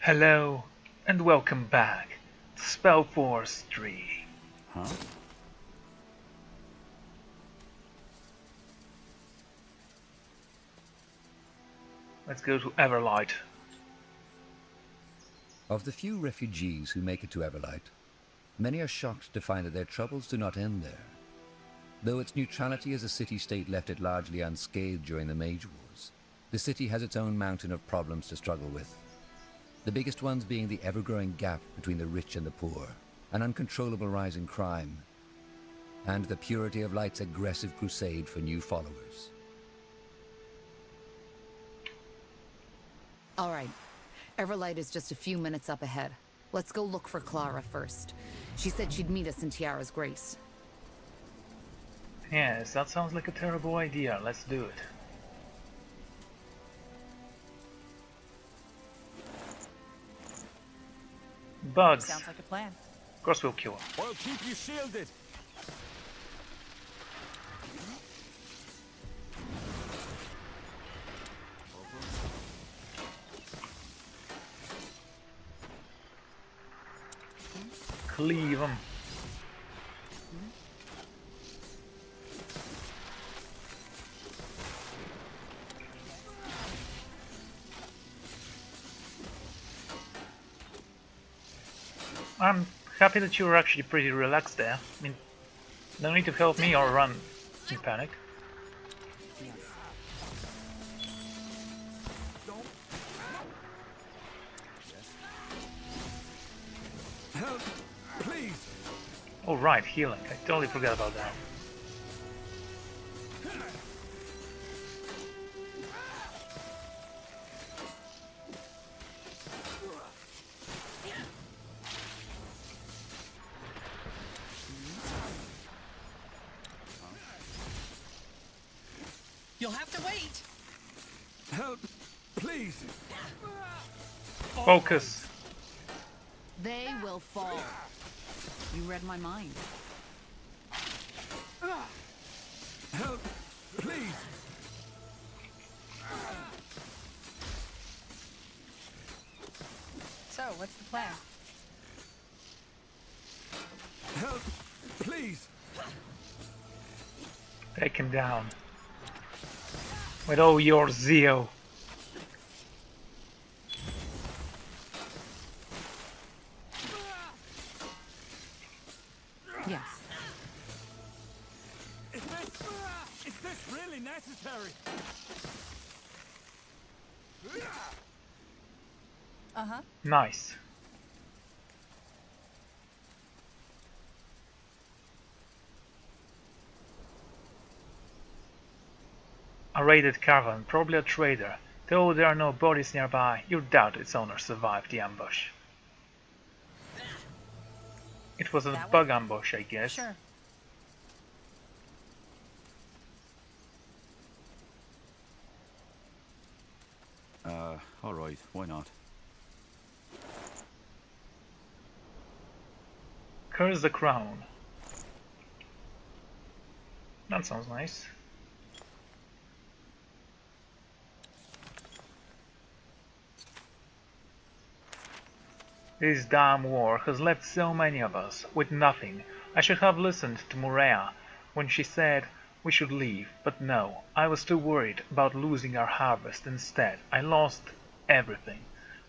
Hello, and welcome back to Spellforce 3. Huh? Let's go to Everlight. Of the few refugees who make it to Everlight, many are shocked to find that their troubles do not end there. Though its neutrality as a city-state left it largely unscathed during the Mage Wars, the city has its own mountain of problems to struggle with. The biggest ones being the ever-growing gap between the rich and the poor, an uncontrollable rise in crime, and the Purity of Light's aggressive crusade for new followers. All right. Everlight is just a few minutes up ahead. Let's go look for Clara first. She said she'd meet us in Tiara's Grace. Yes, that sounds like a terrible idea. Let's do it. Bugs. Sounds like a plan. Of course we'll kill him. I'll keep you shielded. Cleave him. I'm happy that you were actually pretty relaxed there. I mean, no need to help me or run in panic. Help, please. Oh right, healing. I totally forgot about that. You'll have to wait. Help, please. Focus. They will fall. You read my mind. Help, please. So, what's the plan? Help, please. Take him down. With all your zeal. Yes. Is this really necessary? Uh-huh. Nice. A raided caravan, probably a trader. Though there are no bodies nearby, you doubt its owner survived the ambush. It was a That bug way? ambush, I guess. Sure. Alright, why not? Curse the crown. That sounds nice. This damn war has left so many of us with nothing. I should have listened to Morea when she said we should leave, but no, I was too worried about losing our harvest instead. I lost everything.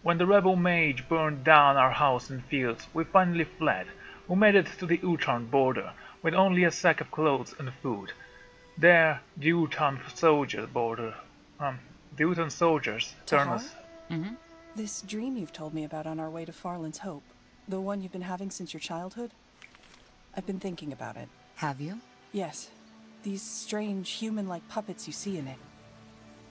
When the rebel mage burned down our house and fields, we finally fled. We made it to the Utan border with only a sack of clothes and food. There, the Utan soldiers turned us. Mm-hmm. This dream you've told me about on our way to Farland's Hope, the one you've been having since your childhood? I've been thinking about it. Have you? Yes. These strange, human-like puppets you see in it.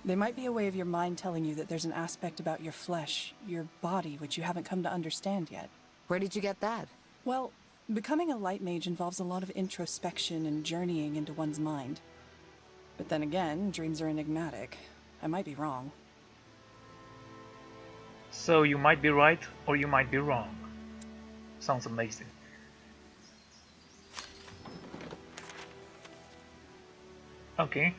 They might be a way of your mind telling you that there's an aspect about your flesh, your body, which you haven't come to understand yet. Where did you get that? Well, becoming a light mage involves a lot of introspection and journeying into one's mind. But then again, dreams are enigmatic. I might be wrong. So you might be right, or you might be wrong. Sounds amazing. Okay.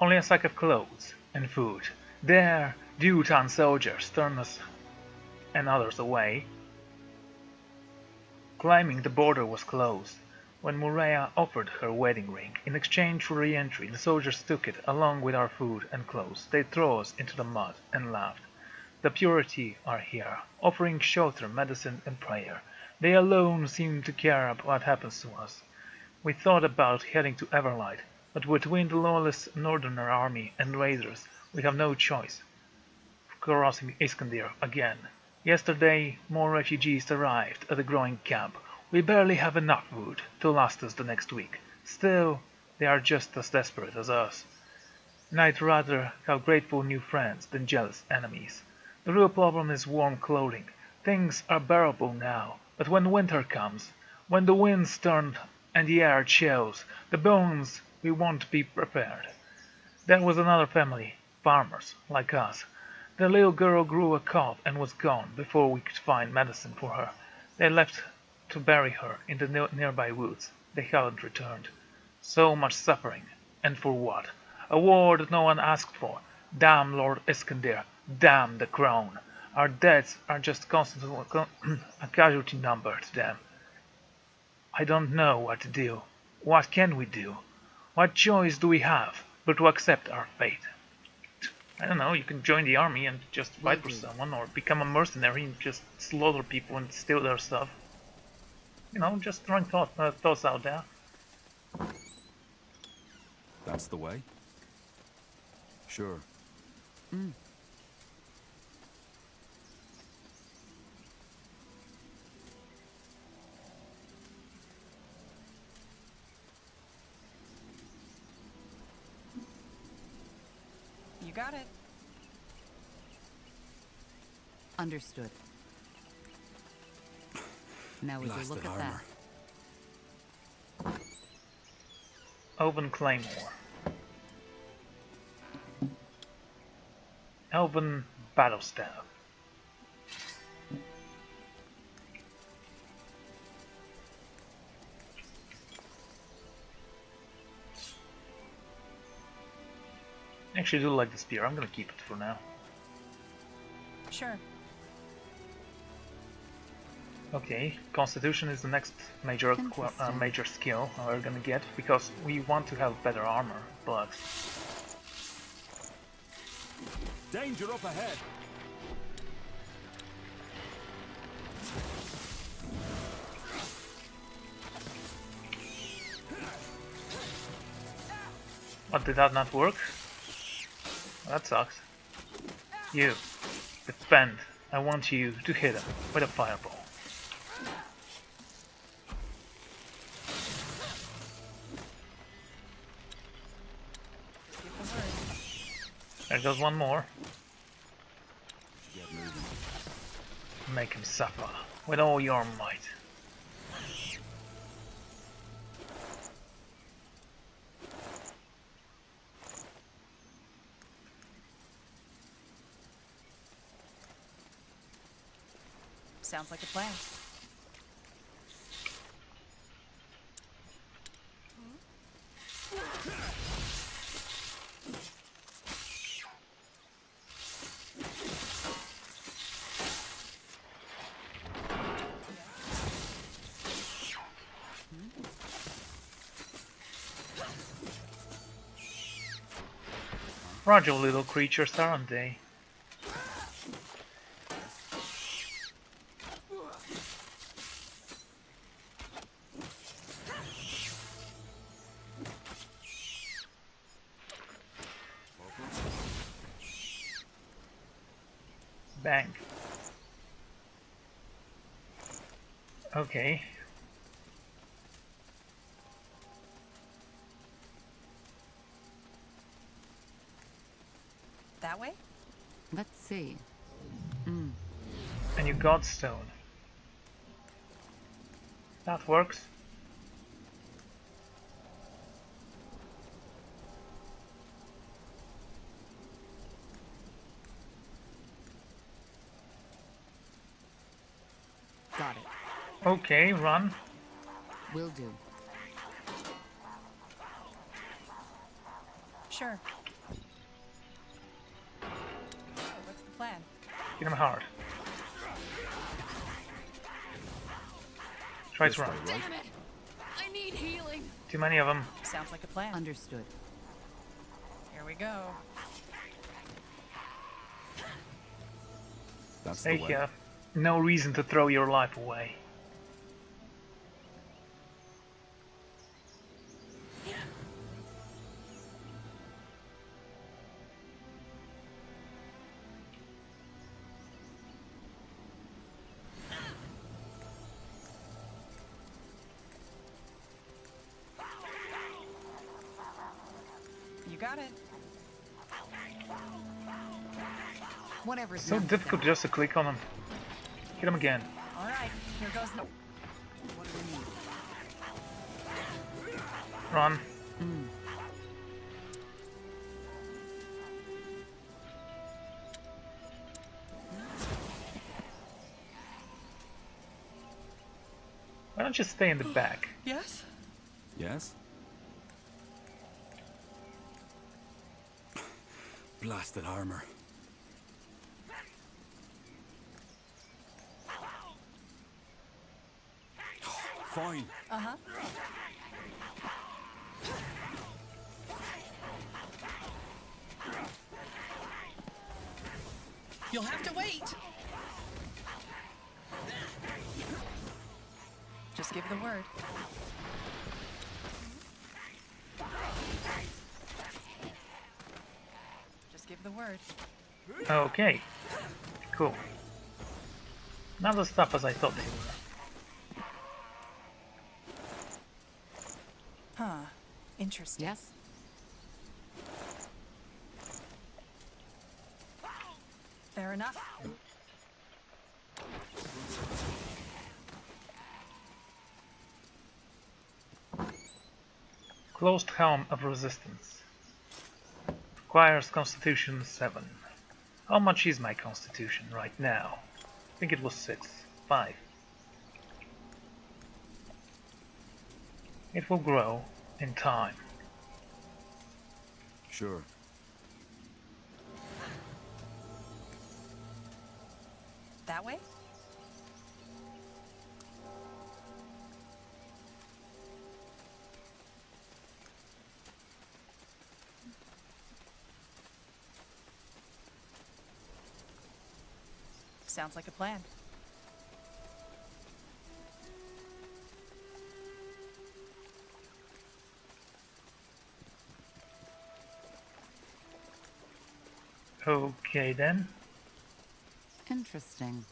Only a sack of clothes and food. There, the Utan soldiers turn us. and others away. Climbing the border was closed. When Murea offered her wedding ring in exchange for re-entry, the soldiers took it along with our food and clothes. They threw us into the mud and laughed. The purity are here, offering shelter, medicine, and prayer. They alone seem to care about what happens to us. We thought about heading to Everlight, but between the lawless Northerner army and raiders, we have no choice. Crossing Iskandar again. Yesterday, more refugees arrived at the growing camp. We barely have enough food to last us the next week. Still, they are just as desperate as us. And I'd rather have grateful new friends than jealous enemies. The real problem is warm clothing. Things are bearable now, but when winter comes, when the winds turn and the air chills, the bones we won't be prepared. There was another family, farmers, like us. The little girl grew a cold and was gone before we could find medicine for her. They left to bury her in the nearby woods. They haven't returned. So much suffering, and for what? A war that no one asked for. Damn Lord Iskandar, damn the crown. Our deaths are just constantly a casualty number to them. I don't know what to do. What can we do? What choice do we have but to accept our fate? I don't know, you can join the army and just fight for someone, or become a mercenary and just slaughter people and steal their stuff. You know, just throwing thoughts out there. That's the way? Sure. You got it. Understood. Now would you Blasted look at armor. that? Elven Claymore. Elven Battle Staff. I actually do like the spear. I'm gonna keep it for now. Sure. Okay, Constitution is the next major Interesting. major skill we're gonna get, because we want to have better armor, but Danger up ahead! what, did that not work? Well, that sucks. You, defend. I want you to hit him with a fireball. There goes one more. Get moving. Make him suffer with all your might. Sounds like a plan. Fragile little creatures, aren't they? Bang. Okay. That way? Let's see. And you got stone. That works. Got it. Okay, run. Will do. Sure. So what's the plan? Hit him hard. Try This to way, run. right? Damn it! I need healing. Too many of them. Sounds like a plan. Understood. Here we go. That's Stay the way. here. No reason to throw your life away. You got it. Whatever's So necessary. difficult just to click on them. Hit them again. All right, here goes the... What do we need? Run. Why don't you stay in the back? Yes? Yes? Blasted armor. Fine. Uh-huh. You'll have to wait. Just give the word. Just give the word. Okay. Cool. Not as tough as I thought they were. Huh. Interesting. Yes? Fair enough. Closed helm of resistance. Requires Constitution 7. How much is my Constitution right now? I think it was 6. 5. It will grow in time. Sure. That way? Sounds like a plan. Okay then. Interesting.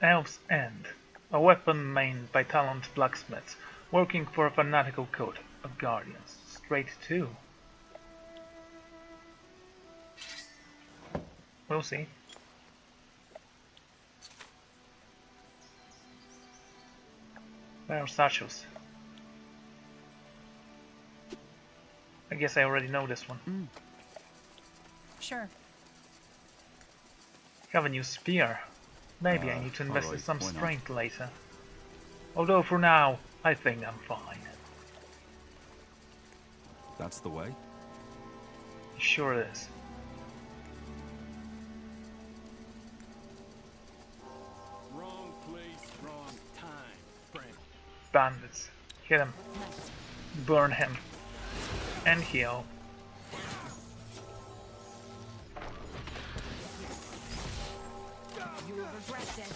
Elf's End. A weapon made by talented blacksmiths working for a fanatical code of guardians. Straight to. We'll see. Where are satchels? I guess I already know this one. Sure. Have a new spear. Maybe I need to invest in alright, some why not? strength later. Although for now, I think I'm fine. That's the way. Sure it is. Wrong place, wrong time, friend. Bandits. Hit him. Burn him. And heal. You will regret this.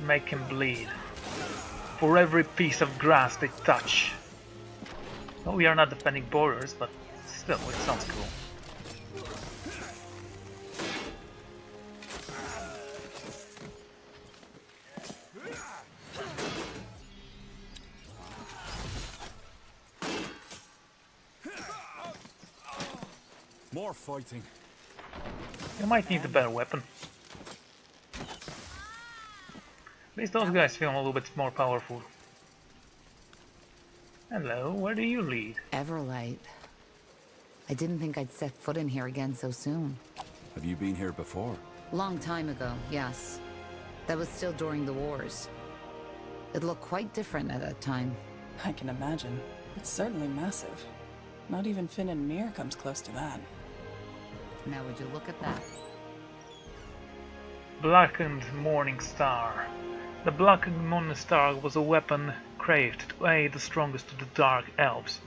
Make him bleed. For every piece of grass they touch. Well, we are not defending borders, but still, it sounds cool. More fighting. You might need a better weapon. At least those guys feel a little bit more powerful. Hello, where do you lead? Everlight. I didn't think I'd set foot in here again so soon. Have you been here before? Long time ago, yes. That was still during the wars. It looked quite different at that time. I can imagine. It's certainly massive. Not even Finn and Mir comes close to that. Now would you look at that? Blackened Morning Star. The Blackened Morning Star was a weapon craved to aid the strongest of the Dark Elves.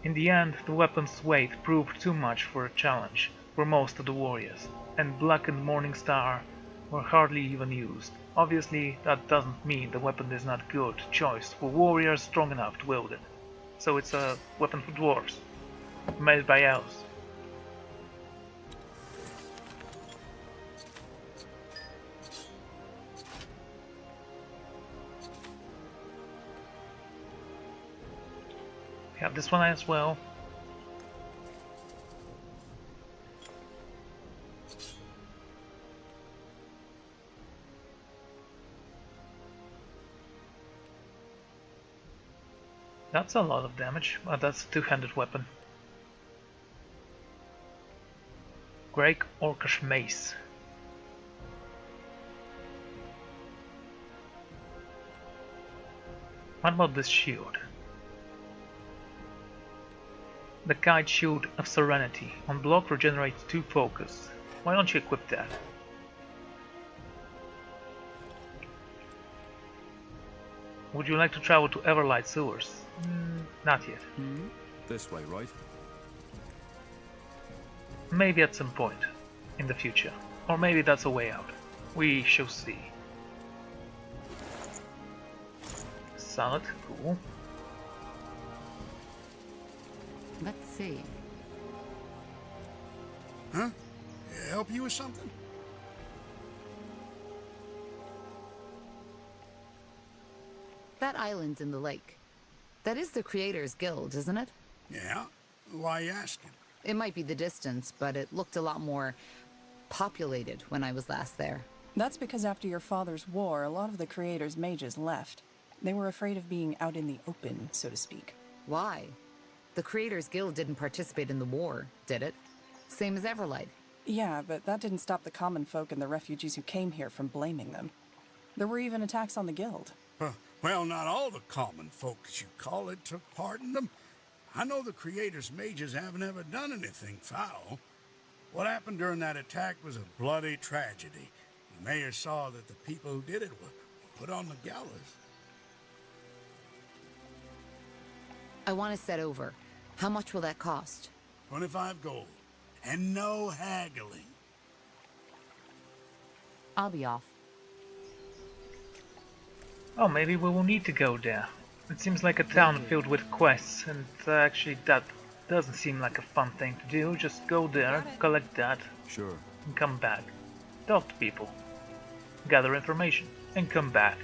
In the end, the weapon's weight proved too much for a challenge for most of the warriors, and Blackened Morning Star were hardly even used. Obviously, that doesn't mean the weapon is not a good choice for warriors strong enough to wield it. So it's a weapon for dwarves, made by elves. We have this one as well. That's a lot of damage, but that's a two-handed weapon. Greykeep Orcish Mace. What about this shield? The Kite Shield of Serenity. On block regenerates 2 focus. Why don't you equip that? Would you like to travel to Everlight Sewers? Not yet. This way, right? Maybe at some point in the future. Or maybe that's a way out. We shall see. Salad, cool. Let's see. Huh? Help you with something? That island's in the lake. That is the Creators Guild, isn't it? Yeah. Why you asking? It might be the distance, but it looked a lot more populated when I was last there. That's because after your father's war, a lot of the Creators' mages left. They were afraid of being out in the open, so to speak. Why? The Creators Guild didn't participate in the war, did it? Same as Everlight. Yeah, but that didn't stop the common folk and the refugees who came here from blaming them. There were even attacks on the guild. Well, not all the common folk, as you call it, took part in them. I know the Creators' mages haven't ever done anything foul. What happened during that attack was a bloody tragedy. The mayor saw that the people who did it were put on the gallows. I want to set over. How much will that cost? 25 gold. And no haggling. I'll be off. Oh, maybe we will need to go there. It seems like a town filled with quests, and actually that doesn't seem like a fun thing to do. Just go there, collect that, Sure. and come back. Talk to people. Gather information, and come back.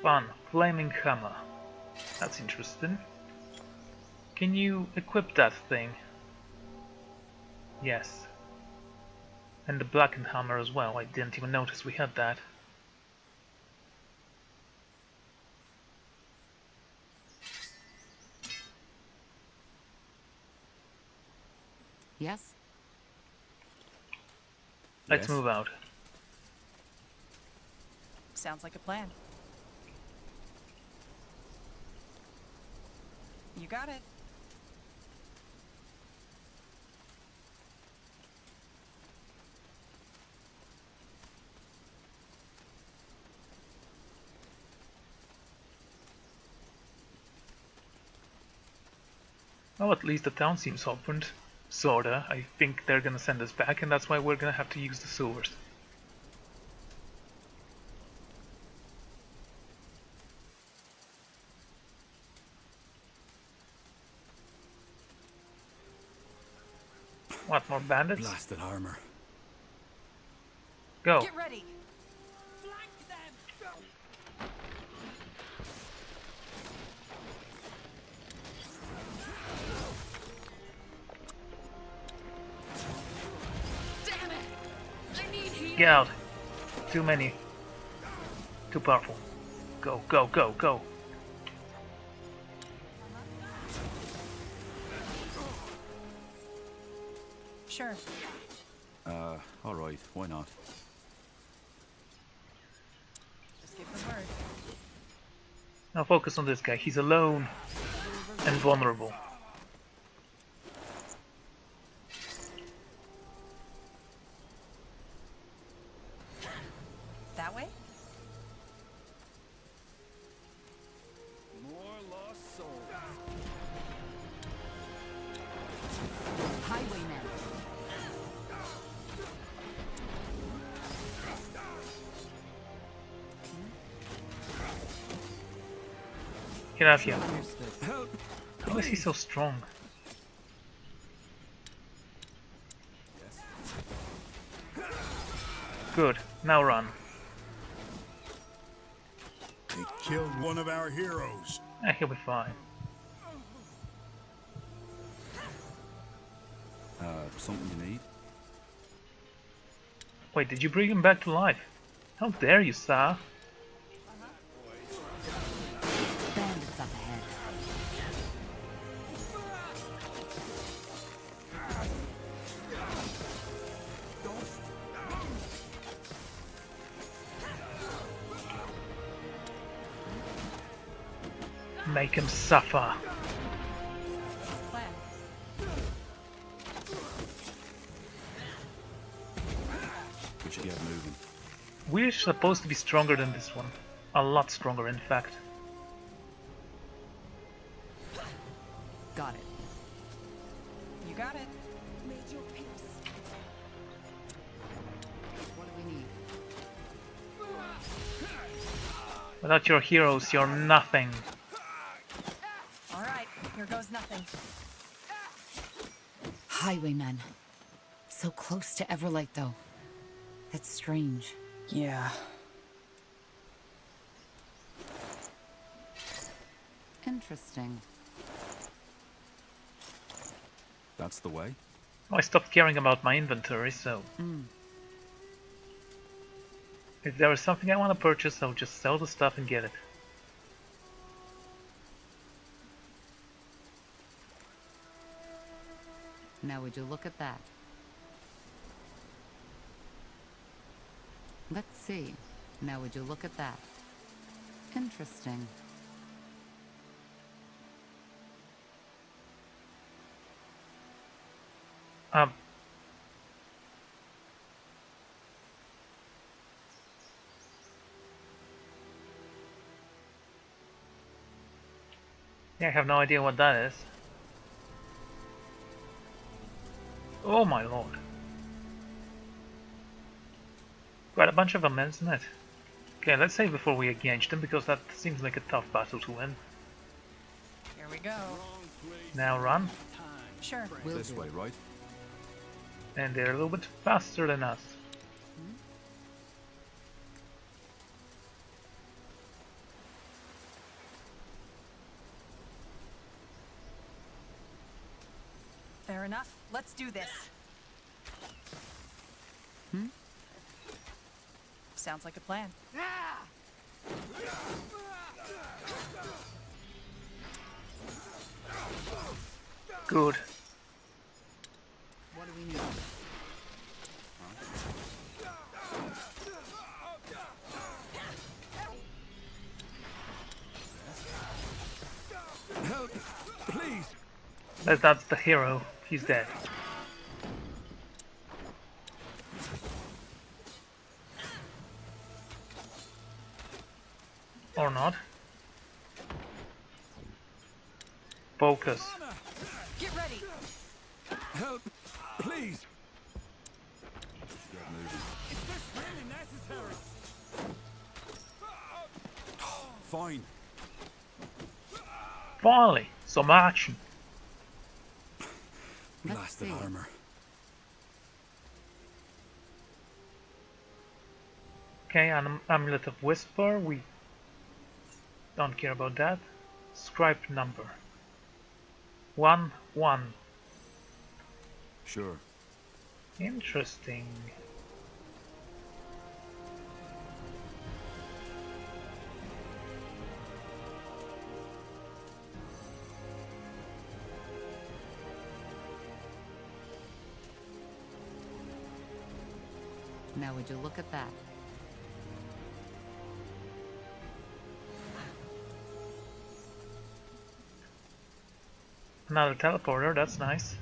Fun. Flaming Hammer. That's interesting. Can you equip that thing? Yes. And the Blackened Hammer as well. I didn't even notice we had that. Yes? Let's Yes? move out. Sounds like a plan. You got it. Well, at least the town seems opened. Sorta. I think they're gonna send us back, and that's why we're gonna have to use the sewers. What, more bandits? Blasted armor. Go. Get ready. Get out. Too many. Too powerful. Go, go, go, go. Sure. Alright, why not? Just give the word. Now focus on this guy. He's alone and vulnerable. Highwayman. Get out here. Understood. How is he so strong? Good. Now run. They killed one of our heroes. He'll be fine. Something you need? Wait, did you bring him back to life? How dare you, sir? Bandits up ahead. Make him suffer. We should get moving. We're supposed to be stronger than this one. A lot stronger, in fact. Got it. You got it. What do we need? Without your heroes, you're nothing. All right, here goes nothing. Highwayman. So close to Everlight, though. That's strange. Yeah. Interesting. That's the way? I stopped caring about my inventory, so... If there is something I want to purchase, I'll just sell the stuff and get it. Now would you look at that? Let's see. Now would you look at that? Interesting. Yeah, I have no idea what that is. Oh my lord. Quite a bunch of them, isn't it? Okay, let's save before we engage them, because that seems like a tough battle to win. Here we go. Now run. Sure. Will This do. way, right? And they're a little bit faster than us. Fair enough. Let's do this. Sounds like a plan. Good. What do we need? Help! Please! That's the hero. He's dead. Or not. Focus. Get ready. Help! Please! Get moving. Is this really necessary? Fine. Finally, some action. Let's Blasted see. armor. Okay, an amulet of whisper. We don't care about that. Scribe number 1-1. Sure. Interesting. Now would you look at that? Another teleporter, that's nice.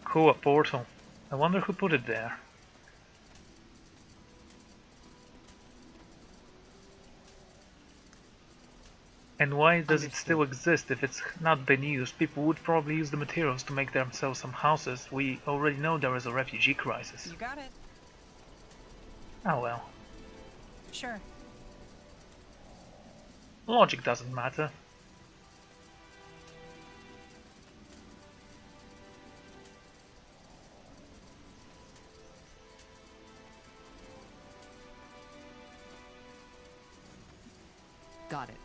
Cool, a portal. I wonder who put it there. And why does it Understood. still exist if it's not been used? People would probably use the materials to make themselves some houses. We already know there is a refugee crisis. You got it. Oh well. Sure. Logic doesn't matter. Got it.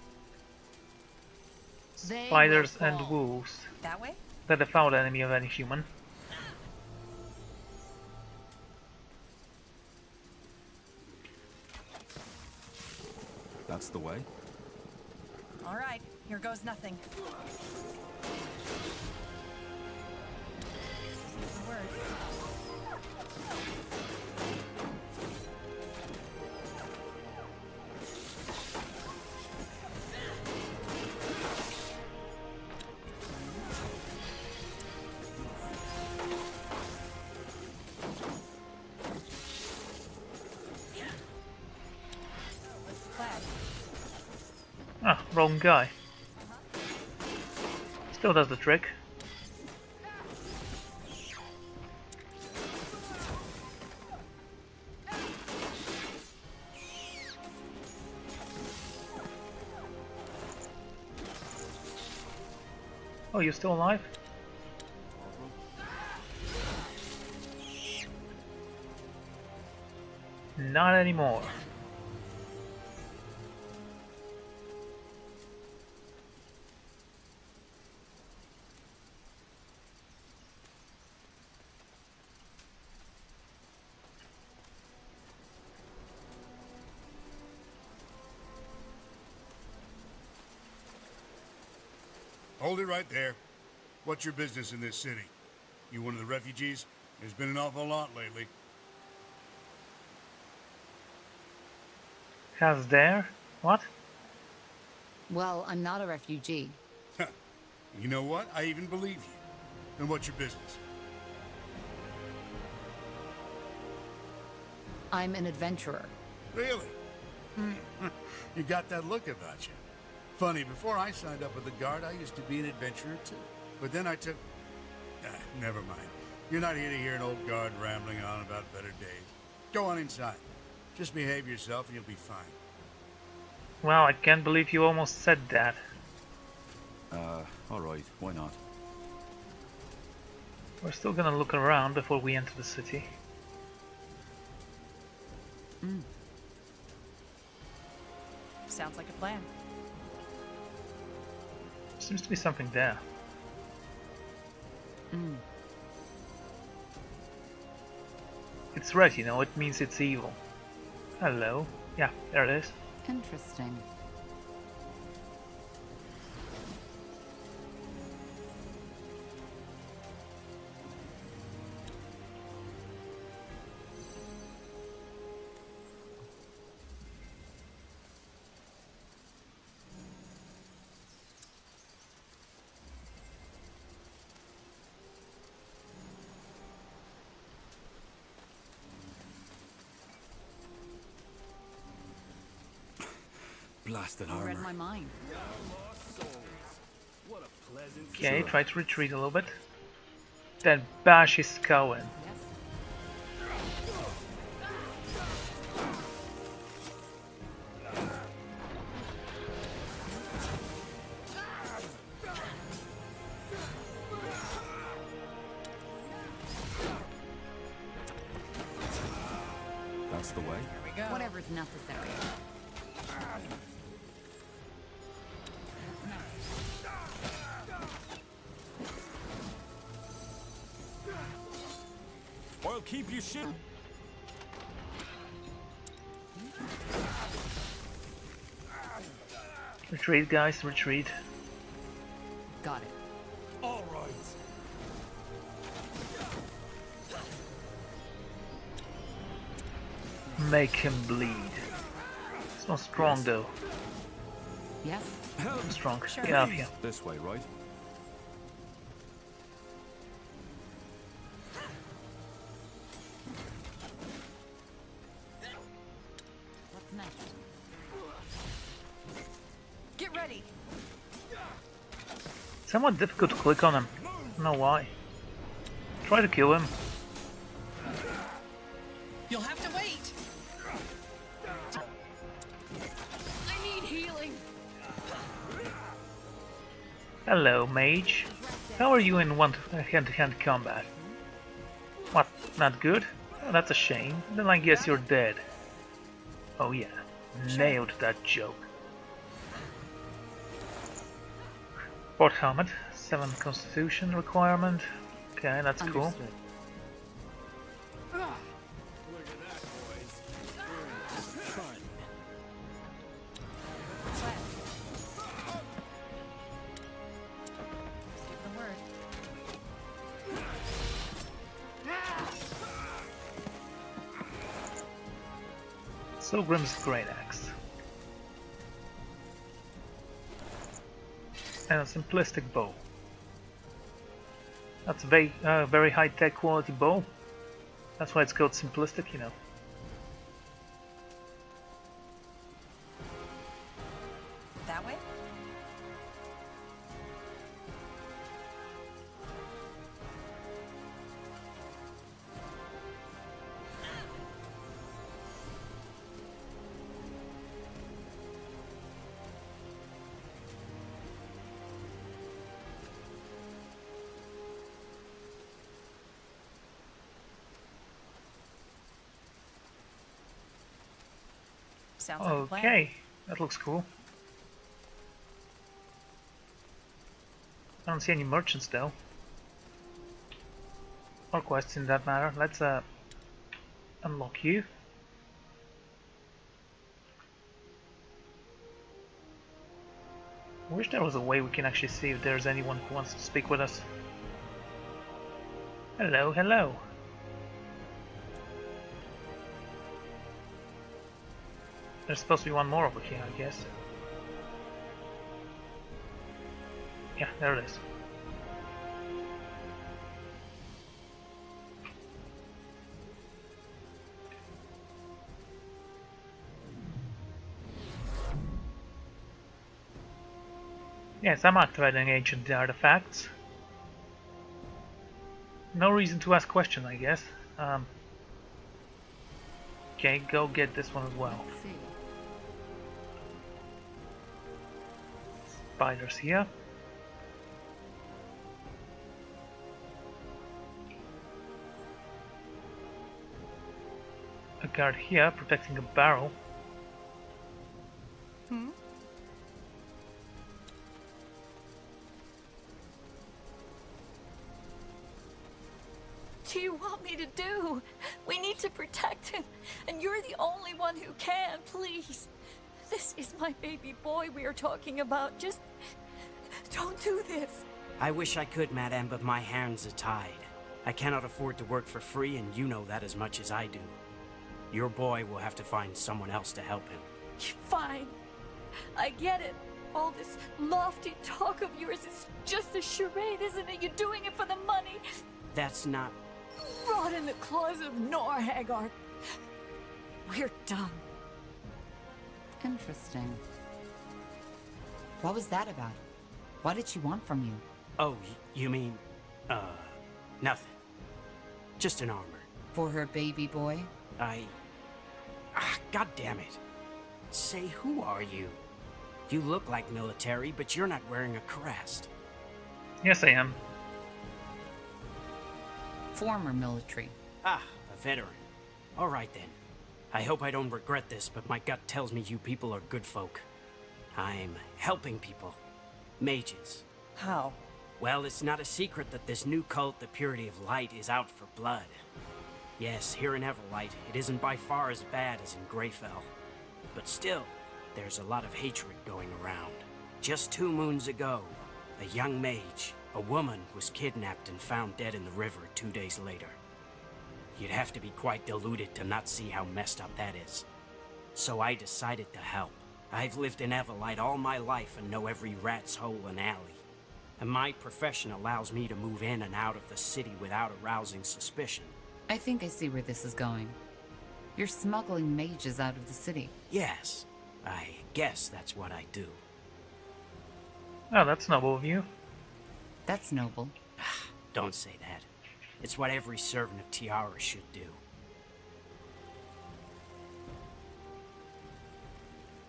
They Spiders will and fall. wolves. That way? The default enemy of any human. That's the way. All right, here goes nothing. Word. Flag. Ah, wrong guy. Still does the trick. Oh, you're still alive? Not anymore. Hold it right there. What's your business in this city? You one of the refugees? There's been an awful lot lately. Has there? What? Well, I'm not a refugee. You know what? I even believe you. Then what's your business? I'm an adventurer. Really? You got that look about you. Funny, before I signed up with the Guard, I used to be an adventurer too. But then I took... never mind. You're not here to hear an old guard rambling on about better days. Go on inside. Just behave yourself and you'll be fine. Well, I can't believe you almost said that. Alright, why not? We're still gonna look around before we enter the city. Sounds like a plan. Seems to be something there. It's red, you know, it means it's evil. Hello. Yeah, there it is. Interesting. Blasted You read armor. my mind. Okay, try to retreat a little bit. Then bash his skull in. Yes. That's the way. Here we go. Whatever's necessary. I'll keep you shit. Retreat, guys, retreat. Got it. All right. Make him bleed. It's not strong though. Yes. Help. Strong. Sure. Get out of here. This way, right? What's next? Get ready. Somewhat difficult to click on him. I don't know why. Try to kill him. You'll have to wait. I need healing. Hello, mage. How are you in hand-to-hand combat? What, not good? Oh, that's a shame. Then I guess you're dead. Oh yeah, nailed that joke. Port helmet, 7 constitution requirement. Okay, that's cool. Understood. Silgrim's Great Axe. And a simplistic bow. That's a very high-tech quality bow. That's why it's called simplistic, you know. That way? Sounds like a plan. Okay, that looks cool. I don't see any merchants though. Or quests in that matter. Let's unlock you. I wish there was a way we can actually see if there's anyone who wants to speak with us. Hello, hello. There's supposed to be one more over here, I guess. Yeah, there it is. Yes, I'm activating ancient artifacts. No reason to ask questions, I guess. Okay, go get this one as well. Let's see. Spiders here. A guard here protecting a barrel. What do you want me to do? We need to protect him, and you're the only one who can, please. This is my baby boy we are talking about. Just don't do this. I wish I could, madame, but my hands are tied. I cannot afford to work for free, and you know that as much as I do. Your boy will have to find someone else to help him. Fine. I get it. All this lofty talk of yours is just a charade, isn't it? You're doing it for the money. That's not... Rot in the claws of Norhagar. We're done. Interesting. What was that about? What did she want from you? Oh, you mean... nothing. Just an armor. For her baby boy? God damn it. Say, who are you? You look like military, but you're not wearing a crest. Yes, I am. Former military. Ah, a veteran. All right then. I hope I don't regret this, but my gut tells me you people are good folk. I'm helping people. Mages. How? Well, it's not a secret that this new cult, the Purity of Light, is out for blood. Yes, here in Everlight, it isn't by far as bad as in Greyfell. But still, there's a lot of hatred going around. Just 2 moons ago, a young mage, a woman, was kidnapped and found dead in the river 2 days later. You'd have to be quite deluded to not see how messed up that is. So I decided to help. I've lived in Everlight all my life and know every rat's hole and alley. And my profession allows me to move in and out of the city without arousing suspicion. I think I see where this is going. You're smuggling mages out of the city. Yes, I guess that's what I do. Oh, that's noble of you. That's noble. Don't say that. It's what every servant of Tiara should do.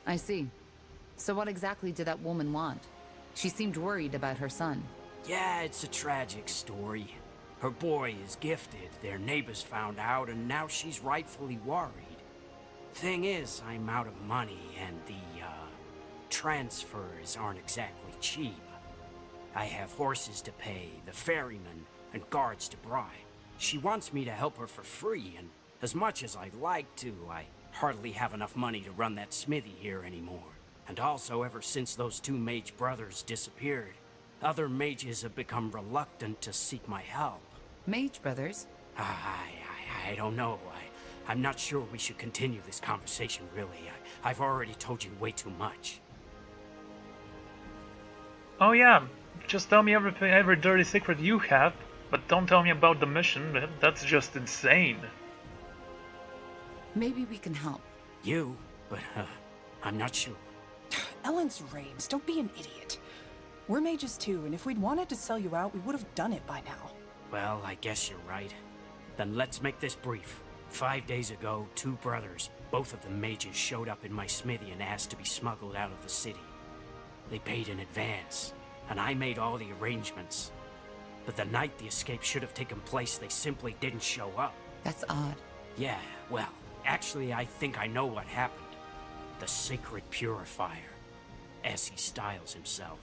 I see. So what exactly did that woman want? She seemed worried about her son. Yeah, it's a tragic story. Her boy is gifted, their neighbors found out, and now she's rightfully worried. Thing is, I'm out of money, and the, transfers aren't exactly cheap. I have horses to pay, the ferryman, and guards to bribe. She wants me to help her for free, and as much as I'd like to, I hardly have enough money to run that smithy here anymore. And also, ever since those two mage brothers disappeared, other mages have become reluctant to seek my help. Mage brothers? I don't know. I'm not sure we should continue this conversation, really. I've already told you way too much. Oh yeah, just tell me every dirty secret you have, but don't tell me about the mission. That's just insane. Maybe we can help. You? But, I'm not sure. Ellen's reigns, don't be an idiot. We're mages too, and if we'd wanted to sell you out, we would have done it by now. Well, I guess you're right. Then let's make this brief. 5 days ago, two brothers, both of them mages, showed up in my smithy and asked to be smuggled out of the city. They paid in advance, and I made all the arrangements. But the night the escape should have taken place, they simply didn't show up. That's odd. Yeah, well, actually, I think I know what happened. The Sacred Purifier, as he styles himself.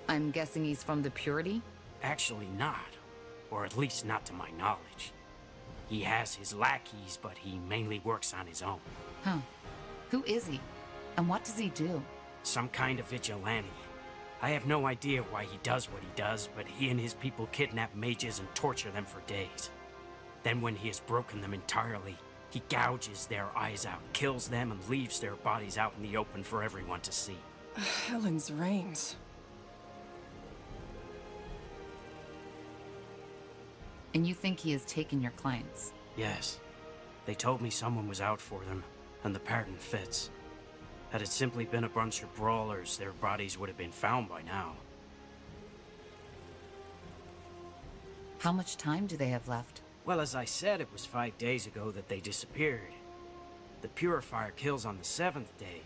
I'm guessing he's from the Purity? Actually not, or at least not to my knowledge. He has his lackeys, but he mainly works on his own. Huh. Who is he? And what does he do? Some kind of vigilante. I have no idea why he does what he does, but he and his people kidnap mages and torture them for days. Then when he has broken them entirely, he gouges their eyes out, kills them, and leaves their bodies out in the open for everyone to see. Ellen's reigns. And you think he has taken your clients? Yes. They told me someone was out for them, and the pattern fits. Had it simply been a bunch of brawlers, their bodies would have been found by now. How much time do they have left? Well, as I said, it was 5 days ago that they disappeared. The Purifier kills on the 7th day,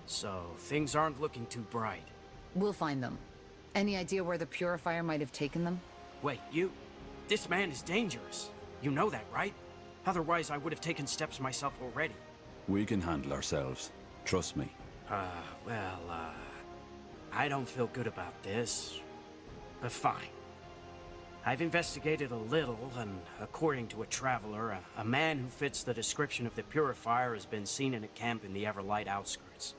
so things aren't looking too bright. We'll find them. Any idea where the Purifier might have taken them? Wait, this man is dangerous. You know that, right? Otherwise, I would have taken steps myself already. We can handle ourselves. Trust me. I don't feel good about this. But fine. I've investigated a little, and according to a traveler, a man who fits the description of the Purifier has been seen in a camp in the Everlight outskirts.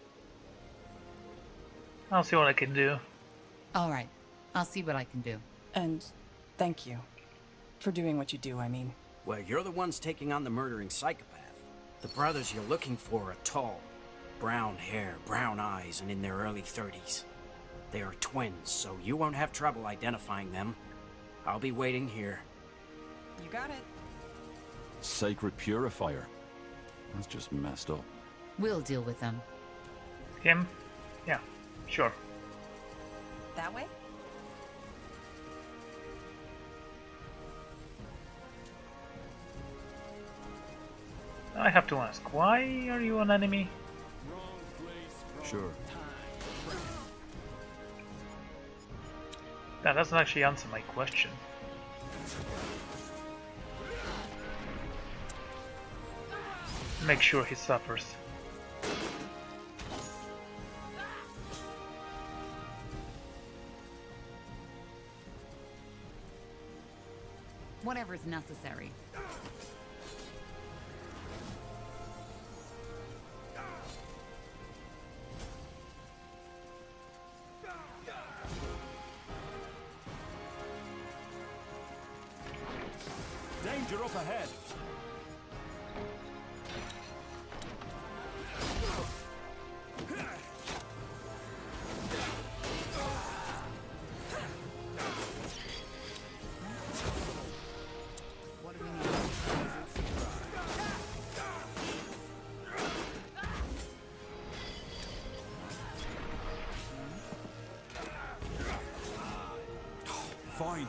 I'll see what I can do. Alright, I'll see what I can do. And thank you. For doing what you do, I mean. Well, you're the ones taking on the murdering psychopath. The brothers you're looking for are tall. Brown hair, brown eyes, and in their early 30s. They are twins, so you won't have trouble identifying them. I'll be waiting here. You got it. Sacred Purifier. That's just messed up. We'll deal with them. Him? Yeah, sure. That way? I have to ask, why are you an enemy? Sure. That doesn't actually answer my question. Make sure he suffers. Whatever's necessary. Danger up ahead. fine.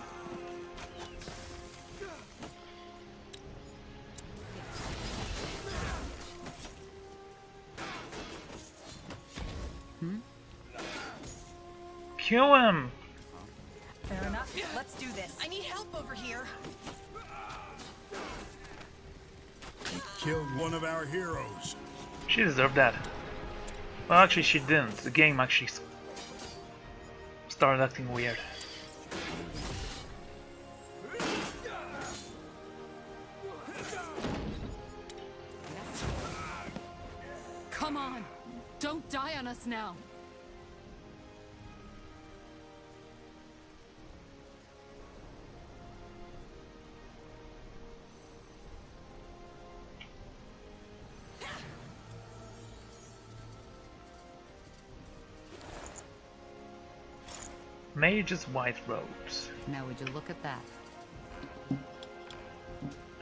Kill him! Fair enough. Let's do this. I need help over here. You killed one of our heroes. She deserved that. Well, actually she didn't. The game actually started acting weird. Come on! Don't die on us now! Mage's white robes. Now would you look at that?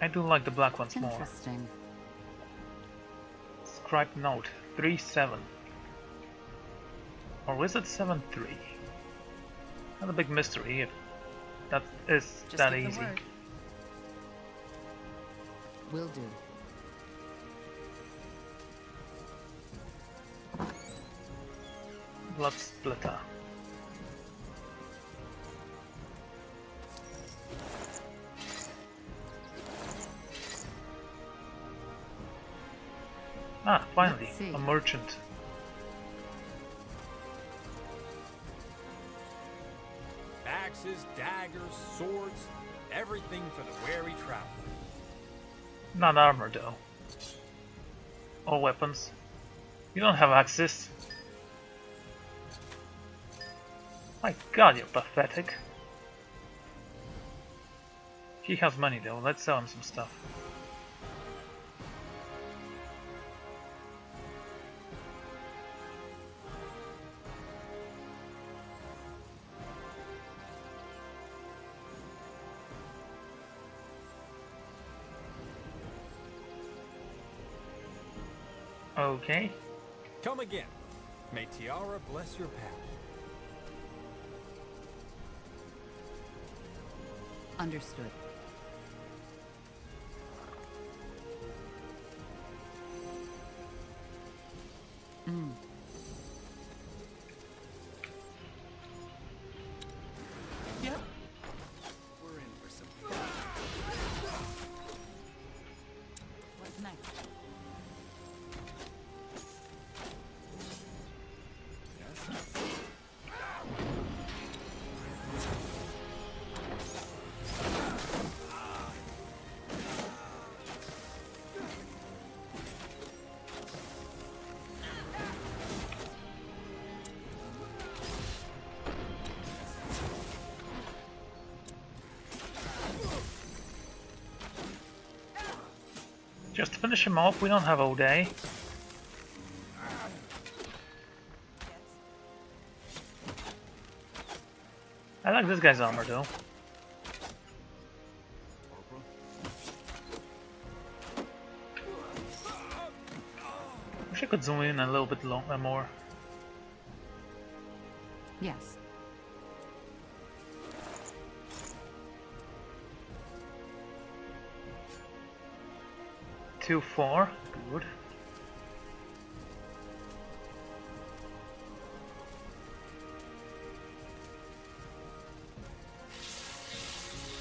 I do like the black ones more. Interesting. Scribe note 3-7. Or is it 7-3? Not a big mystery if that is Just that give the easy. word. Will do. Blood splitter. Ah, finally, Let's see. a merchant. Axes, daggers, swords, everything for the weary traveler. Not armor though. All weapons. You don't have axes. My god, you're pathetic. He has money though, let's sell him some stuff. Okay. Come again. May Tiara bless your path. Understood. Yep. We're in for some. What's next? Just finish him off, we don't have all day. I like this guy's armor though. Wish I could zoom in a little bit more. Yes. 2-4, good.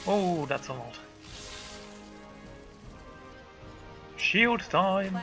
Oh, that's a lot. Shield time!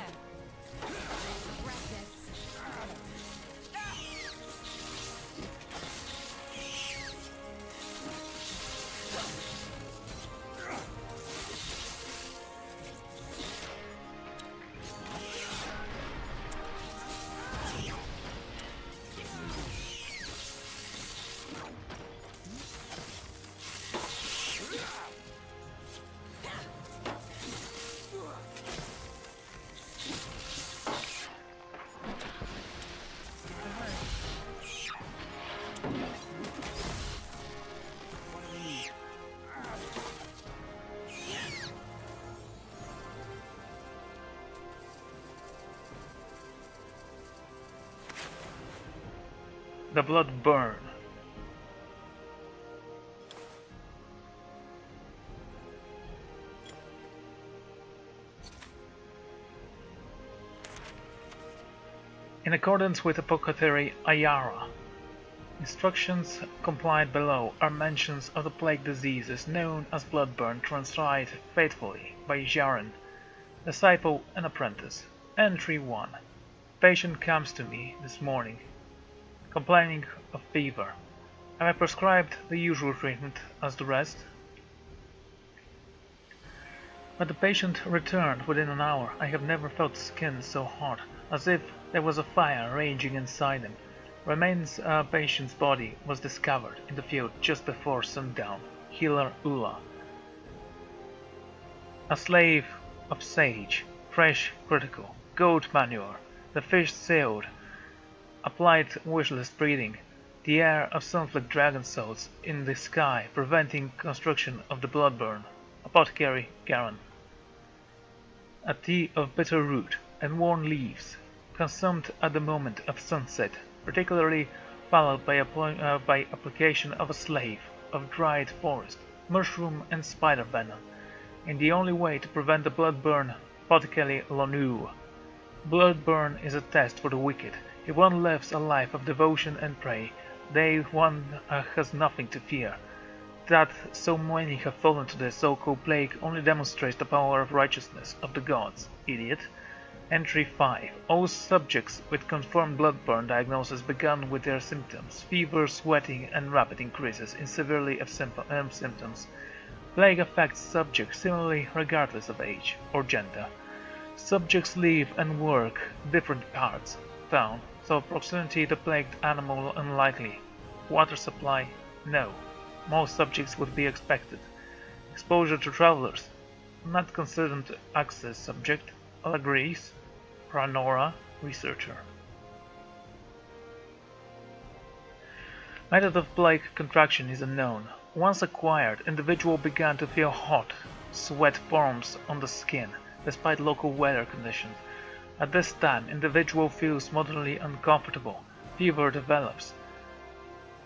The blood burn. In accordance with Apothecary Ayara, instructions complied below are mentions of the plague diseases known as bloodburn transcribed faithfully by Jaren, disciple and apprentice. Entry 1. Patient comes to me this morning, complaining of fever. Have I prescribed the usual treatment as the rest? But the patient returned within an hour. I have never felt skin so hot, as if there was a fire raging inside him. Remains a patient's body was discovered in the field just before sundown. Healer Ula. A slave of sage, fresh critical, goat manure, the fish sealed, applied wishless breathing, the air of sunflecked dragon souls in the sky preventing construction of the bloodburn. Apothecary Garen. A tea of bitter root and worn leaves, consumed at the moment of sunset, particularly followed by application of a slave of dried forest, mushroom and spider venom, in the only way to prevent the bloodburn. Apothecary Lonu. Bloodburn is a test for the wicked. If one lives a life of devotion and prayer, one has nothing to fear. That so many have fallen to the so-called plague only demonstrates the power of righteousness of the gods, idiot. Entry 5. All subjects with confirmed bloodburn diagnosis began with their symptoms, fever, sweating, and rapid increases in severity of symptoms. Plague affects subjects similarly regardless of age or gender. Subjects live and work different parts town, so proximity to plagued animal unlikely. Water supply? No. Most subjects would be expected. Exposure to travelers? Not considered access subject. All agrees. Ranora, researcher. Method of plague contraction is unknown. Once acquired, individual began to feel hot. Sweat forms on the skin, despite local weather conditions. At this time, individual feels moderately uncomfortable. Fever develops.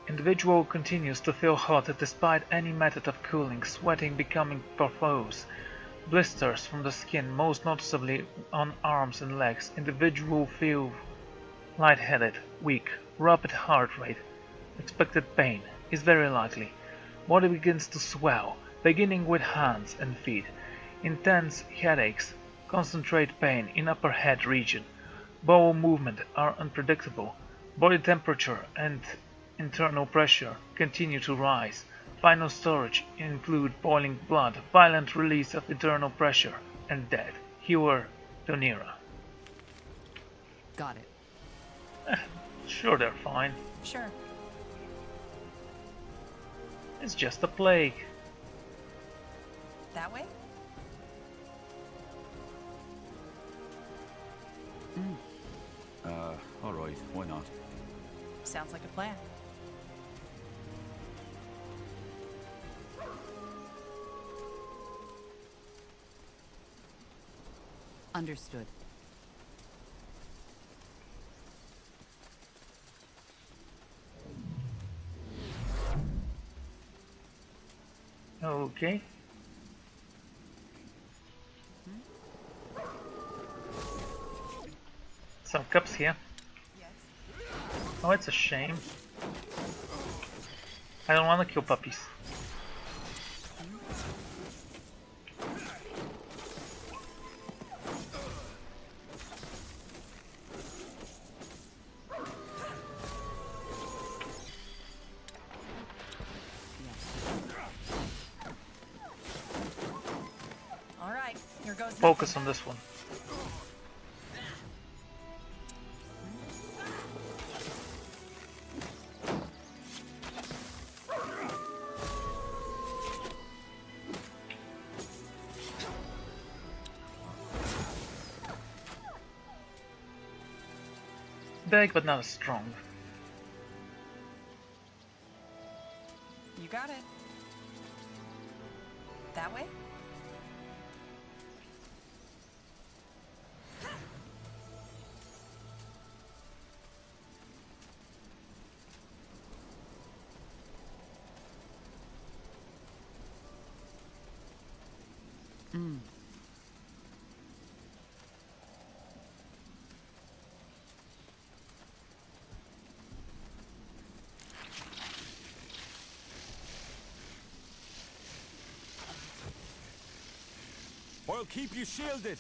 Individual continues to feel hot despite any method of cooling, sweating becoming profuse. Blisters from the skin, most noticeably on arms and legs. Individual feel lightheaded, weak, rapid heart rate. Expected pain is very likely. Body begins to swell, beginning with hands and feet. Intense headaches, concentrate pain in upper head region. Bowel movement are unpredictable. Body temperature and internal pressure continue to rise. Final storage include boiling blood, violent release of internal pressure, and death. Healer Donira. Got it. Sure, they're fine. Sure. It's just a plague. That way? Alright, why not? Sounds like a plan. Understood. Okay. Some cups here. Oh, it's a shame. I don't want to kill puppies. All right, here goes. Focus on this one. Big but not as strong. You got it. That way? I'll keep you shielded.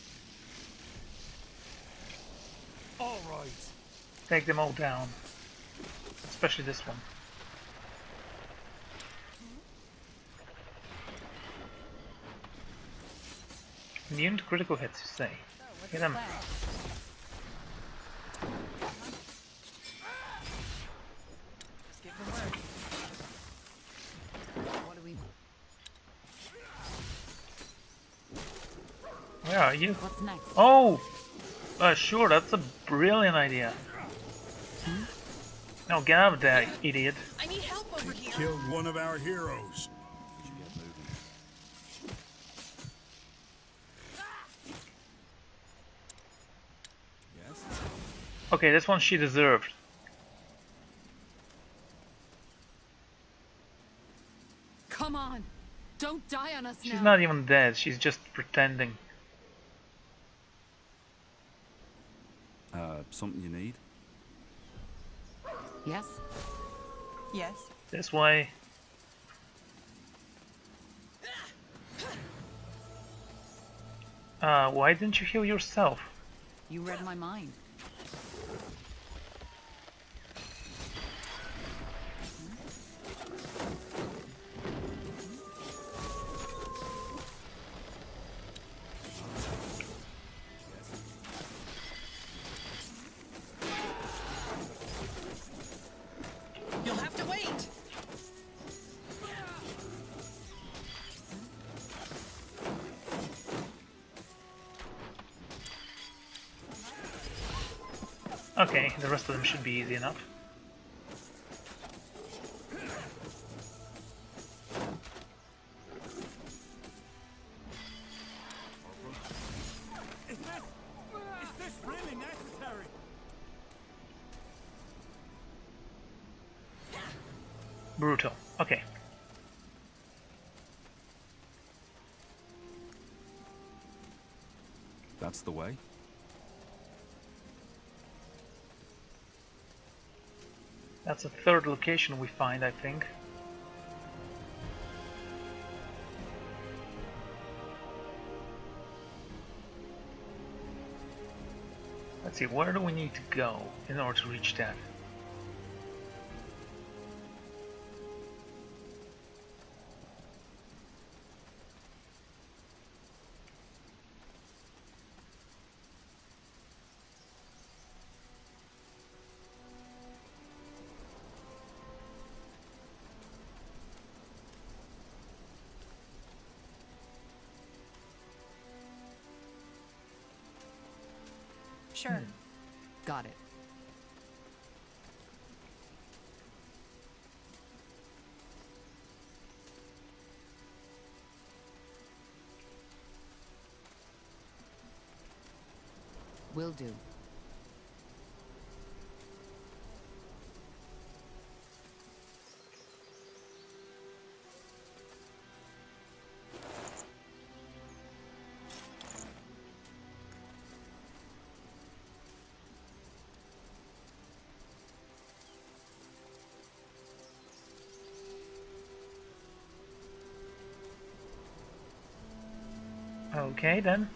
All right. Take them all down. Especially this one. Immune to critical hits, you say? Hit him. What do we... Where are you? What's next? Oh! Sure, that's a brilliant idea. No, get out of there, idiot. I need help over here. Killed one of our heroes. Okay, this one she deserved. Come on! Don't die on us now! She's not even dead, she's just pretending. Something you need? Yes? Yes? This way. Why didn't you heal yourself? You read my mind. You'll have to wait. Okay, the rest of them should be easy enough. Is this really necessary? Brutal. Okay. That's the way? That's a third location we find, I think. Let's see, where do we need to go in order to reach that? Sure. Got it. Will do. Okay then.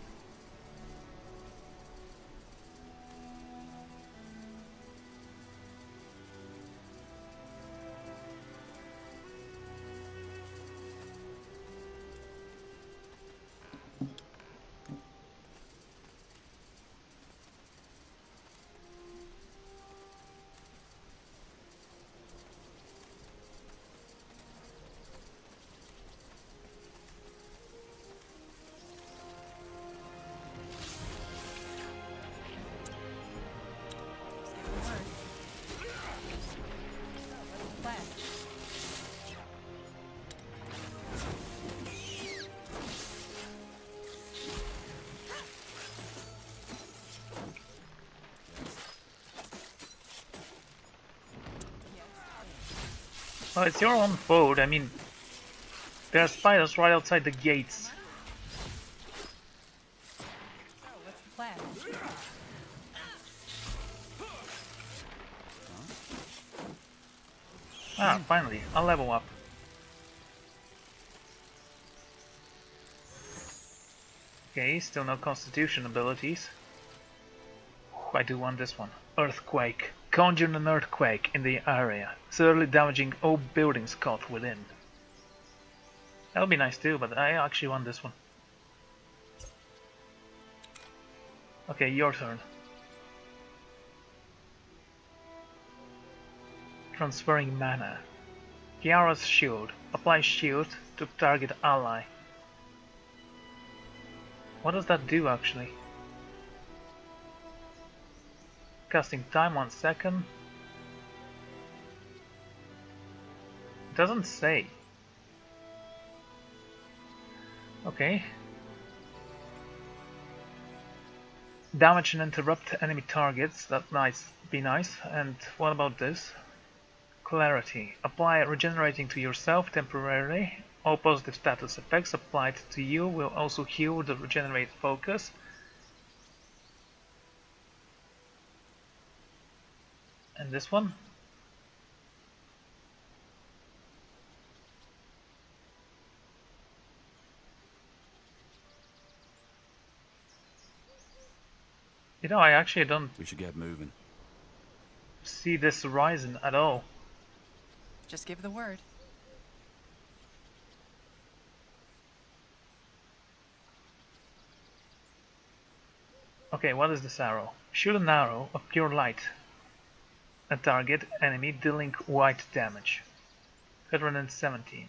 Well, it's your own fault. I mean, there are spiders right outside the gates. So, what's the plan? Ah, finally, I'll level up. Okay, still no constitution abilities. I do want this one. Earthquake. Conjure an earthquake in the area, severely damaging all buildings caught within. That would be nice too, but I actually want this one. Okay, your turn. Transferring mana. Kiara's shield. Apply shield to target ally. What does that do actually? Casting time 1 second. It doesn't say. Okay. Damage and interrupt enemy targets. That might be nice. And what about this? Clarity. Apply regenerating to yourself temporarily. All positive status effects applied to you will also heal the regenerate focus. And this one? You know, I actually don't We should get moving. see this horizon at all. Just give the word. Okay, what is this arrow? Shoot an arrow of pure light. A target enemy dealing white damage. 117.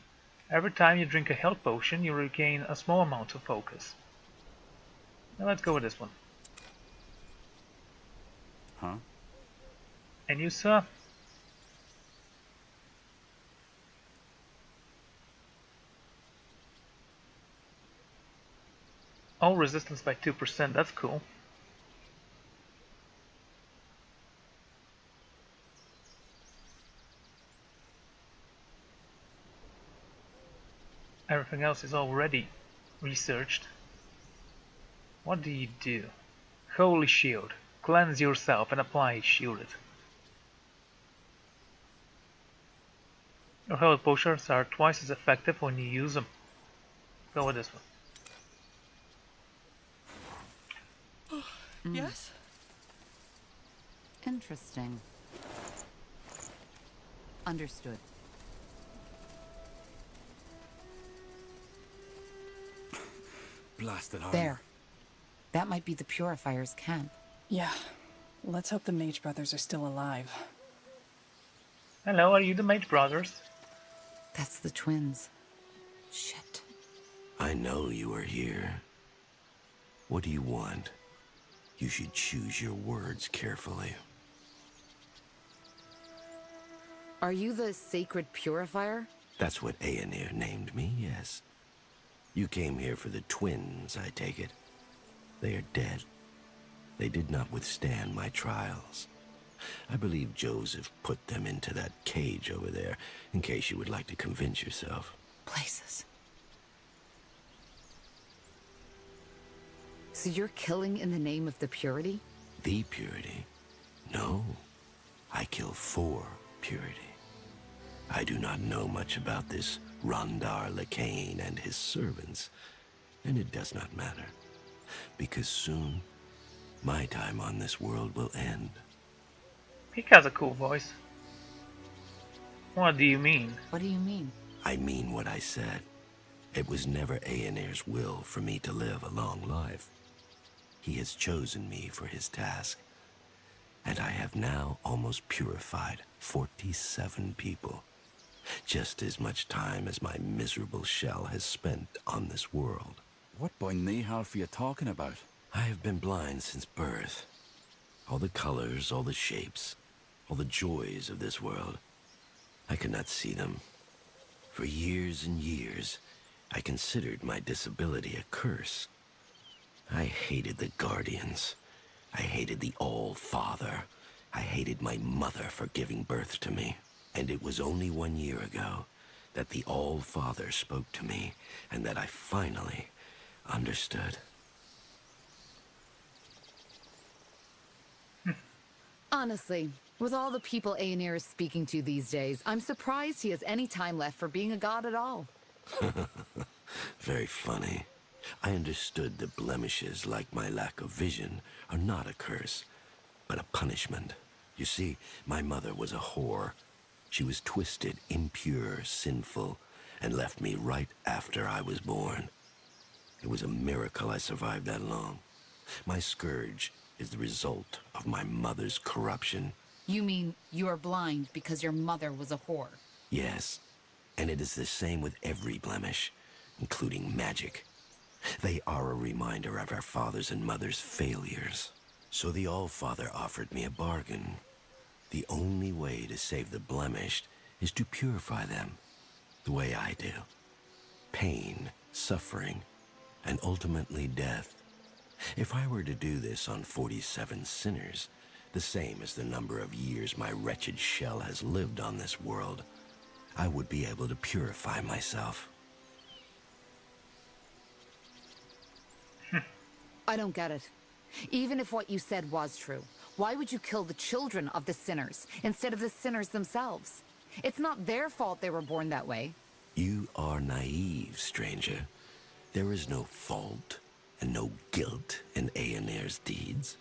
Every time you drink a health potion, you regain a small amount of focus. Now let's go with this one. Huh? And you, sir? Oh, resistance by 2%, that's cool. Everything else is already researched. What do you do? Holy Shield. Cleanse yourself and apply shielded. Your health potions are twice as effective when you use them. Go with this one. Yes? Interesting. Understood. Blasted hard. There. That might be the Purifier's camp. Yeah. Let's hope the Mage Brothers are still alive. Hello, are you the Mage Brothers? That's the twins. Shit. I know you are here. What do you want? You should choose your words carefully. Are you the Sacred Purifier? That's what Aenir named me, yes. You came here for the twins, I take it. They are dead. They did not withstand my trials. I believe Joseph put them into that cage over there, in case you would like to convince yourself. Places. So you're killing in the name of the purity? The purity? No. I kill for purity. I do not know much about this Rondar Lacane and his servants, and it does not matter, because soon my time on this world will end. He has a cool voice. What do you mean? What do you mean? I mean what I said. It was never Aenir's will for me to live a long life. He has chosen me for his task, and I have now almost purified 47 people. Just as much time as my miserable shell has spent on this world. What boy Nehalf are you talking about? I have been blind since birth. All the colors, all the shapes, all the joys of this world. I could not see them. For years and years, I considered my disability a curse. I hated the Guardians. I hated the All-Father. I hated my mother for giving birth to me. And it was only 1 year ago that the All-Father spoke to me, and that I finally understood. Honestly, with all the people Aenir is speaking to these days, I'm surprised he has any time left for being a god at all. Very funny. I understood that blemishes like my lack of vision are not a curse, but a punishment. You see, my mother was a whore. She was twisted, impure, sinful, and left me right after I was born. It was a miracle I survived that long. My scourge is the result of my mother's corruption. You mean you're blind because your mother was a whore? Yes, and it is the same with every blemish, including magic. They are a reminder of our fathers and mothers' failures. So the All-Father offered me a bargain. The only way to save the blemished is to purify them, the way I do. Pain, suffering, and ultimately death. If I were to do this on 47 sinners, the same as the number of years my wretched shell has lived on this world, I would be able to purify myself. I don't get it. Even if what you said was true, why would you kill the children of the sinners instead of the sinners themselves? It's not their fault they were born that way. You are naive, stranger. There is no fault and no guilt in Aeneir's deeds.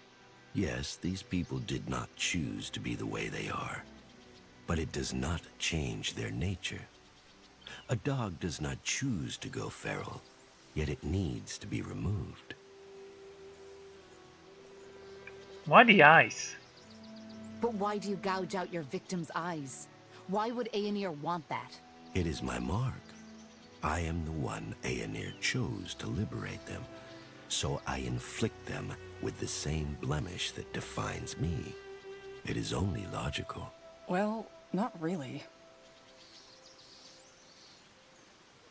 Yes, these people did not choose to be the way they are, but it does not change their nature. A dog does not choose to go feral, yet it needs to be removed. Why the eyes? But why do you gouge out your victim's eyes? Why would Aeneir want that? It is my mark. I am the one Aeneir chose to liberate them, so I inflict them with the same blemish that defines me. It is only logical. Well, not really.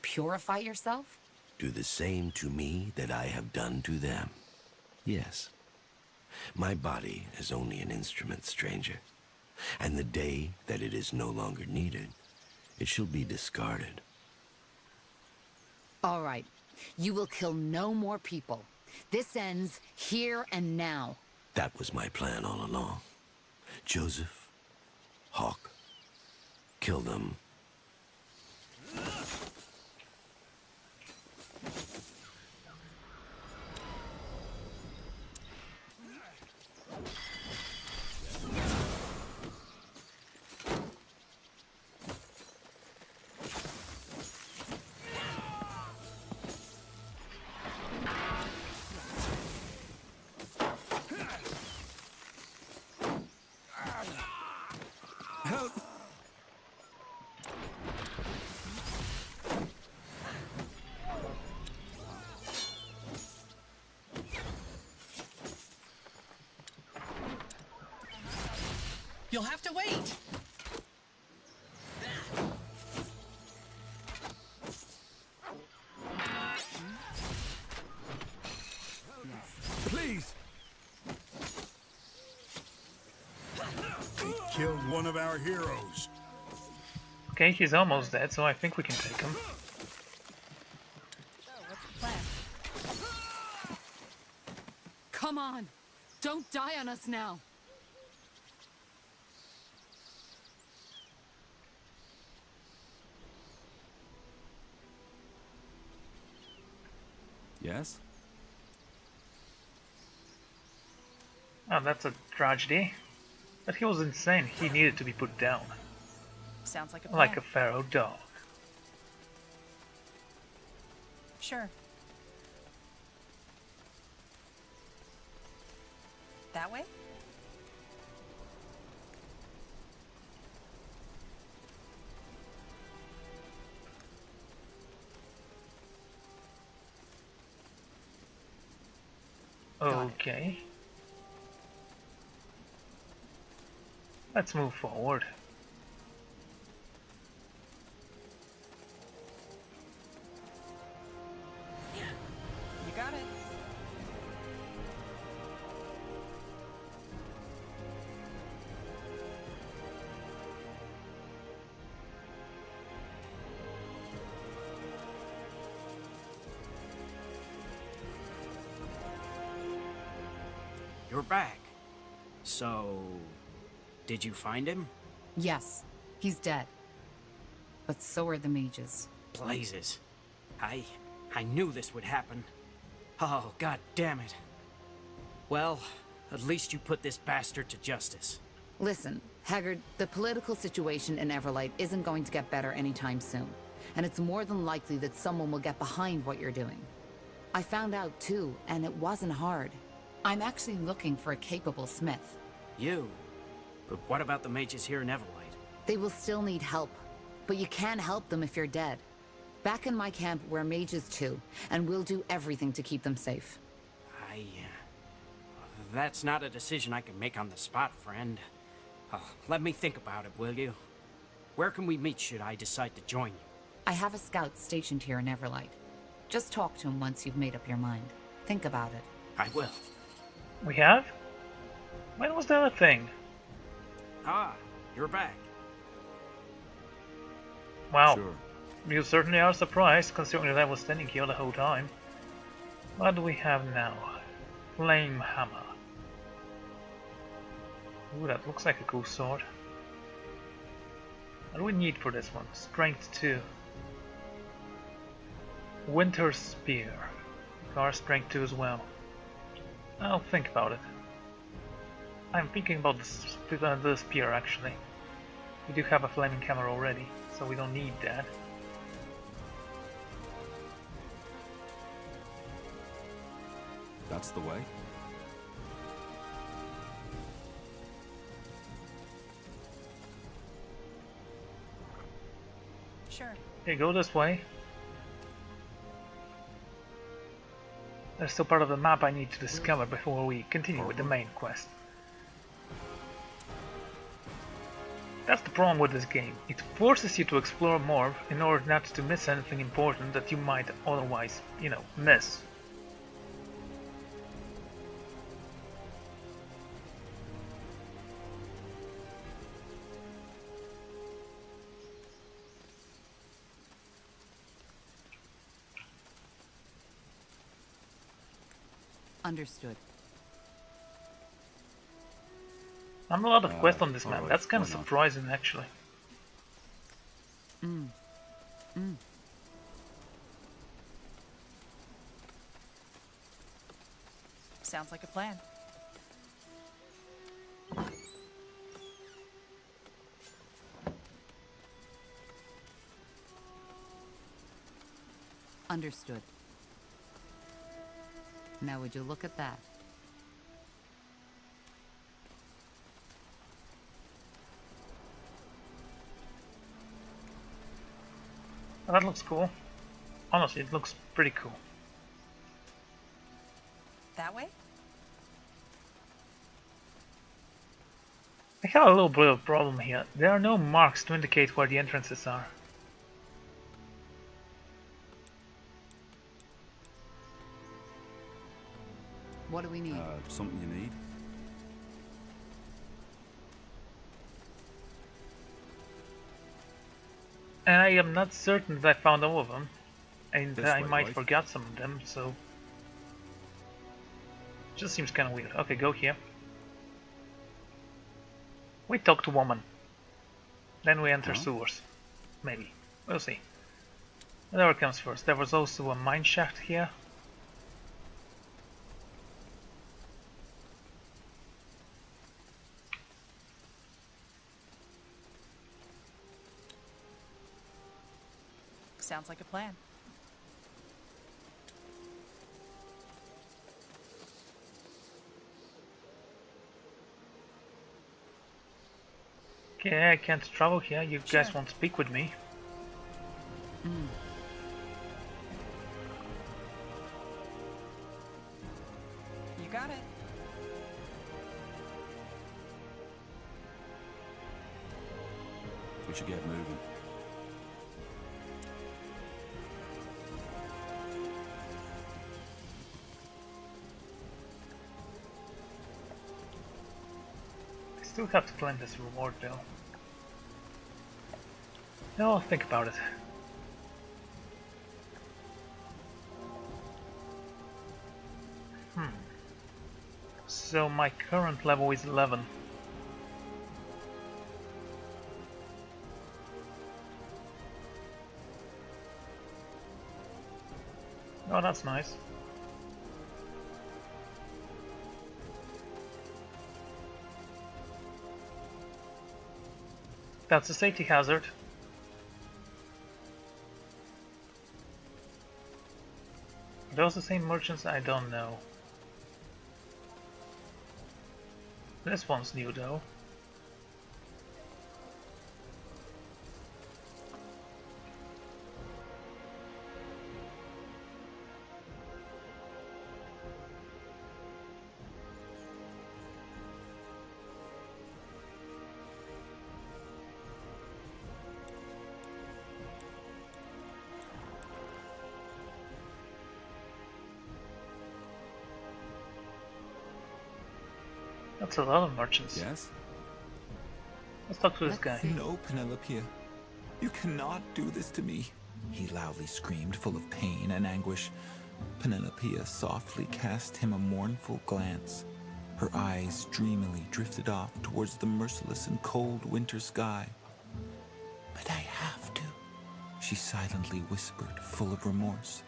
Purify yourself? Do the same to me that I have done to them. Yes. My body is only an instrument, stranger. And the day that it is no longer needed, it shall be discarded. All right. You will kill no more people. This ends here and now. That was my plan all along. Joseph, Hawk, kill them. You'll have to wait! Please! He killed one of our heroes. Okay, he's almost dead, so I think we can take him. So, what's the plan? Come on! Don't die on us now! Yes? Oh, that's a tragedy. But he was insane. He needed to be put down. Sounds like a plan. Like a feral dog. Sure. That way? Okay. Let's move forward. You got it. You're back. So, did you find him? Yes, he's dead. But so are the mages. Blazes. I knew this would happen. Oh, god damn it. Well, at least you put this bastard to justice. Listen, Haggard, the political situation in Everlight isn't going to get better anytime soon. And it's more than likely that someone will get behind what you're doing. I found out too, and it wasn't hard. I'm actually looking for a capable smith. You? But what about the mages here in Everlight? They will still need help, but you can't help them if you're dead. Back in my camp, we're mages too, and we'll do everything to keep them safe. That's not a decision I can make on the spot, friend. Let me think about it, will you? Where can we meet should I decide to join you? I have a scout stationed here in Everlight. Just talk to him once you've made up your mind. Think about it. I will. We have? When was the other thing? Ah, you're back. Wow. Sure. You certainly are surprised, considering that I was standing here the whole time. What do we have now? Flame Hammer. Ooh, that looks like a cool sword. What do we need for this one? Strength 2. Winter Spear. Car Strength 2 as well. I'll think about it. I'm thinking about the spear actually. We do have a flaming hammer already, so we don't need that. That's the way. Sure. Okay, go this way. There's still part of the map I need to discover before we continue with the main quest. That's the problem with this game. It forces you to explore more in order not to miss anything important that you might otherwise, miss. Understood. Not a lot of quests on this map. alright, That's kind of why not? surprising actually. Sounds like a plan. Understood. Now would you look at that? Oh, that looks cool. Honestly, it looks pretty cool. That way? I have a little bit of a problem here. There are no marks to indicate where the entrances are. What do we need? Something you need? And I am not certain that I found all of them. And This I way, might right? forget some of them, so... Just seems kinda weird. Okay, go here. We talk to woman. Then we enter Huh? sewers. Maybe. We'll see. Whatever comes first. There was also a mine shaft here. Sounds like a plan. Okay, I can't travel here. You guys Sure. won't speak with me. You got it. We should get moving. I still have to claim this reward though. No, I'll think about it. So my current level is 11. Oh, that's nice. That's a safety hazard. Are those the same merchants? I don't know. This one's new though. That's a lot of merchants. Yes? Let's talk to this guy. No, Penelope. You cannot do this to me. He loudly screamed, full of pain and anguish. Penelope softly cast him a mournful glance. Her eyes dreamily drifted off towards the merciless and cold winter sky. But I have to, she silently whispered, full of remorse.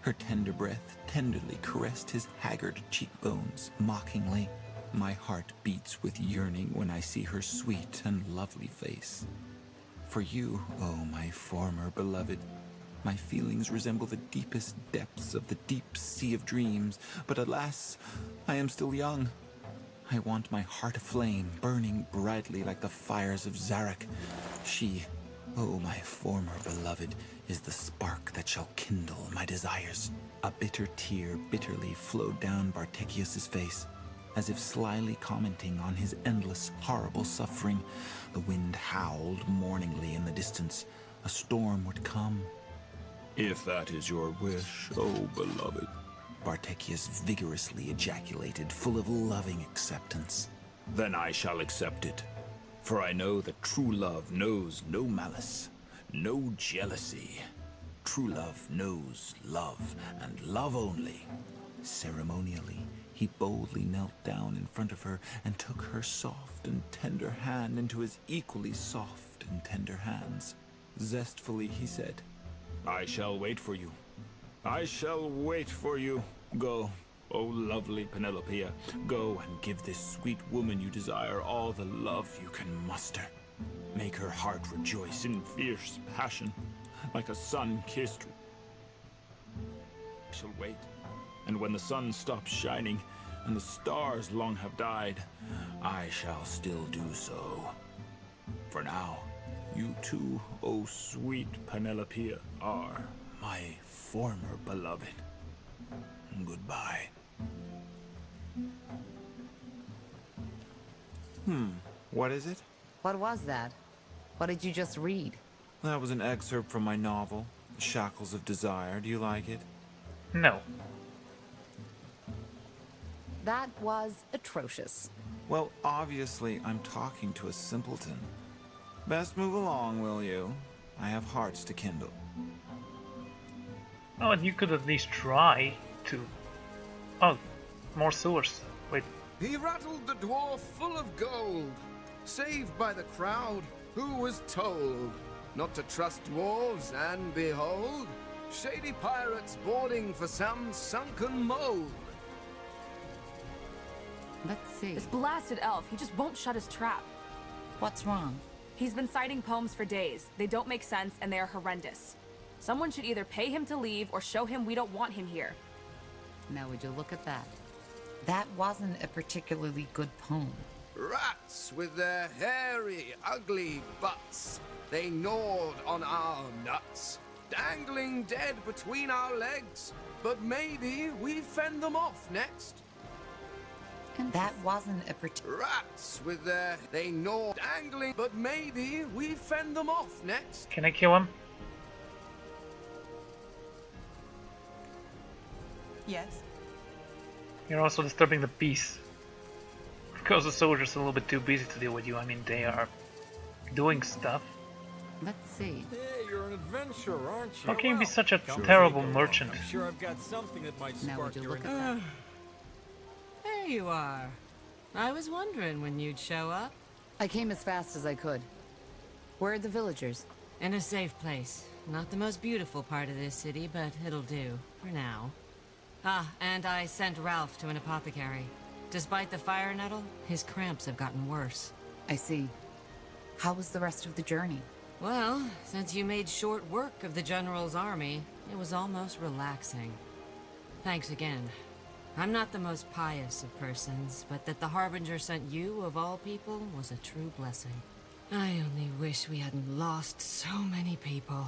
Her tender breath tenderly caressed his haggard cheekbones, mockingly. My heart beats with yearning when I see her sweet and lovely face. For you, oh my former beloved, my feelings resemble the deepest depths of the deep sea of dreams, but alas, I am still young. I want my heart aflame, burning brightly like the fires of Zarak. She, oh my former beloved, is the spark that shall kindle my desires. A bitter tear bitterly flowed down Bartekius's face. As if slyly commenting on his endless, horrible suffering, the wind howled mourningly in the distance. A storm would come. If that is your wish, oh beloved, Bartekius vigorously ejaculated, full of loving acceptance. Then I shall accept it, for I know that true love knows no malice, no jealousy. True love knows love, and love only. Ceremonially, he boldly knelt down in front of her and took her soft and tender hand into his equally soft and tender hands. Zestfully he said, I shall wait for you. I shall wait for you. Go, O lovely Penelope, go and give this sweet woman you desire all the love you can muster. Make her heart rejoice in fierce passion, like a sun-kissed. I shall wait. And when the sun stops shining, and the stars long have died, I shall still do so. For now, you too, O sweet Penelope, are my former beloved. Goodbye. What is it? What was that? What did you just read? That was an excerpt from my novel, The Shackles of Desire. Do you like it? No. That was atrocious. Well, obviously, I'm talking to a simpleton. Best move along, will you? I have hearts to kindle. Oh, and you could at least try to... Oh, more sewers. Wait. He rattled the dwarf full of gold, saved by the crowd, who was told not to trust dwarves, and behold, shady pirates boarding for some sunken mold. Let's see. This blasted elf, he just won't shut his trap. What's wrong? He's been citing poems for days. They don't make sense and they are horrendous. Someone should either pay him to leave or show him we don't want him here. Now would you look at that? That wasn't a particularly good poem. Rats with their hairy, ugly butts, they gnawed on our nuts, dangling dead between our legs, but maybe we fend them off next. And that wasn't a Rats with their... they gnaw dangling, but maybe we fend them off next. Can I kill him? Yes. You're also disturbing the peace. Because the soldiers are a little bit too busy to deal with you. I mean, they are doing stuff. Let's see. Hey, you're an adventurer, aren't you? How can you be such a Come terrible take a merchant? look. I'm sure I've got something that might Now spark would you your look at that? There you are. I was wondering when you'd show up. I came as fast as I could. Where are the villagers? In a safe place. Not the most beautiful part of this city, but it'll do, for now. Ah, and I sent Ralph to an apothecary. Despite the fire nettle, his cramps have gotten worse. I see. How was the rest of the journey? Well, since you made short work of the General's army, it was almost relaxing. Thanks again. I'm not the most pious of persons, but that the Harbinger sent you, of all people, was a true blessing. I only wish we hadn't lost so many people.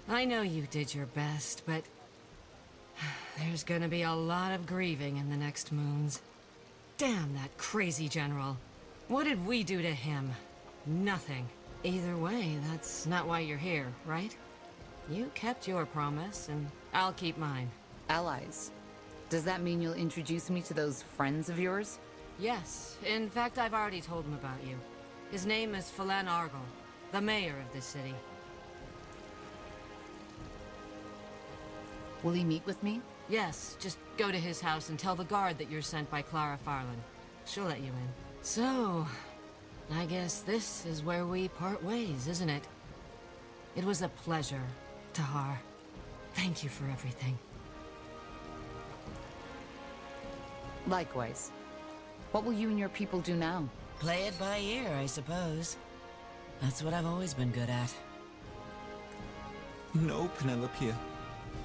I know you did your best, but there's gonna be a lot of grieving in the next moons. Damn that crazy general. What did we do to him? Nothing. Either way, that's not why you're here, right? You kept your promise, and I'll keep mine. Allies. Does that mean you'll introduce me to those friends of yours? Yes. In fact, I've already told him about you. His name is Phelan Argyle, the mayor of this city. Will he meet with me? Yes, just go to his house and tell the guard that you're sent by Clara Farland. She'll let you in. So, I guess this is where we part ways, isn't it? It was a pleasure, Tahar. Thank you for everything. Likewise. What will you and your people do now? Play it by ear, I suppose. That's what I've always been good at. No, Penelope.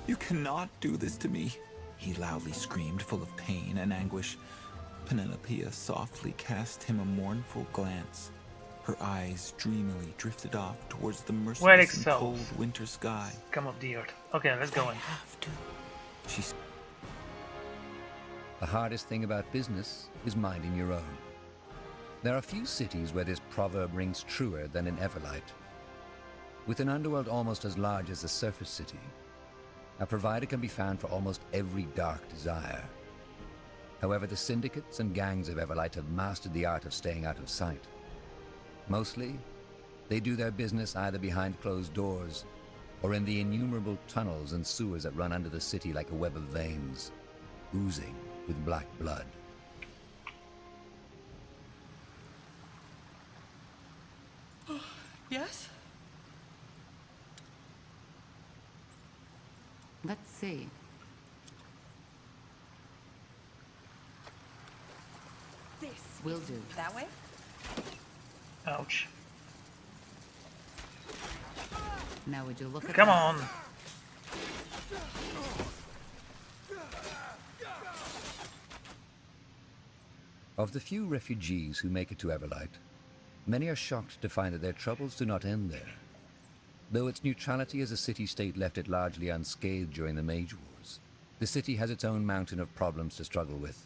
You cannot do this to me. He loudly screamed, full of pain and anguish. Penelope softly cast him a mournful glance. Her eyes dreamily drifted off towards the merciless and cold winter sky. Come up the earth. Okay, let's go in. Have to. The hardest thing about business is minding your own. There are few cities where this proverb rings truer than in Everlight. With an underworld almost as large as a surface city, a provider can be found for almost every dark desire. However, the syndicates and gangs of Everlight have mastered the art of staying out of sight. Mostly, they do their business either behind closed doors or in the innumerable tunnels and sewers that run under the city like a web of veins, oozing with black blood. Yes? Let's see. This will do. That way? Ouch. Now would you look at Come that? on. Of the few refugees who make it to Everlight, many are shocked to find that their troubles do not end there. Though its neutrality as a city-state left it largely unscathed during the Mage Wars, the city has its own mountain of problems to struggle with.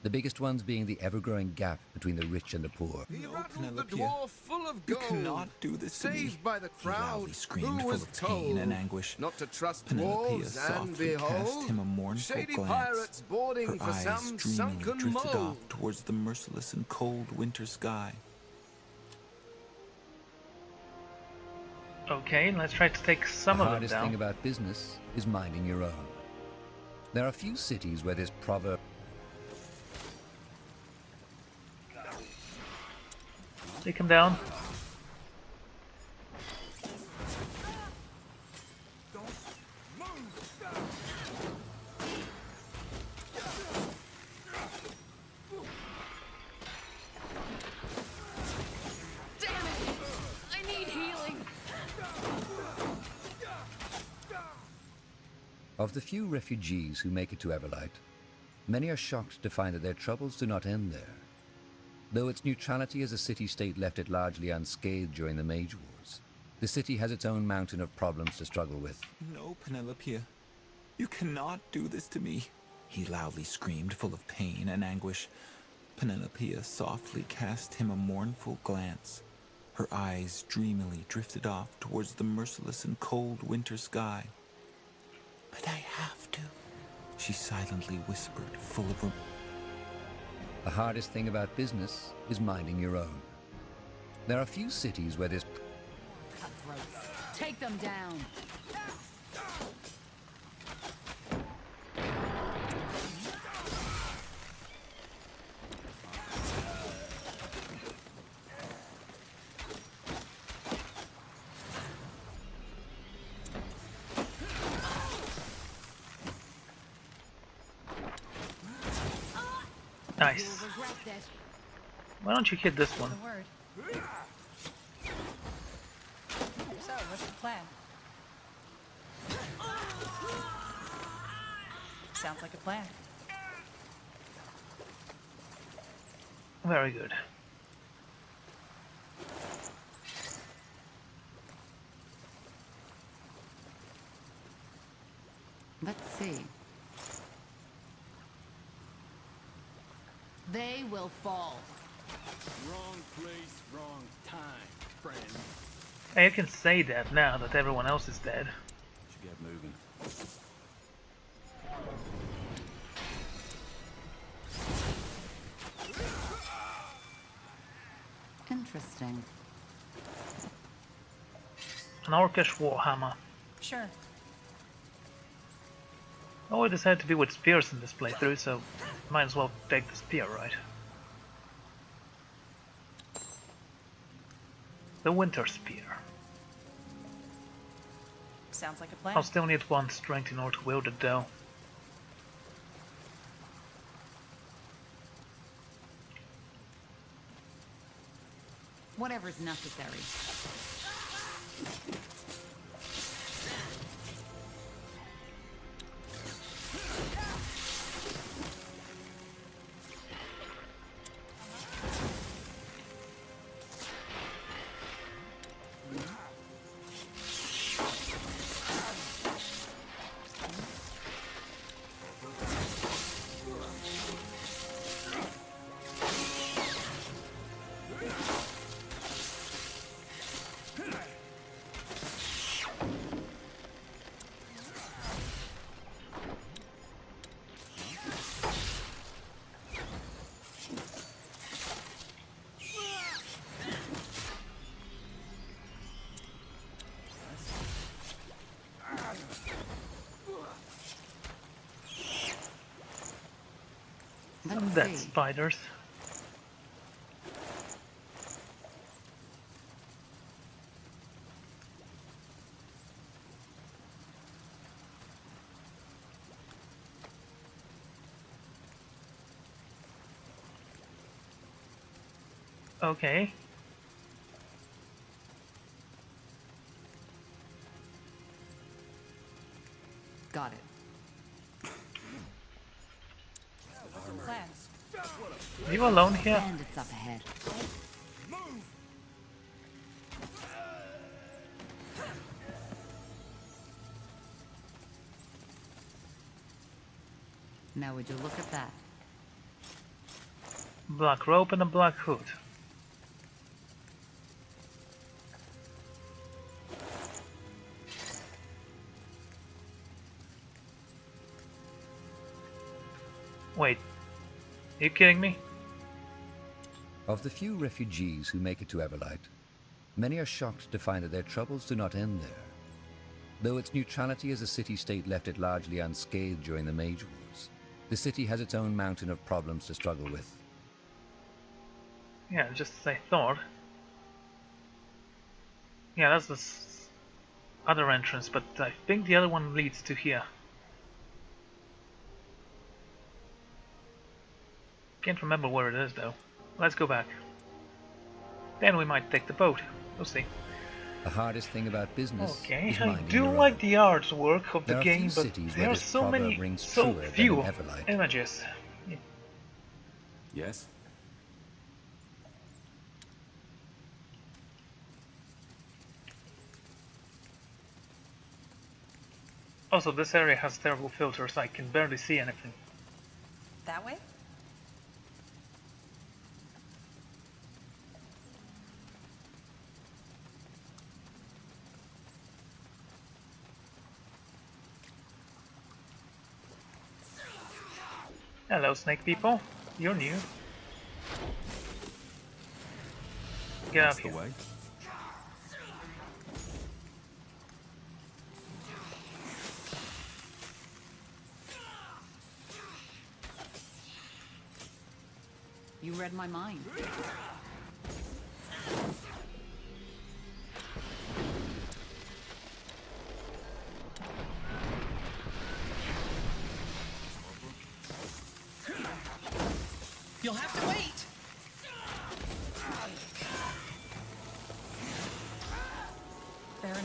The biggest ones being the ever-growing gap between the rich and the poor. He rattled the dwarf full of gold. You cannot do this to me. Saved by the crowd, screamed, who was full of pain told and anguish. not to trust Penelope dwarves, and softly cast behold, him a mournful shady glance. pirates boarding Her for eyes some dreamily sunken drifted mole. off towards the merciless and cold winter sky. Okay, let's try to take some the of them hardest down. thing about business is minding your own. There are few cities where this proverb... Take him down. Of the few refugees who make it to Everlight, many are shocked to find that their troubles do not end there. Though its neutrality as a city-state left it largely unscathed during the Mage Wars, the city has its own mountain of problems to struggle with. No, Penelope. You cannot do this to me. He loudly screamed, full of pain and anguish. Penelope softly cast him a mournful glance. Her eyes dreamily drifted off towards the merciless and cold winter sky. But I have to, she silently whispered, full of... The hardest thing about business is minding your own. There are few cities where this... Cutthroats. Take them down. Nice. Why don't you hit this one? So, what's the plan? Sounds like a plan. Very good. Let's see. They will fall. Wrong place, wrong time, friend. Hey, you can say that now that everyone else is dead. Should get moving. Interesting. An orcish warhammer. Sure. Oh, it decided to be with spears in this playthrough, so might as well take the spear, right? The Winter Spear. Sounds like a plan. I'll still need 1 strength in order to wield it though. Whatever's necessary. That's spiders. Okay. Got it. Plans. Are you alone here? Bandits up ahead. Now would you look at that? Black rope and a black hood. Wait, are you kidding me? Of the few refugees who make it to Everlight, many are shocked to find that their troubles do not end there. Though its neutrality as a city-state left it largely unscathed during the Mage Wars, the city has its own mountain of problems to struggle with. Yeah, just as I thought. Yeah, that's the other entrance, but I think the other one leads to here. Can't remember where it is though. Let's go back. Then we might take the boat. We'll see. The hardest thing about business Okay, is I minding do your like own. the artwork of the There are game, few but cities there where are this so proverb many, rings so truer than few in Everlight. images. Yes? Also, this area has terrible filters. I can barely see anything. That way? Hello, snake people. You're new. Get out That's here. the way. You read my mind. You'll have to wait. Fair enough.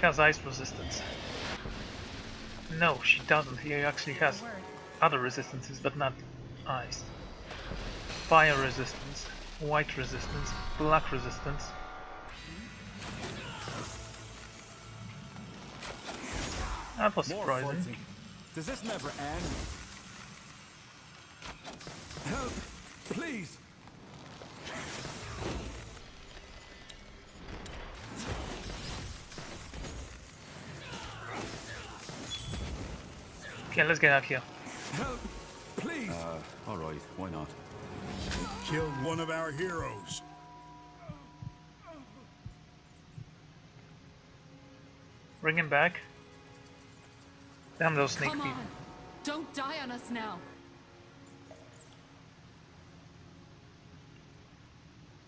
has ice resistance. No, she doesn't. He actually has other resistances, but not ice. Fire resistance, white resistance, black resistance. That was surprising. Does this never end? Help, please. Okay, let's get out of here. Help, please. All right, why not? Killed one of our heroes. Bring him back. Damn those snake Come people. on. Don't die on us now.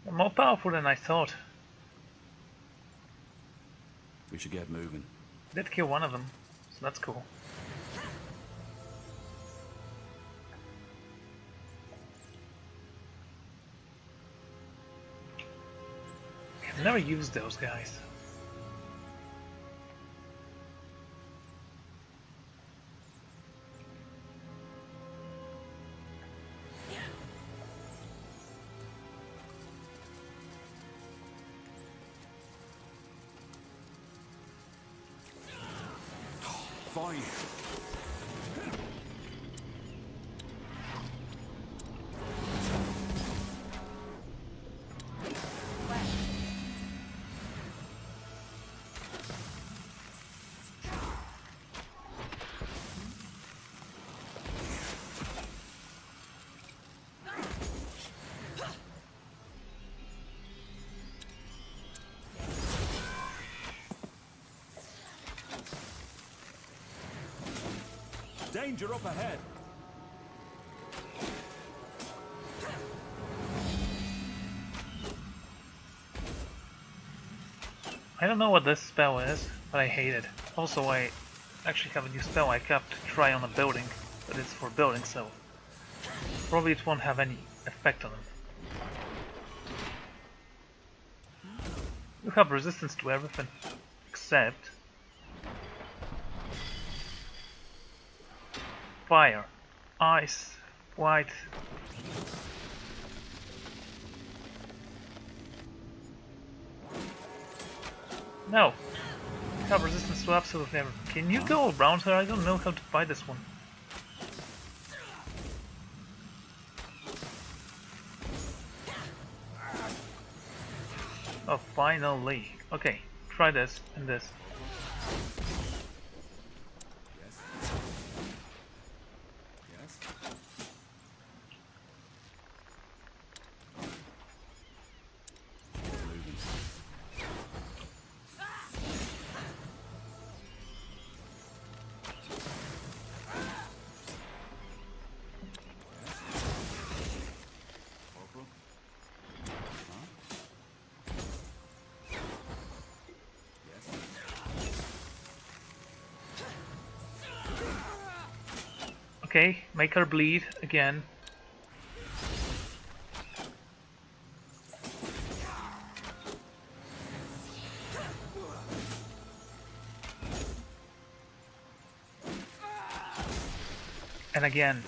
They're more powerful than I thought. We should get moving. Did kill one of them, so that's cool. I've never used those guys. Fine. Danger up ahead. I don't know what this spell is, but I hate it. Also, I actually have a new spell I kept to try on a building, but it's for building, so probably it won't have any effect on them. You have resistance to everything, except fire, ice, white. No, you have resistance to absolutely everything. Can you go around her? I don't know how to fight this one. Oh, finally. Okay, try this and this. Okay, make her bleed again. And again.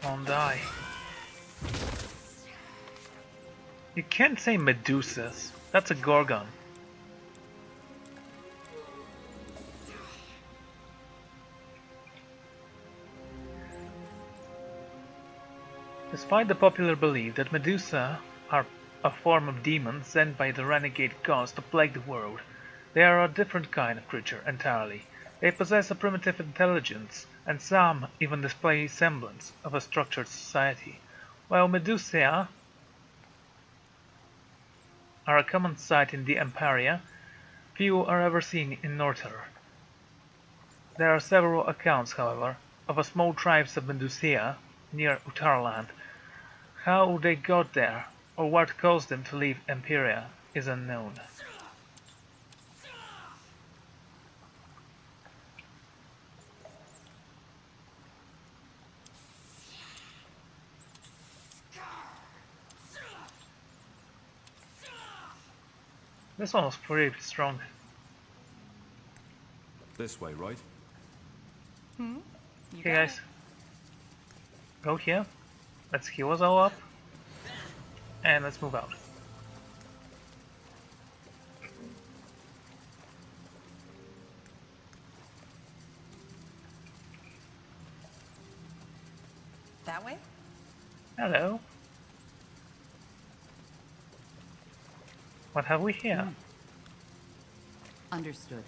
Come on, die. You can't say Medusas. That's a Gorgon. Despite the popular belief that Medusa are a form of demon sent by the renegade gods to plague the world, they are a different kind of creature entirely. They possess a primitive intelligence, and some even display semblance of a structured society. While Medusae are a common sight in the Empiria, few are ever seen in Nortander. There are several accounts, however, of a small tribes of Medusae near Utaraland. How they got there, or what caused them to leave Empiria, is unknown. This one was pretty strong. This way, right? Okay, guys. Go here. Let's heal us all up. And let's move out. That way? Hello. What have we here? Understood.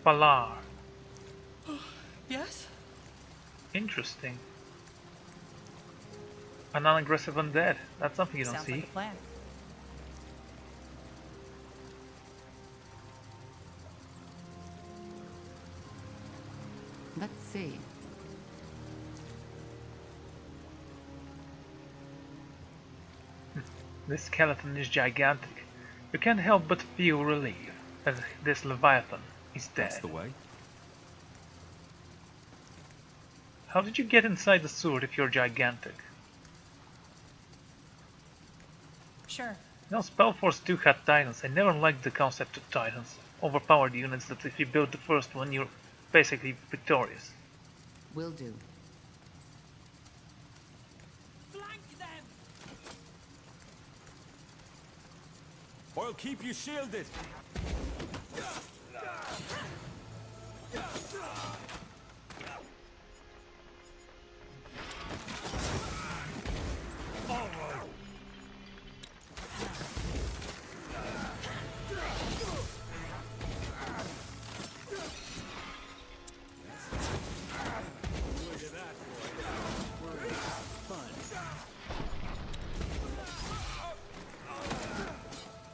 Valar. Yes? Interesting. A non-aggressive undead. That's something you don't Sounds see. like a plan. Let's see. This skeleton is gigantic. You can't help but feel relief as this leviathan is dead. That's the way. How did you get inside the sword if you're gigantic? Sure. No, Spellforce 2 had titans. I never liked the concept of titans. Overpowered units that if you build the first one, you're basically victorious. Will do. I'll keep you shielded.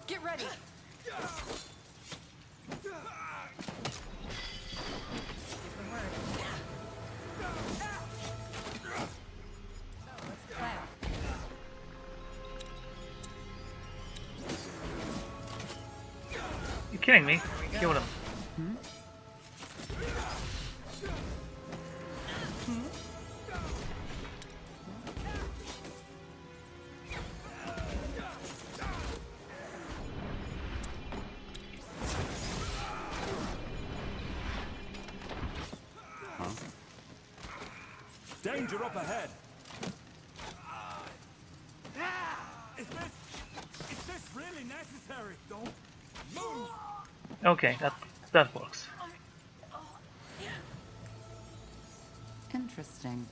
Get ready. You kidding me? Kill them. Danger up ahead. Is this really necessary? Don't move. Okay, that works. Interesting.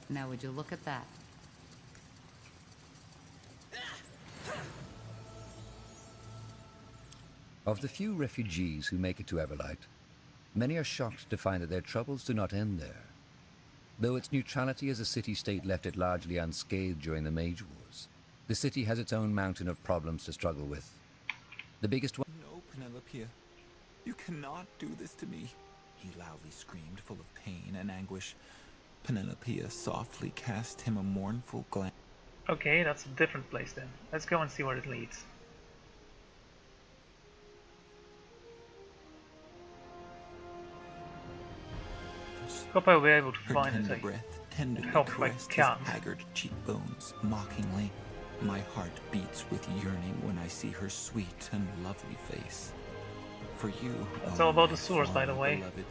Now would you look at that? Of the few refugees who make it to Everlight, many are shocked to find that their troubles do not end there. Though its neutrality as a city-state left it largely unscathed during the Mage Wars, the city has its own mountain of problems to struggle with. The biggest one... No, Penelope. You cannot do this to me. He loudly screamed, full of pain and anguish. Penelope softly cast him a mournful glance. Okay, that's a different place then. Let's go and see where it leads. Hope I'll be able to Her find tender it. breath tenderly Hope I caressed his can. haggard cheekbones mockingly. My heart beats with yearning when I see her sweet and lovely face. For you, It's oh, all about my the source, by the fond way. beloved,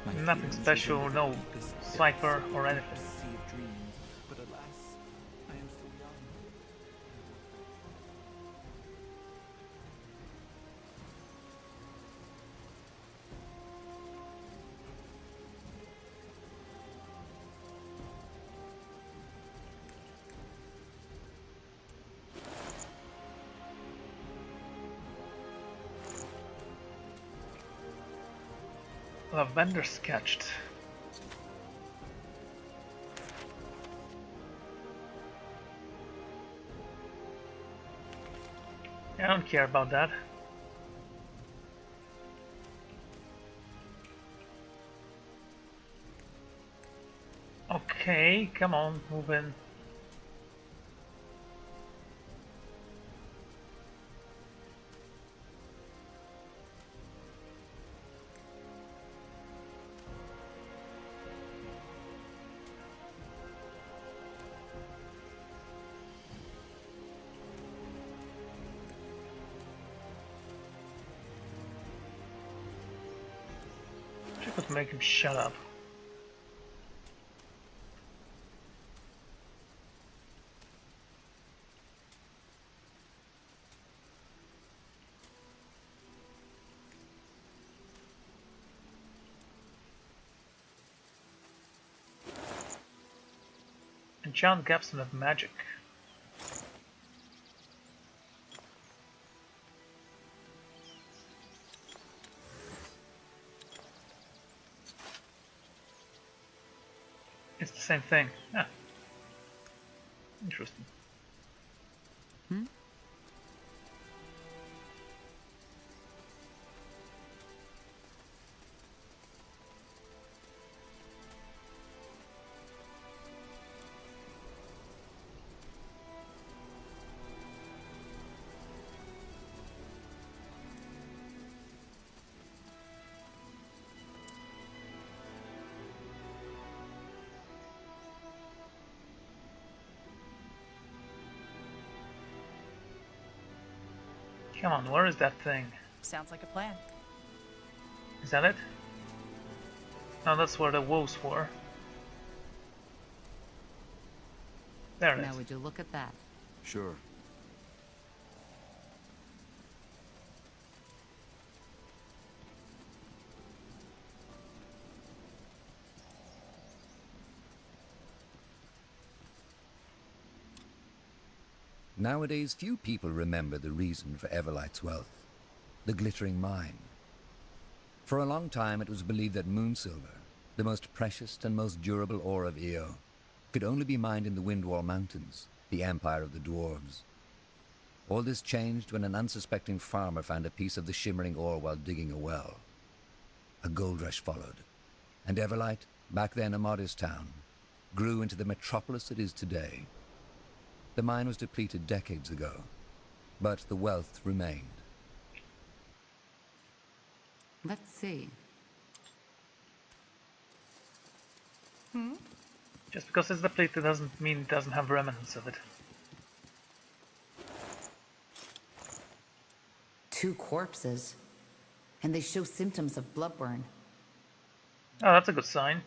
my Nothing feelings special, resemble no the deepest depths cipher or of anything. the sea of dreams, but alas, I am still young. Lavender sketched. I don't care about that. Okay, come on, move in. I could make him shut up. Enchant Capstan of Magic. It's the same thing. Ah. Interesting. Come on, where is that thing? Sounds like a plan. Is that it? No, that's where the wolves were. There it Now is. would you look at that? Sure. Nowadays, few people remember the reason for Everlight's wealth, the glittering mine. For a long time, it was believed that moonsilver, the most precious and most durable ore of Io, could only be mined in the Windwall Mountains, the empire of the dwarves. All this changed when an unsuspecting farmer found a piece of the shimmering ore while digging a well. A gold rush followed, and Everlight, back then a modest town, grew into the metropolis it is today. The mine was depleted decades ago, but the wealth remained. Let's see. Just because it's depleted doesn't mean it doesn't have remnants of it. 2 corpses. And they show symptoms of bloodburn. Oh, that's a good sign.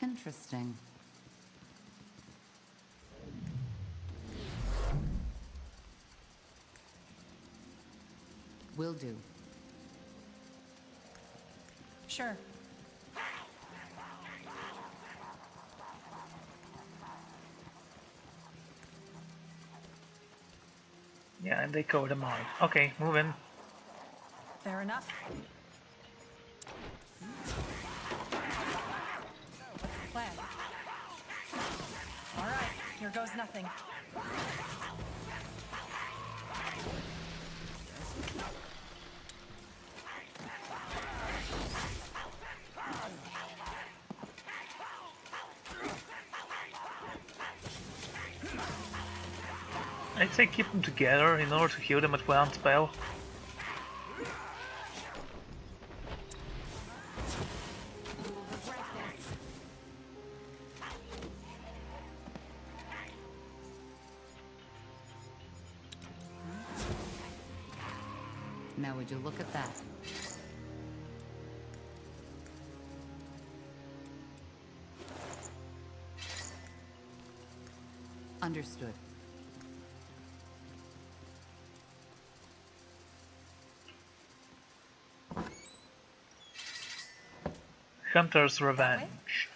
Interesting. Will do. Sure. Yeah, and they covered the mine. Okay, move in. Fair enough. What's the plan? All right, here goes nothing. I'd say keep them together in order to heal them at one spell. Now would you look at that? Understood. Hunter's Revenge.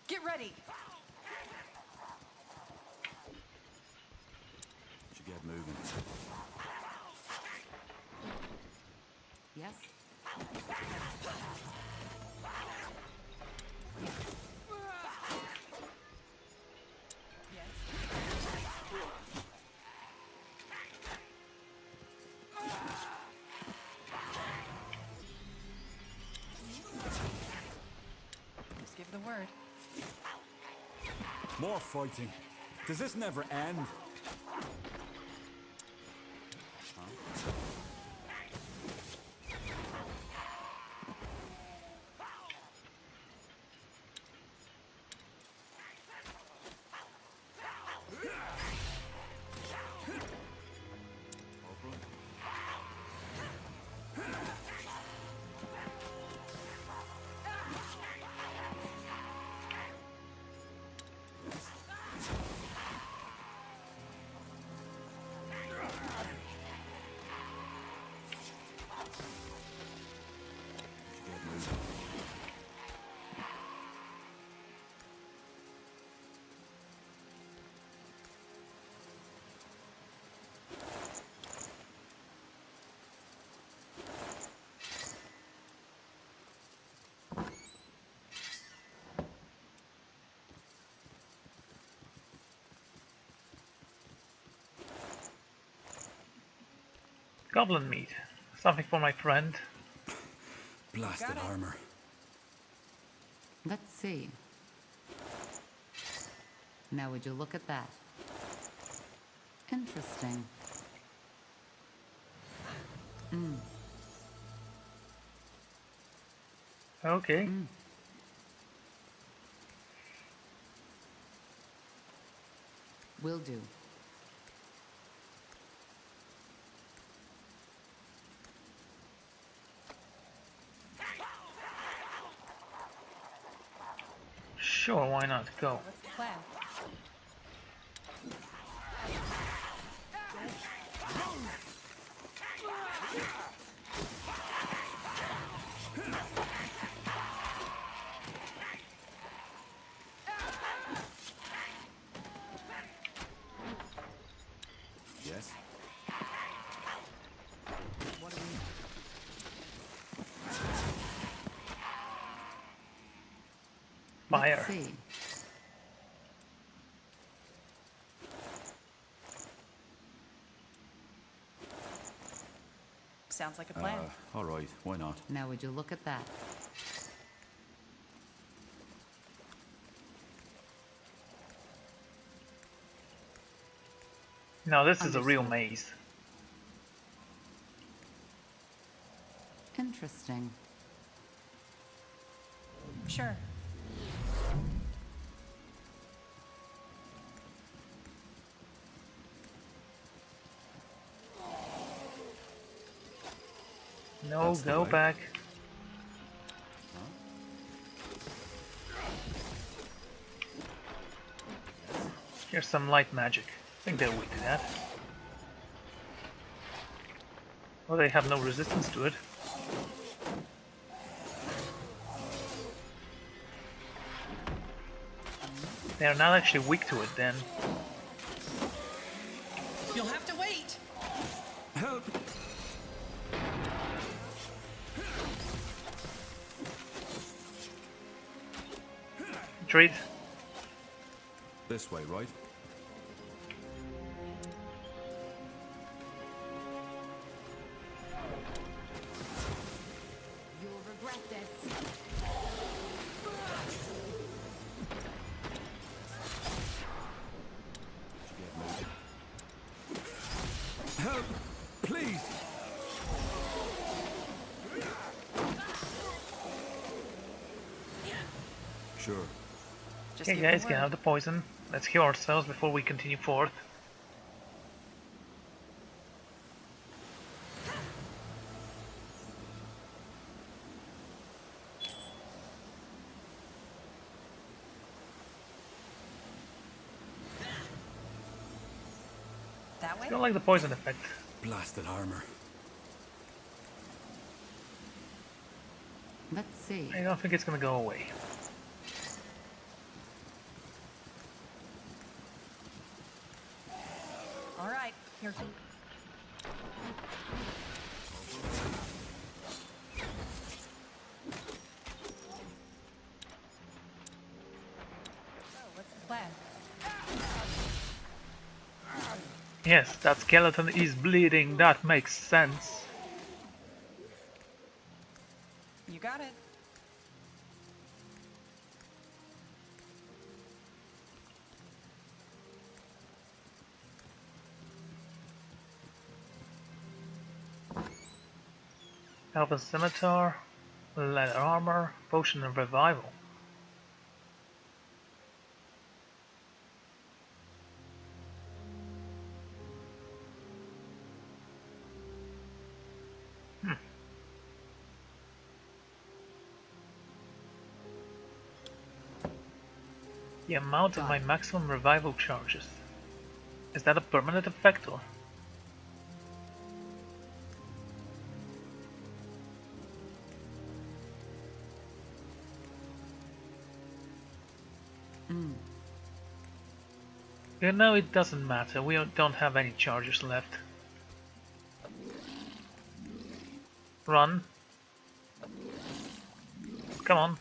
Get ready. Should get moving. Yes? More fighting. Does this never end? Goblin meat. Something for my friend. Blasted armor. Let's see. Now would you look at that? Interesting. Okay. Will do. Sure, why not? Go. What's the plan? Yes. What do we... Fire. Let's see. Sounds like a plan. All right, why not? Now would you look at that? Now this is a real maze. Interesting. Sure. No, That's the go way. back. Here's some light magic. I think they're weak to that. Well, they have no resistance to it. They are not actually weak to it then. You'll have to wait. Help! Treat. This way, right? You'll regret this. Help! Please! Sure. Just Okay give guys, the get word. out the poison. Let's heal ourselves before we continue forth. That way? I don't like the poison effect. Blasted armor. Let's see. I don't think it's gonna go away. All right. Here. So, what's the plan? Yes, that skeleton is bleeding. That makes sense. You got it. Elven scimitar, leather armor, potion of revival. The amount of my maximum revival charges. Is that a permanent effect or? You know, it doesn't matter. We don't have any charges left. Run. Come on.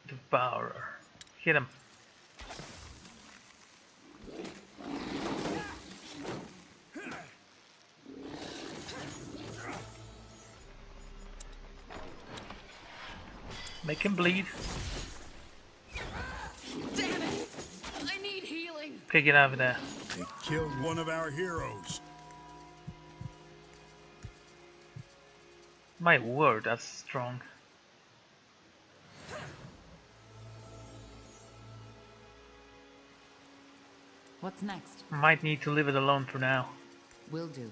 Devourer. Hit him. Make him bleed. Damn it! I need healing. Okay, get out of there. They killed one of our heroes. My word, that's strong. What's next? Might need to leave it alone for now. Will do.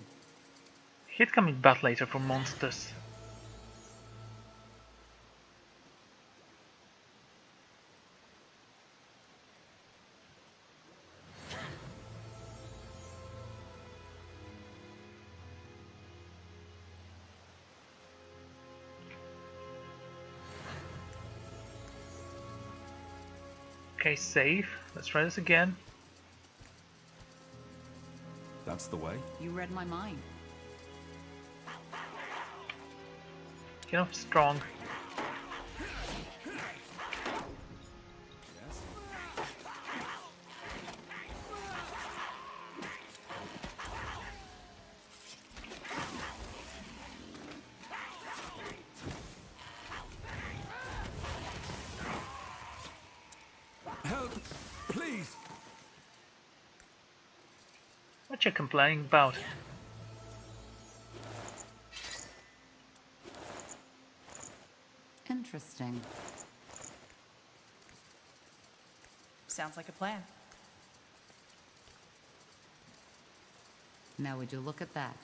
Hit coming back later for monsters. Okay, save. Let's try this again. That's the way. You read my mind. You know, strong. Help, please. What you complaining about? Interesting. Sounds like a plan. Now would you look at that?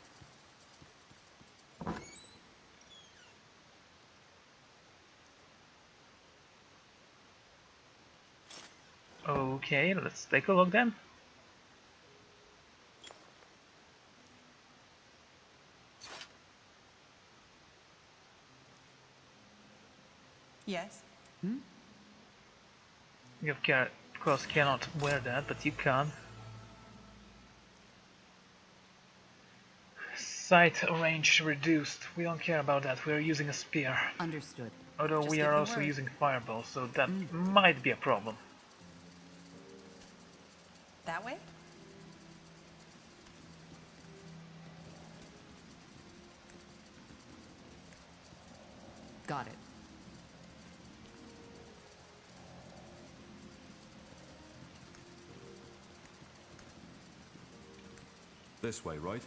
Okay, let's take a look then. Yes. You of course cannot wear that, but you can. Sight range reduced. We don't care about that. We are using a spear. Understood. Although Just we give are the also word. using fireball, so that might be a problem. That way? Got it. This way, right?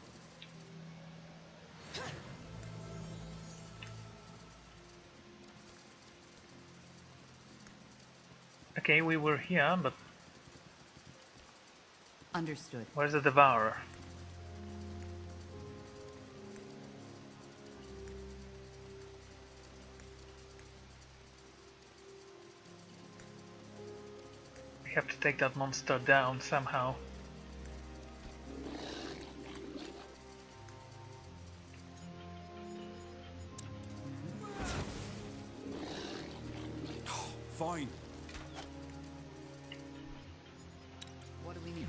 Okay, we were here, but Understood. where's the Devourer? We have to take that monster down somehow. Fine. What do we need?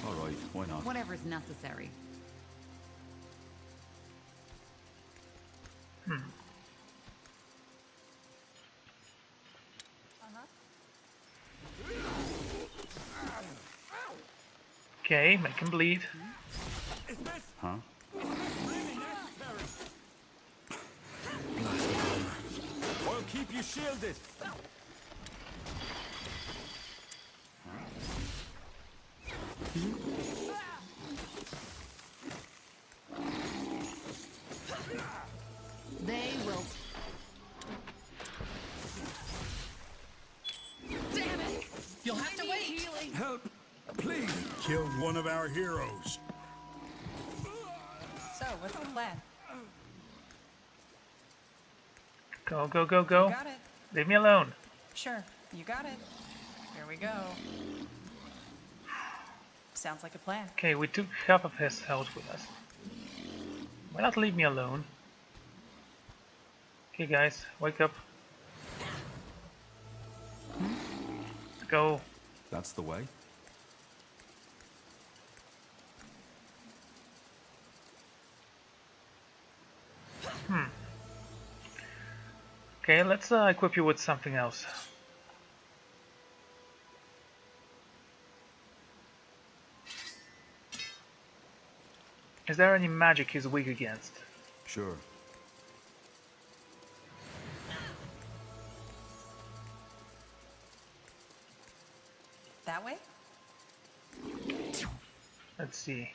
All right, why not? Whatever's necessary. Okay, make him bleed. Huh? I'll keep you shielded. find one of our heroes. So, what's the plan? Go, go, go, go. You got it. Leave me alone. Sure, you got it. Here we go. Sounds like a plan. Okay, we took half of his health with us. Why not leave me alone? Okay guys, wake up. Go. That's the way. Okay, let's equip you with something else. Is there any magic he's weak against? Sure. That way? Let's see.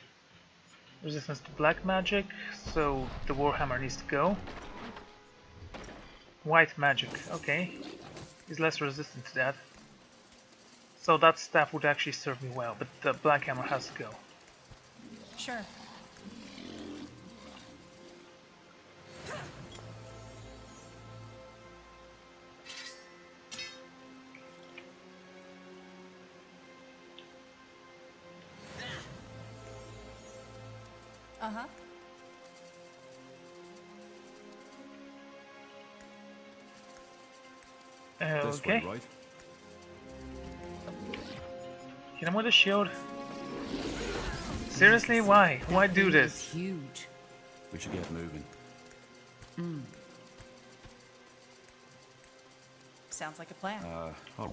Resistance to black magic, so the Warhammer needs to go. White magic, okay. He's less resistant to that. So that staff would actually serve me well, but the black hammer has to go. Sure. Uh-huh. This Okay. way, right? Hit him with a shield. Seriously, why? Why do this? Huge. We should get moving. Sounds like a plan. Oh.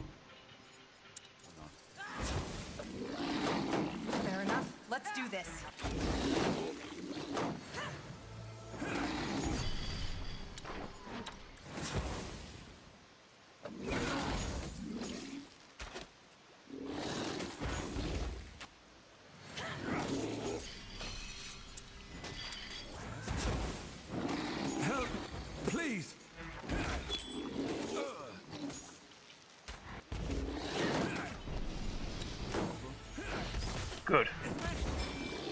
Fair enough. Let's do this. Help! Please! Good.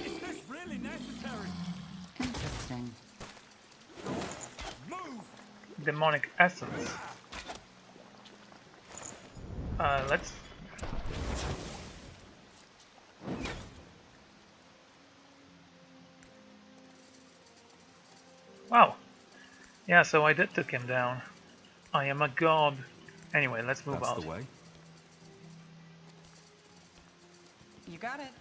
Is this really necessary? Interesting. Move! Demonic essence. Let's... Wow. Yeah, so I did took him down. I am a god. Anyway, let's move That's out. the way. You got it.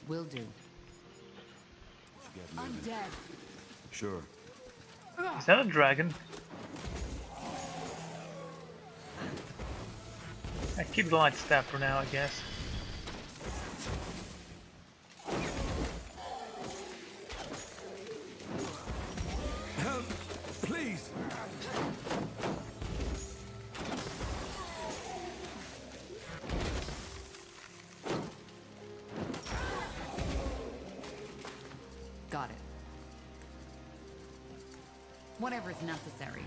Will do. Should get I'm moving. dead. Sure. Is that a dragon? I keep the light staff for now, I guess. Help! Please! Got it. Whatever's necessary.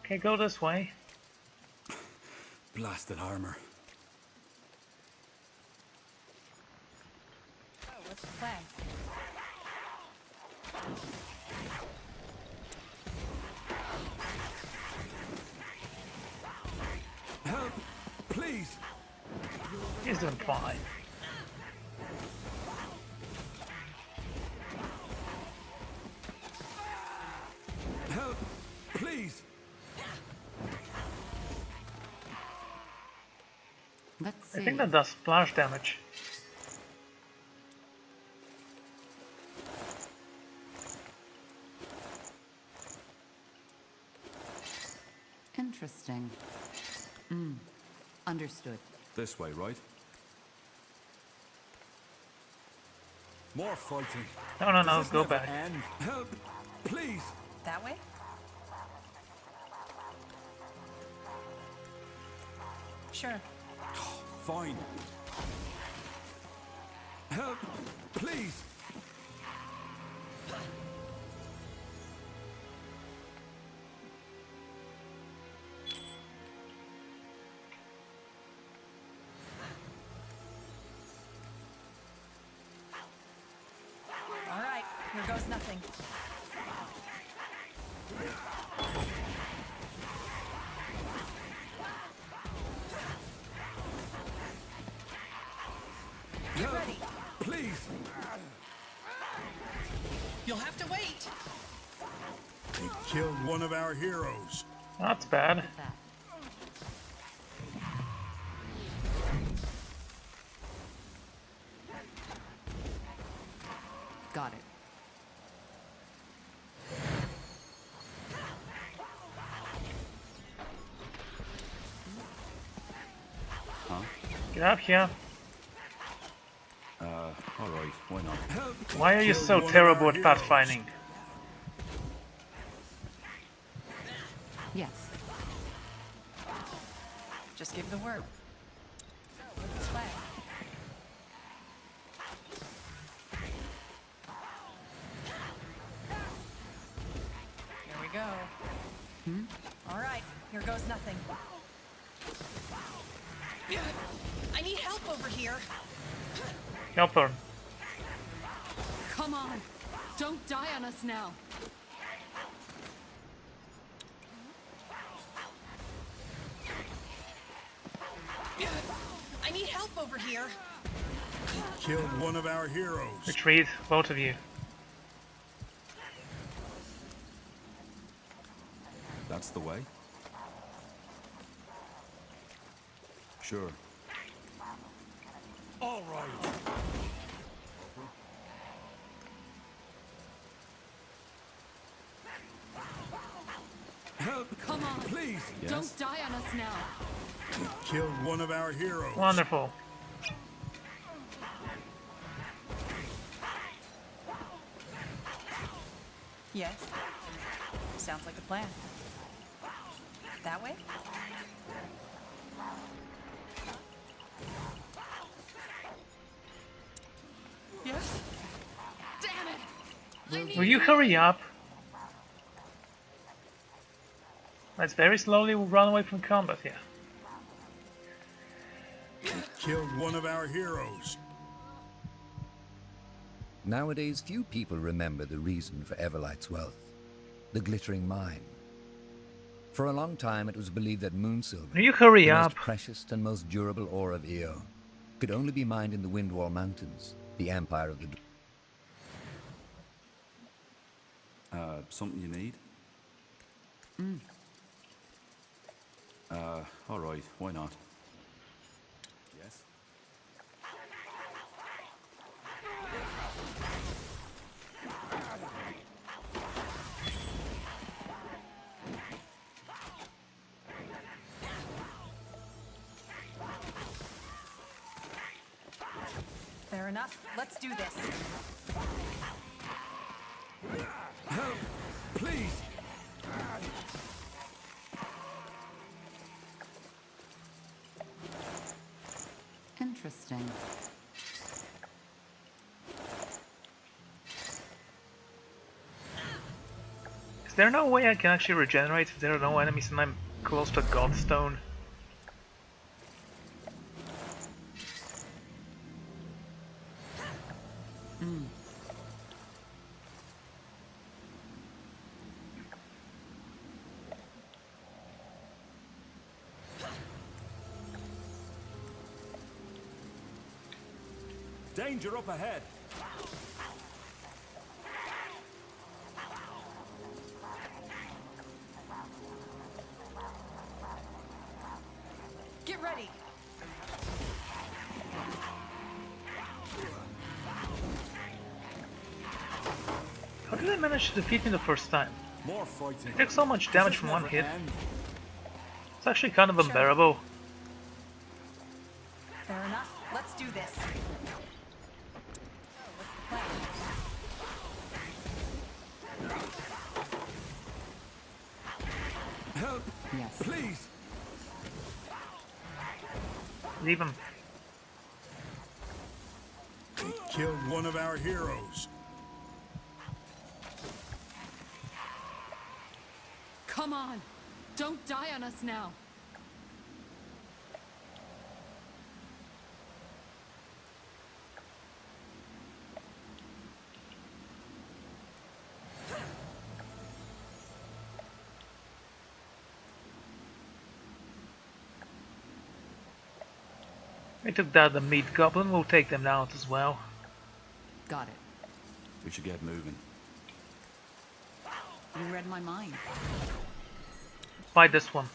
Okay, go this way. Blasted armor. Oh, what's the plan? Help! Please! He's doing fine. Help! Please! Let's see. I think that does splash damage. Interesting. Understood. This way, right? More fighting. No, no, no, Does this go never back. end? Help, please. That way? Sure. Fine. Help, please. All right, here goes nothing. Get ready. Please. You'll have to wait. They killed one of our heroes. That's bad. Got it. Huh? Get up here. Alright, why not? Why are you so terrible at pathfinding? Yes. Just give the word. What's this flag? Here we go. All right, here goes nothing. I need help over here. Help her. Come on. Don't die on us now. I need help over here. Killed one of our heroes. Retreat, both of you. That's the way? Sure. All right. Help! Come on. Please! Yes? Don't die on us now. Killed one of our heroes. Wonderful. Yes. Sounds like a plan. That way? Yes. Damn it! Will you hurry up? Let's very slowly run away from combat here. Killed one of our heroes. Nowadays, few people remember the reason for Everlight's wealth, the glittering mine. For a long time, it was believed that moonsilver, Will you hurry the up? most precious and most durable ore of Io, could only be mined in the Windwall Mountains, the empire of the... Something you need? Alright, why not? Yes? Fair enough. Let's do this. Help! Please! Interesting. Is there no way I can actually regenerate if there are no enemies and I'm close to Godstone? Danger up ahead! Get ready. How did I manage to defeat him the first time? More fighting. I took so much damage Does from this one never hit. end? It's actually kind of unbearable. Fair enough. Let's do this. What's the plan? Yes. Please. Leave him. They killed one of our heroes. Come on! Don't die on us now! I took down the meat goblin, we'll take them out as well. Got it. We should get moving. You read my mind. Fight this one.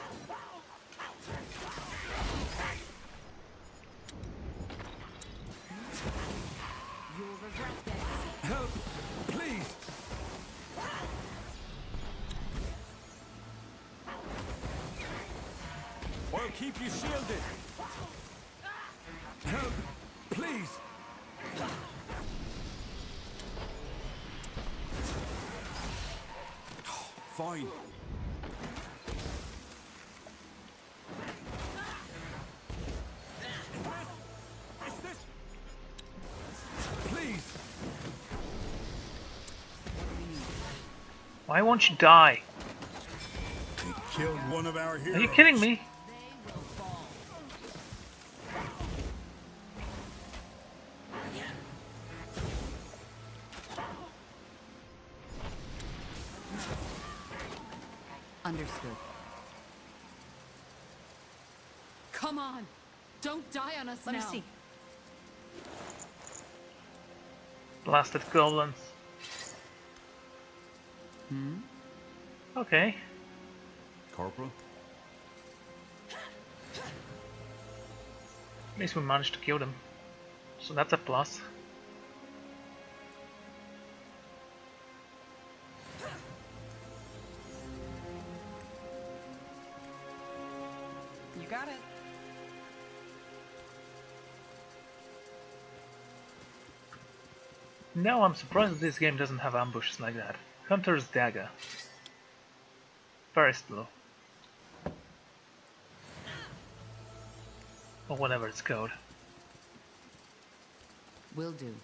You'll regret this. Help! Please! I'll keep you shielded! Help! Please! Fine. Is this? Please! Why won't you die? They killed one of our heroes. Are you kidding me? Understood. Come on! Don't die on us now! Let me see. Blasted goblins. Hmm? Okay. Corporal? At least we managed to kill them. So that's a plus. You got it. No, I'm surprised this game doesn't have ambushes like that. Hunter's Dagger. Very slow. Or whatever it's called. Will do.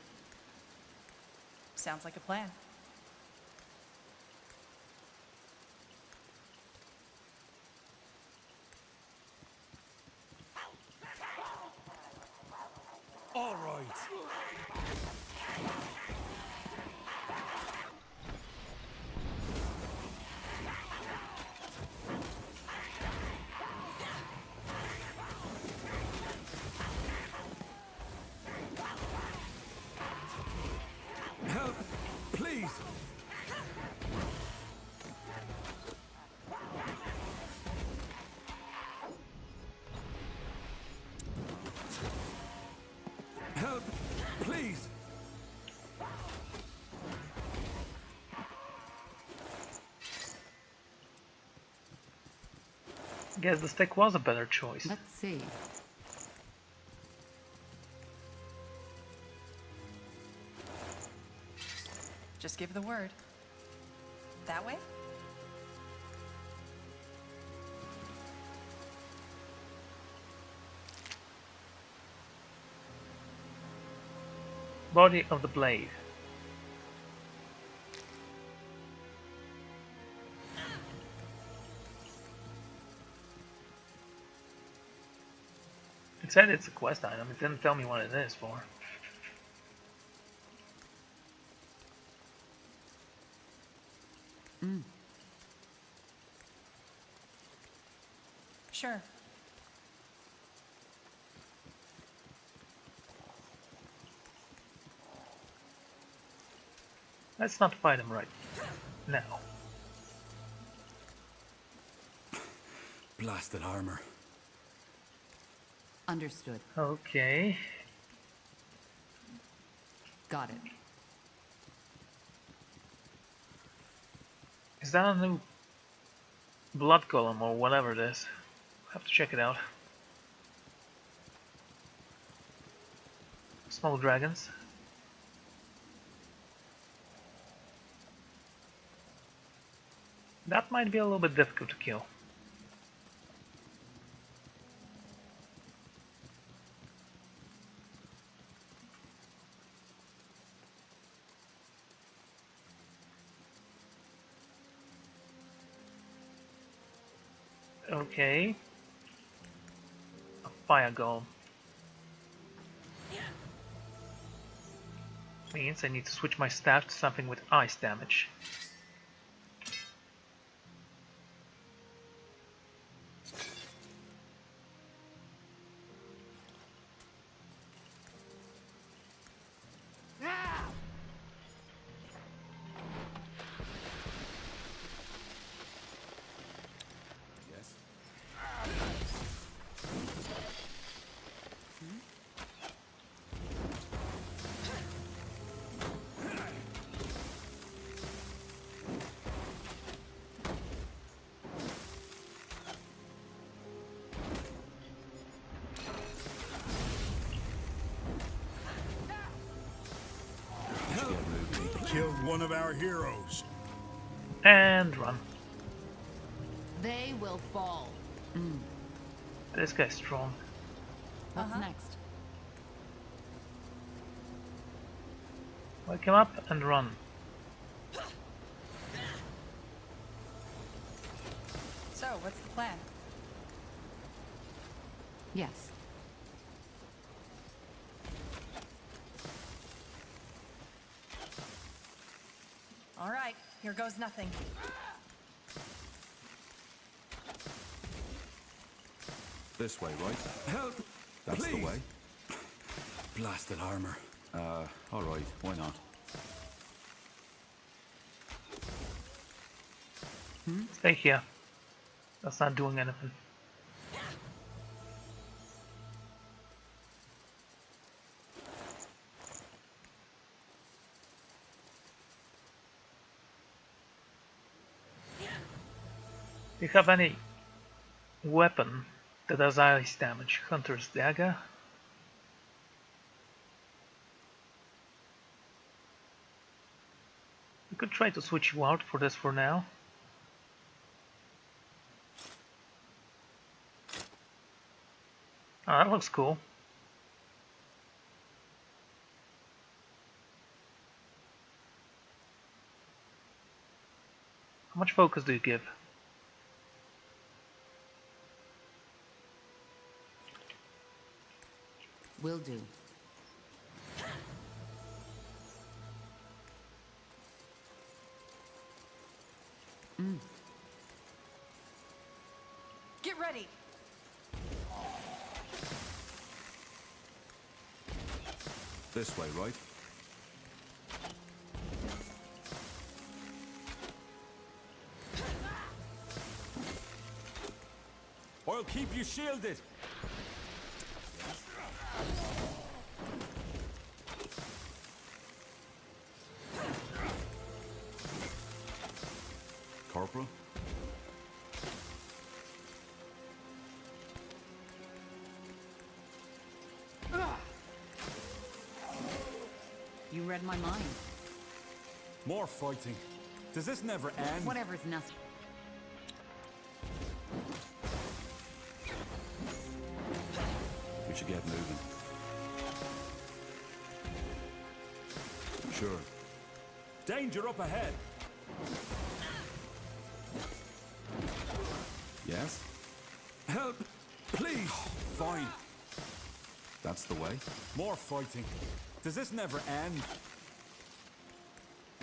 Sounds like a plan. All right. Help, please. Help, please. Guess the stick was a better choice. Let's see. Just give the word. That way? Body of the blade. It said it's a quest item, it didn't tell me what it is for. Sure. Let's not fight him right now. Blasted armor. Understood. Okay. Got it. Is that a new blood golem or whatever it is? I'll have to check it out. Small dragons. That might be a little bit difficult to kill. Okay. A fire golem. Means I need to switch my staff to something with ice damage. Killed one of our heroes. And run. They will fall. This guy's strong. What's next? Wake him up and run. So, what's the plan? Yes. All right, here goes nothing. This way, right? Help! That's Please. the way. Blasted armor. Alright, why not? Stay here. That's not doing anything. Do you have any weapon that does ice damage? Hunter's dagger? We could try to switch you out for this for now. Oh, that looks cool. How much focus do you give? Will do. Get ready. This way, right? I'll keep you shielded. Corporal? You read my mind. More fighting. Does this never end? Whatever's nothing. We should get moving. Sure. Danger up ahead. Yes? Help! Please! Fine. That's the way. More fighting. Does this never end?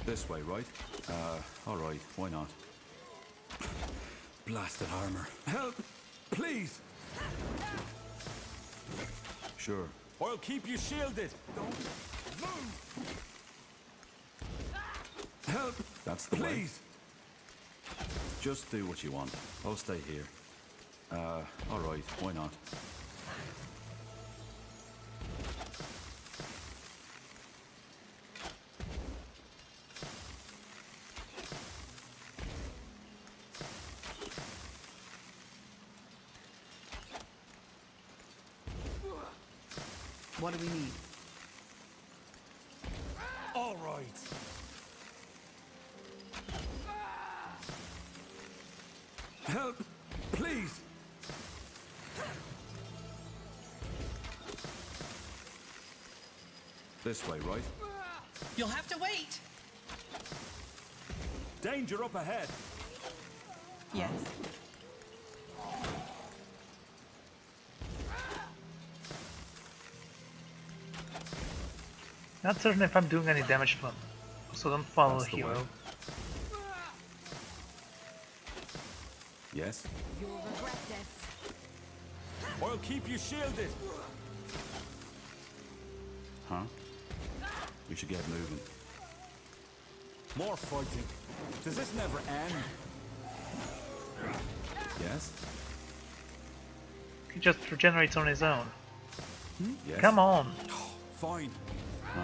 This way, right? Alright, why not? Blasted armor. Help! Please! Sure. I'll keep you shielded. Don't move! Help! That's the way. Please! Just do what you want. I'll stay here. Alright, why not? What do we need? All right. Help! Please! This way, right? You'll have to wait. Danger up ahead. Yes. Not certain if I'm doing any damage to them, so don't follow the hero. Way. Yes? You'll regret this. I'll keep you shielded. Huh? We should get moving. More fighting. Does this never end? Yes? He just regenerates on his own. Yes? Come on! Fine. Huh?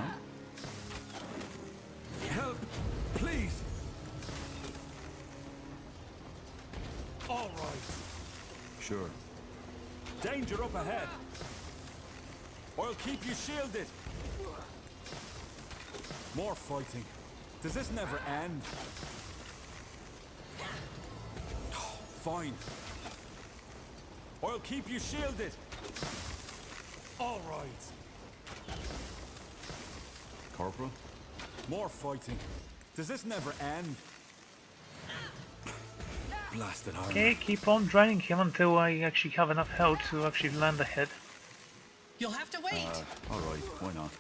Help, please. All right. Sure. Danger up ahead. I'll keep you shielded. More fighting. Does this never end? Fine. I'll keep you shielded. All right. Corporal? More fighting. Does this never end? Blasted armor. Okay, keep on draining him until I actually have enough health to actually land a hit. You'll have to wait. Alright, why not?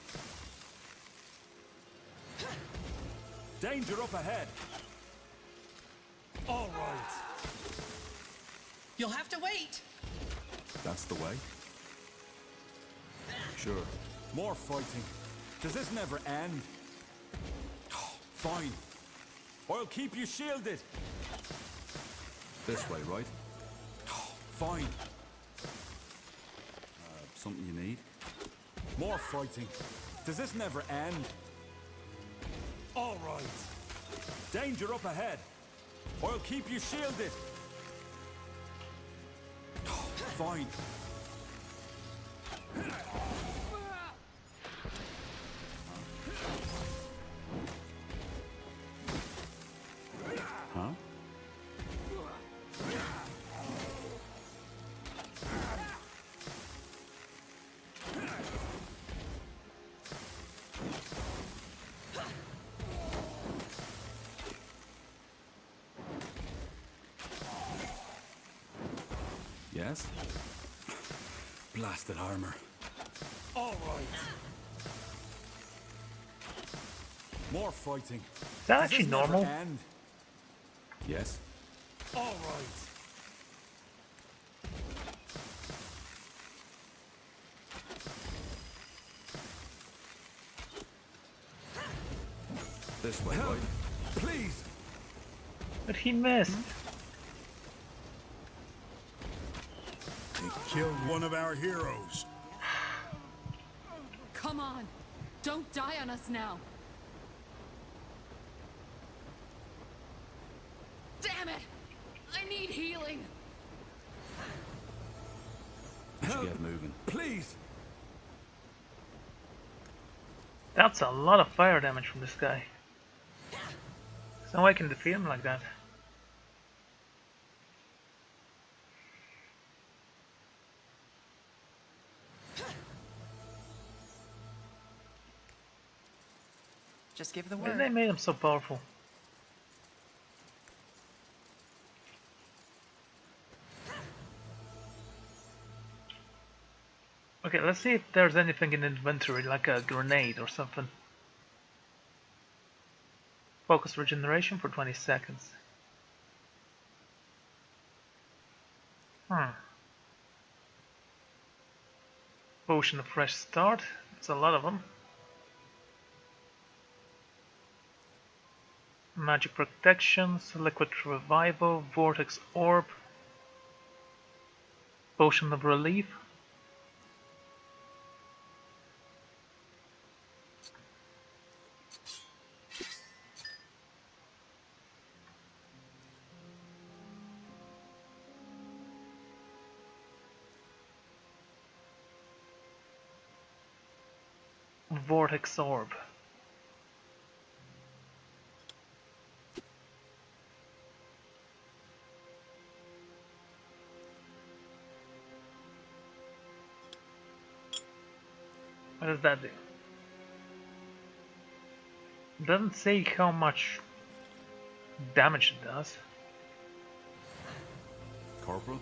Danger up ahead. All right. You'll have to wait. That's the way? Sure. More fighting. Does this never end? Fine. I'll keep you shielded. This way, right? Fine. Something you need? More fighting. Does this never end? All right. Danger up ahead. I'll keep you shielded. Fine. Huh? Yes? Blasted armor. All right. More fighting. Is that actually normal? End? Yes? All right. This way, right? Please. But he missed. They killed one of our heroes. Come on! Don't die on us now! Damn it! I need healing! We should get moving. Please. That's a lot of fire damage from this guy. There's no way I can defeat him like that. Just give the Why word. they made him so powerful? Okay, let's see if there's anything in inventory, like a grenade or something. Focus regeneration for 20 seconds. Potion of fresh start. That's a lot of them. Magic protections, liquid revival, vortex orb, potion of relief. Vortex orb. What does that do? It doesn't say how much damage it does. Corporal?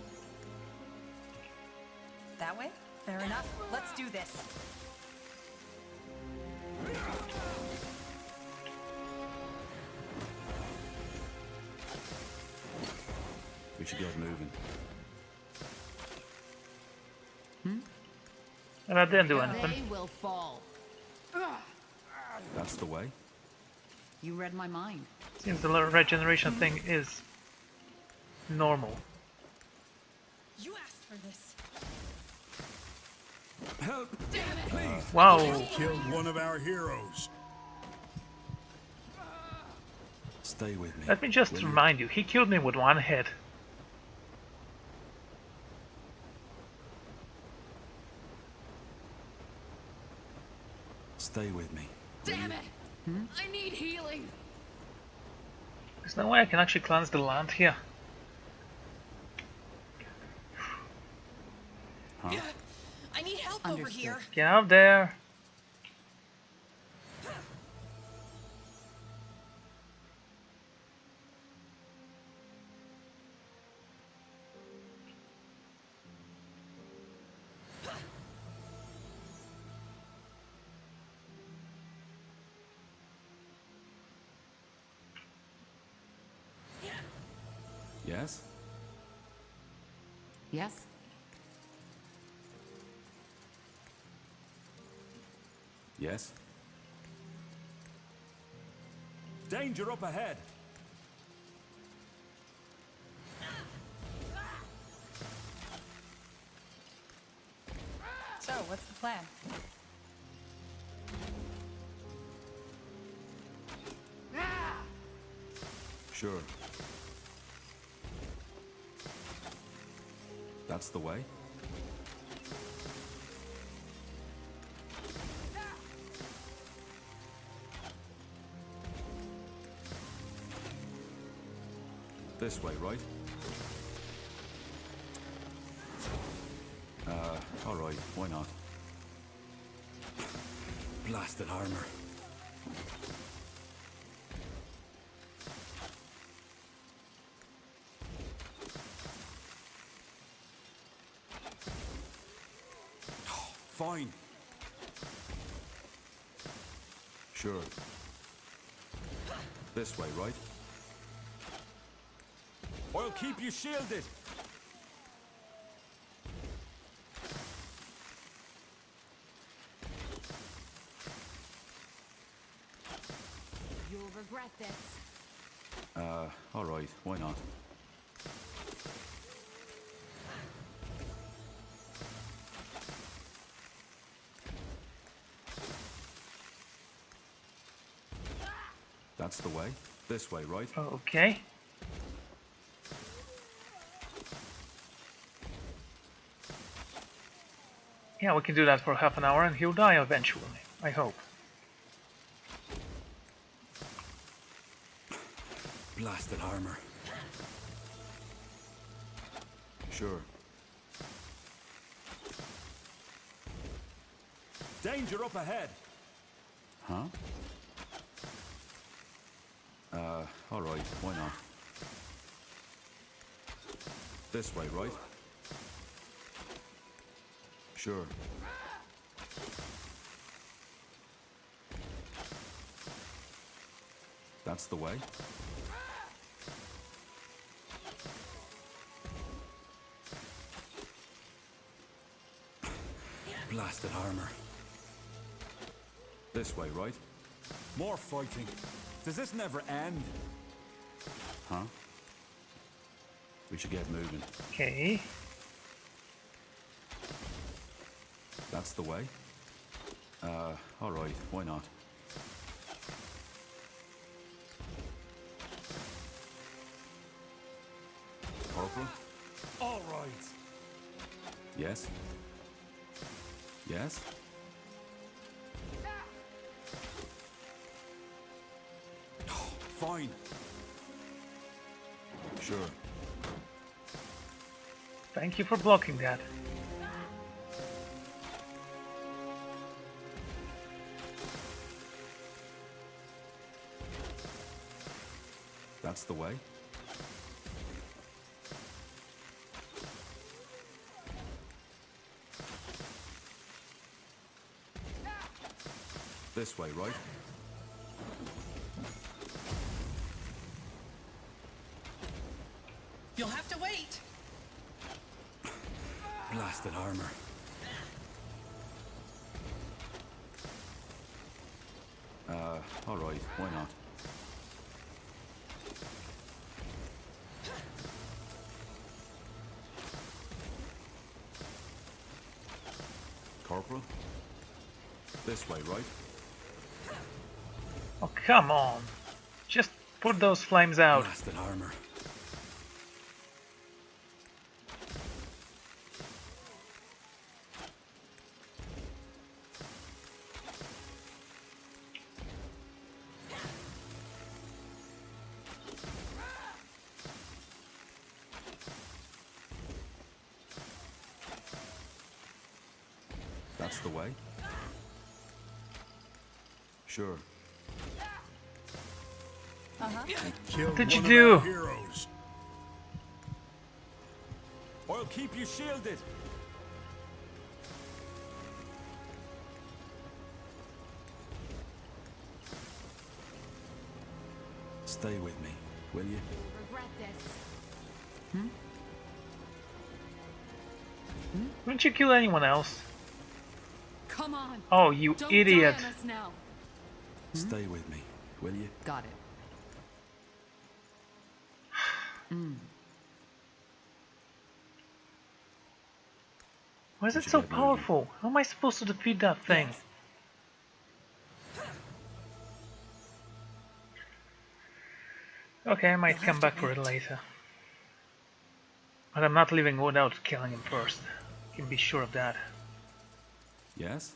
That way? Fair enough. Let's do this. We should get moving. And I didn't do They anything. will fall. That's the way. You read my mind. Seems the regeneration thing is normal. You asked for this. Help! Please. Wow. You killed one of our heroes. Stay with me. Let me just will you? remind you, he killed me with one hit. Stay with me. Damn it! I need healing. There's no way I can actually cleanse the land here. Huh? I need help over here. Get out there. Yes? Yes? Yes? Danger up ahead. So, what's the plan? Sure. That's the way. This way, right? Alright, why not? Blasted armor. Fine. Sure. This way, right? I'll keep you shielded. You'll regret this. Alright, why not? That's the way. This way, right? Okay. Yeah, we can do that for half an hour and he'll die eventually, I hope. Blasted armor. Sure. Danger up ahead. Huh? Alright, why not? This way, right? Sure. That's the way. Blasted armor. This way, right? More fighting. Does this never end? Huh? We should get moving. Okay. That's the way. Alright, why not? Corporal? All right. Yes? Yes? Fine. Sure. Thank you for blocking that. That's the way. This way, right? You'll have to wait. Blasted armor. Alright, why not? Corporal? This way, right? Oh, come on. Just put those flames out. Blasted armor. That's the way? Sure. What did you do? Heroes. I'll keep you shielded. Stay with me, will you? Regret this. Wouldn't you kill anyone else? Come on. Oh, you Don't idiot. die on us now. Stay with me, will you? Got it. Why is it so powerful? How am I supposed to defeat that thing? Okay, I might come back for it later. But I'm not leaving without killing him first. You can be sure of that. Yes?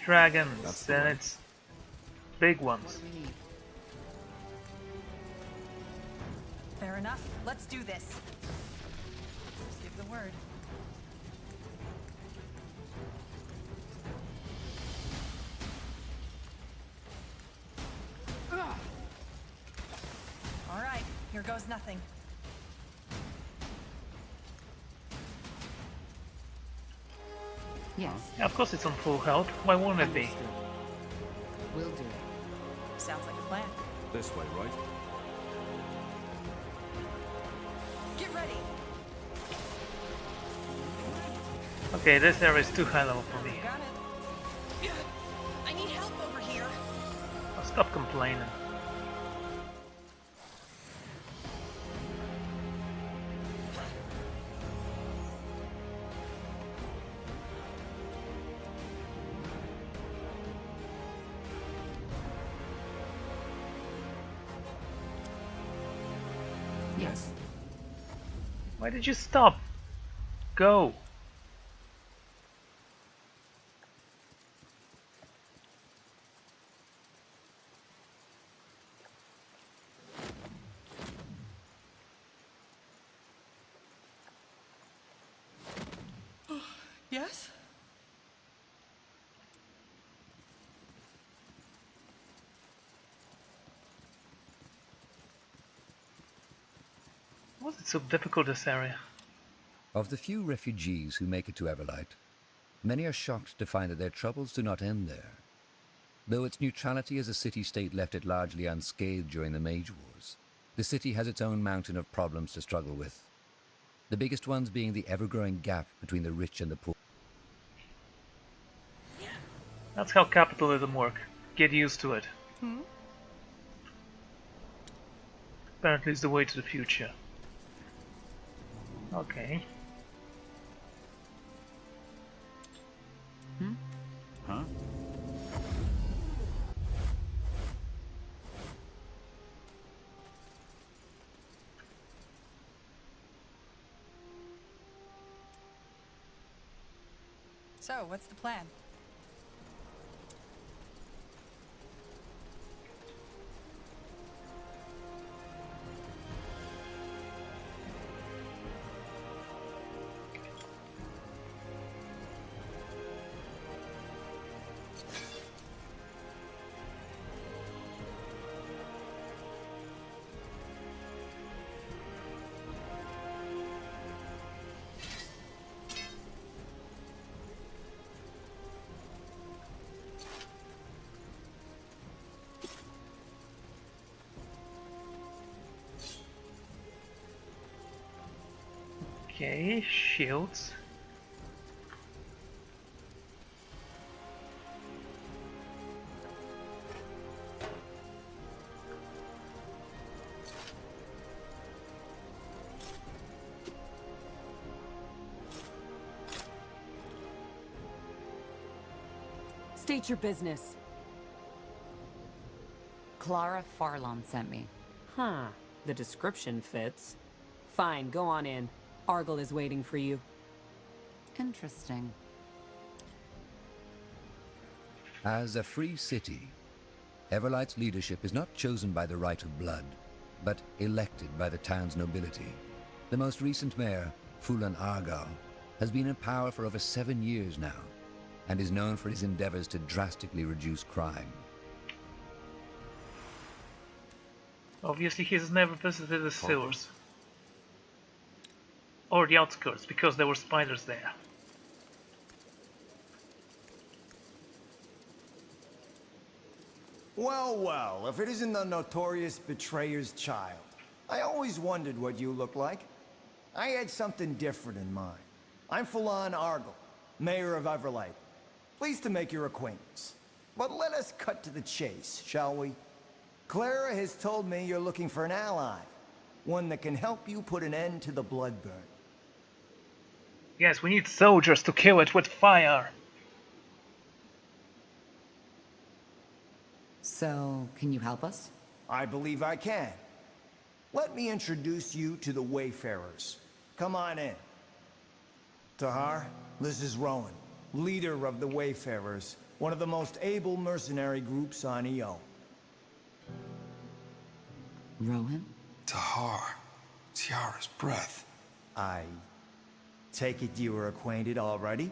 Dragons, and it's big ones. Fair enough. Let's do this. Just give the word. All right, here goes nothing. Yes. Of course it's on full health. Why wouldn't it be? Will do. Sounds like a plan. This way, right? Get ready. Okay, this area is too high level for me. Got it. I need help over here. I'll stop complaining. Yes. Why did you stop? Go. Yes? Why is it so difficult, this area? Of the few refugees who make it to Everlight, many are shocked to find that their troubles do not end there. Though its neutrality as a city-state left it largely unscathed during the Mage Wars, the city has its own mountain of problems to struggle with. The biggest ones being the ever-growing gap between the rich and the poor. That's how capitalism works. Get used to it. Apparently it's the way to the future. Okay. Huh? So, what's the plan? Okay, shields. State your business. Clara Farlon sent me. Huh. The description fits. Fine, go on in. Argyll is waiting for you. Interesting. As a free city, Everlight's leadership is not chosen by the right of blood, but elected by the town's nobility. The most recent mayor, Fulan Argyll, has been in power for over 7 years now, and is known for his endeavors to drastically reduce crime. Obviously he has never visited the sewers. Or the outskirts, because there were spiders there. Well, well, if it isn't the notorious betrayer's child. I always wondered what you look like. I had something different in mind. I'm Fulan Argyll, Mayor of Everlight. Pleased to make your acquaintance. But let us cut to the chase, shall we? Clara has told me you're looking for an ally. One that can help you put an end to the bloodburn. Yes, we need soldiers to kill it with fire. So, can you help us? I believe I can. Let me introduce you to the Wayfarers. Come on in. Tahar, this is Rowan, leader of the Wayfarers, one of the most able mercenary groups on EO. Rowan? Tahar. Tiara's breath. I take it you were acquainted already?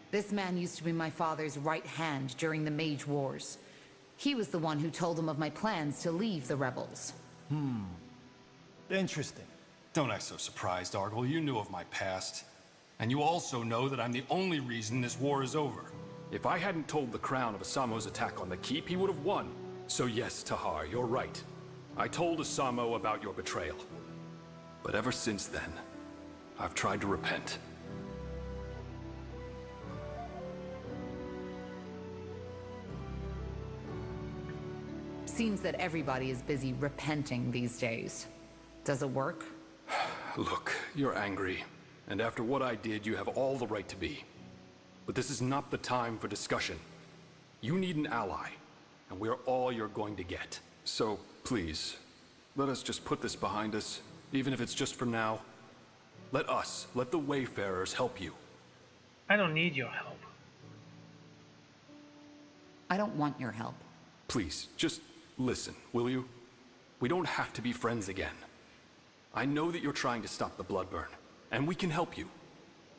This man used to be my father's right hand during the Mage Wars. He was the one who told him of my plans to leave the rebels. Interesting. Don't act so surprised, Argyll. You knew of my past. And you also know that I'm the only reason this war is over. If I hadn't told the Crown of Isamo's attack on the Keep, he would have won. So yes, Tahar, you're right. I told Isamo about your betrayal. But ever since then, I've tried to repent. Seems that everybody is busy repenting these days. Does it work? Look, you're angry. And after what I did, you have all the right to be. But this is not the time for discussion. You need an ally, and we're all you're going to get. So, please, let us just put this behind us, even if it's just for now. Let the Wayfarers help you. I don't need your help. I don't want your help. Please, just listen, will you? We don't have to be friends again. I know that you're trying to stop the bloodburn, and we can help you.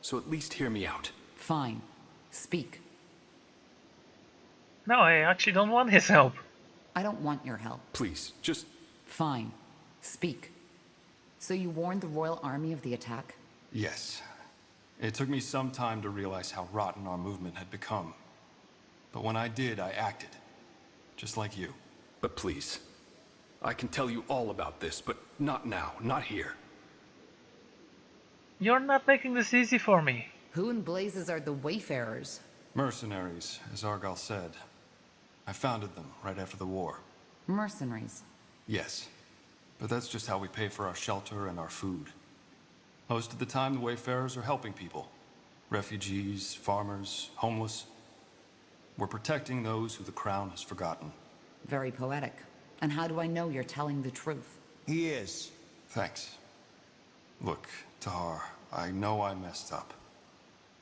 So at least hear me out. Fine. Speak. No, I actually don't want his help. I don't want your help. Please, just... Fine. Speak. So you warned the Royal Army of the attack? Yes. It took me some time to realize how rotten our movement had become. But when I did, I acted. Just like you. But please, I can tell you all about this, but not now, not here. You're not making this easy for me. Who in blazes are the Wayfarers? Mercenaries, as Argyll said. I founded them right after the war. Mercenaries? Yes. But that's just how we pay for our shelter and our food. Most of the time, the Wayfarers are helping people. Refugees, farmers, homeless. We're protecting those who the Crown has forgotten. Very poetic. And how do I know you're telling the truth? He is. Thanks. Look, Tahar, I know I messed up.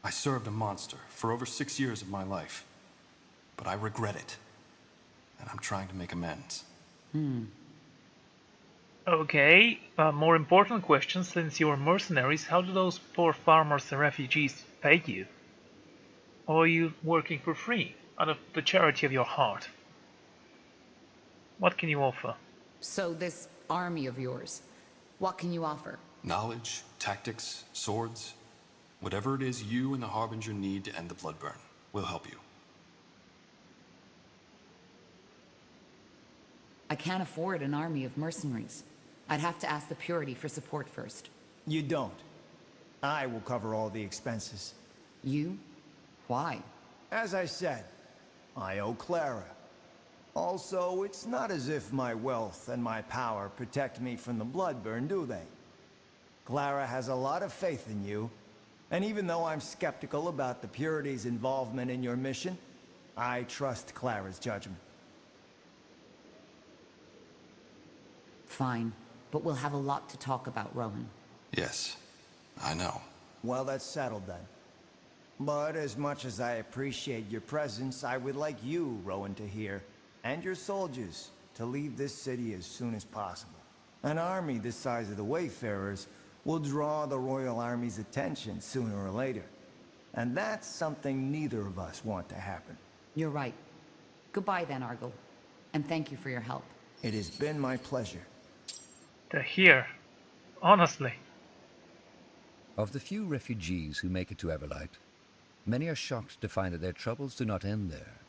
I served a monster for over 6 years of my life. But I regret it. And I'm trying to make amends. Okay, more important question, since you are mercenaries, how do those poor farmers and refugees pay you? Or are you working for free, out of the charity of your heart? What can you offer? So this army of yours, what can you offer? Knowledge, tactics, swords. Whatever it is you and the Harbinger need to end the bloodburn, we'll help you. I can't afford an army of mercenaries. I'd have to ask the Purity for support first. You don't. I will cover all the expenses. You? Why? As I said, I owe Clara. Also, it's not as if my wealth and my power protect me from the Bloodburn, do they? Clara has a lot of faith in you, and even though I'm skeptical about the Purity's involvement in your mission, I trust Clara's judgment. Fine, but we'll have a lot to talk about, Rowan. Yes, I know. Well, that's settled then. But as much as I appreciate your presence, I would like you, Rowan Tahar, and your soldiers to leave this city as soon as possible. An army this size of the Wayfarers will draw the Royal Army's attention sooner or later. And that's something neither of us want to happen. You're right. Goodbye then, Argyll. And thank you for your help. It has been my pleasure. Tahar. Honestly. Of the few refugees who make it to Everlight, many are shocked to find that their troubles do not end there.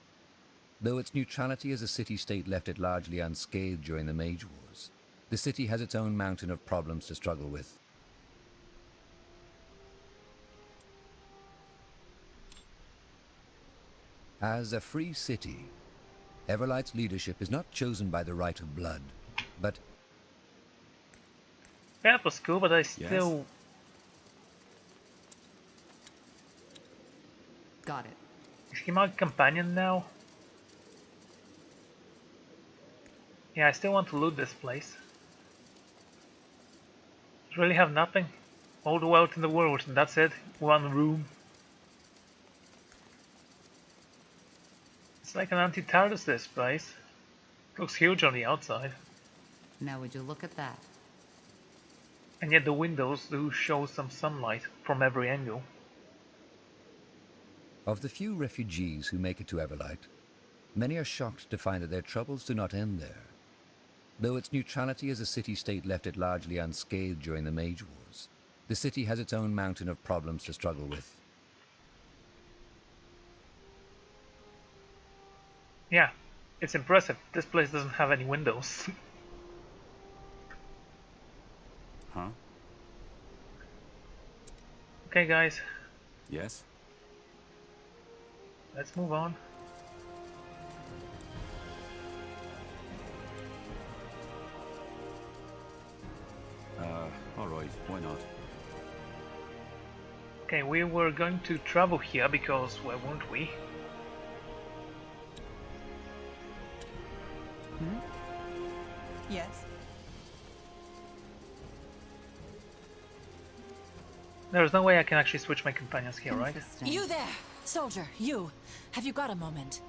Though its neutrality as a city-state left it largely unscathed during the Mage Wars, the city has its own mountain of problems to struggle with. As a free city, Everlight's leadership is not chosen by the right of blood, but... Yeah, it was cool, but I still... Yes. Got it. Is he my companion now? Yeah, I still want to loot this place. Really have nothing? All the wealth in the world, and that's it? One room. It's like an anti-TARDIS, this place. Looks huge on the outside. Now would you look at that? And yet the windows do show some sunlight from every angle. Of the few refugees who make it to Everlight, many are shocked to find that their troubles do not end there. Though its neutrality as a city-state left it largely unscathed during the Mage Wars, the city has its own mountain of problems to struggle with. Yeah, it's impressive. This place doesn't have any windows. Huh? Okay, guys. Yes? Let's move on. Alright, why not? Okay, we were going to travel here because, why won't we? Yes? There's no way I can actually switch my companions here, right? You there! Soldier, you! Have you got a moment?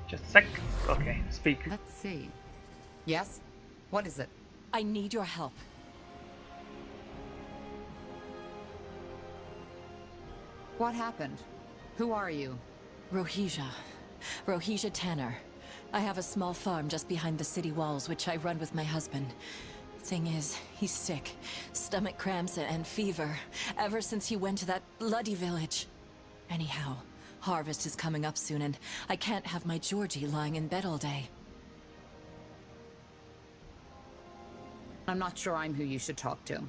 Just a sec. Okay, speak. Let's see. Yes? What is it? I need your help. What happened? Who are you? Rohija. Rohija Tanner. I have a small farm just behind the city walls, which I run with my husband. Thing is, he's sick. Stomach cramps and fever, ever since he went to that bloody village. Anyhow, harvest is coming up soon, and I can't have my Georgie lying in bed all day. I'm not sure I'm who you should talk to.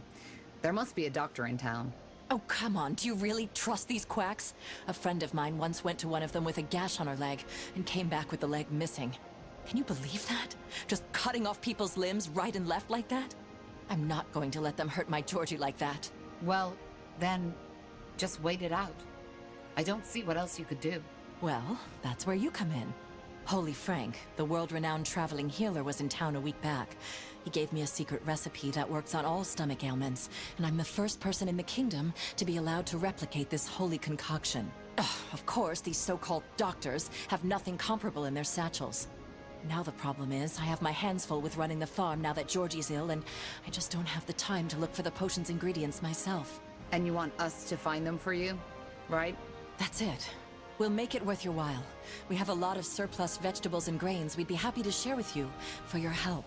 There must be a doctor in town. Oh, come on, do you really trust these quacks? A friend of mine once went to one of them with a gash on her leg, and came back with the leg missing. Can you believe that? Just cutting off people's limbs right and left like that? I'm not going to let them hurt my Georgie like that. Well, then, just wait it out. I don't see what else you could do. Well, that's where you come in. Holy Frank, the world-renowned traveling healer, was in town a week back. He gave me a secret recipe that works on all stomach ailments, and I'm the first person in the kingdom to be allowed to replicate this holy concoction. Ugh, of course, these so-called doctors have nothing comparable in their satchels. Now the problem is, I have my hands full with running the farm now that Georgie's ill, and I just don't have the time to look for the potion's ingredients myself. And you want us to find them for you, right? That's it. We'll make it worth your while. We have a lot of surplus vegetables and grains we'd be happy to share with you for your help.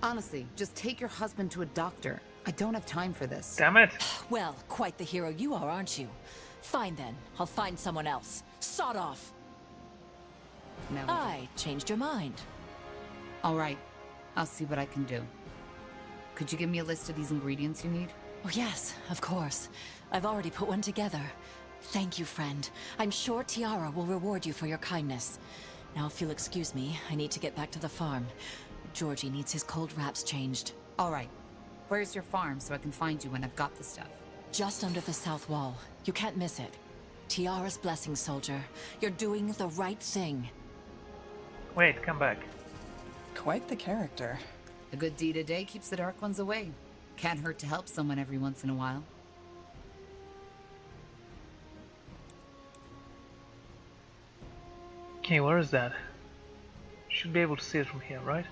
Honestly, just take your husband to a doctor. I don't have time for this. Damn it. Well, quite the hero you are, aren't you? Fine then, I'll find someone else. Sod off! No. I changed your mind. All right, I'll see what I can do. Could you give me a list of these ingredients you need? Oh yes, of course. I've already put one together. Thank you, friend. I'm sure Tiara will reward you for your kindness. Now, if you'll excuse me, I need to get back to the farm. Georgie needs his cold wraps changed. All right. Where's your farm so I can find you when I've got the stuff? Just under the south wall. You can't miss it. Tiara's blessing, soldier. You're doing the right thing. Wait, come back. Quite the character. A good deed a day keeps the dark ones away. Can't hurt to help someone every once in a while. Okay, where is that? Should be able to see it from here, right?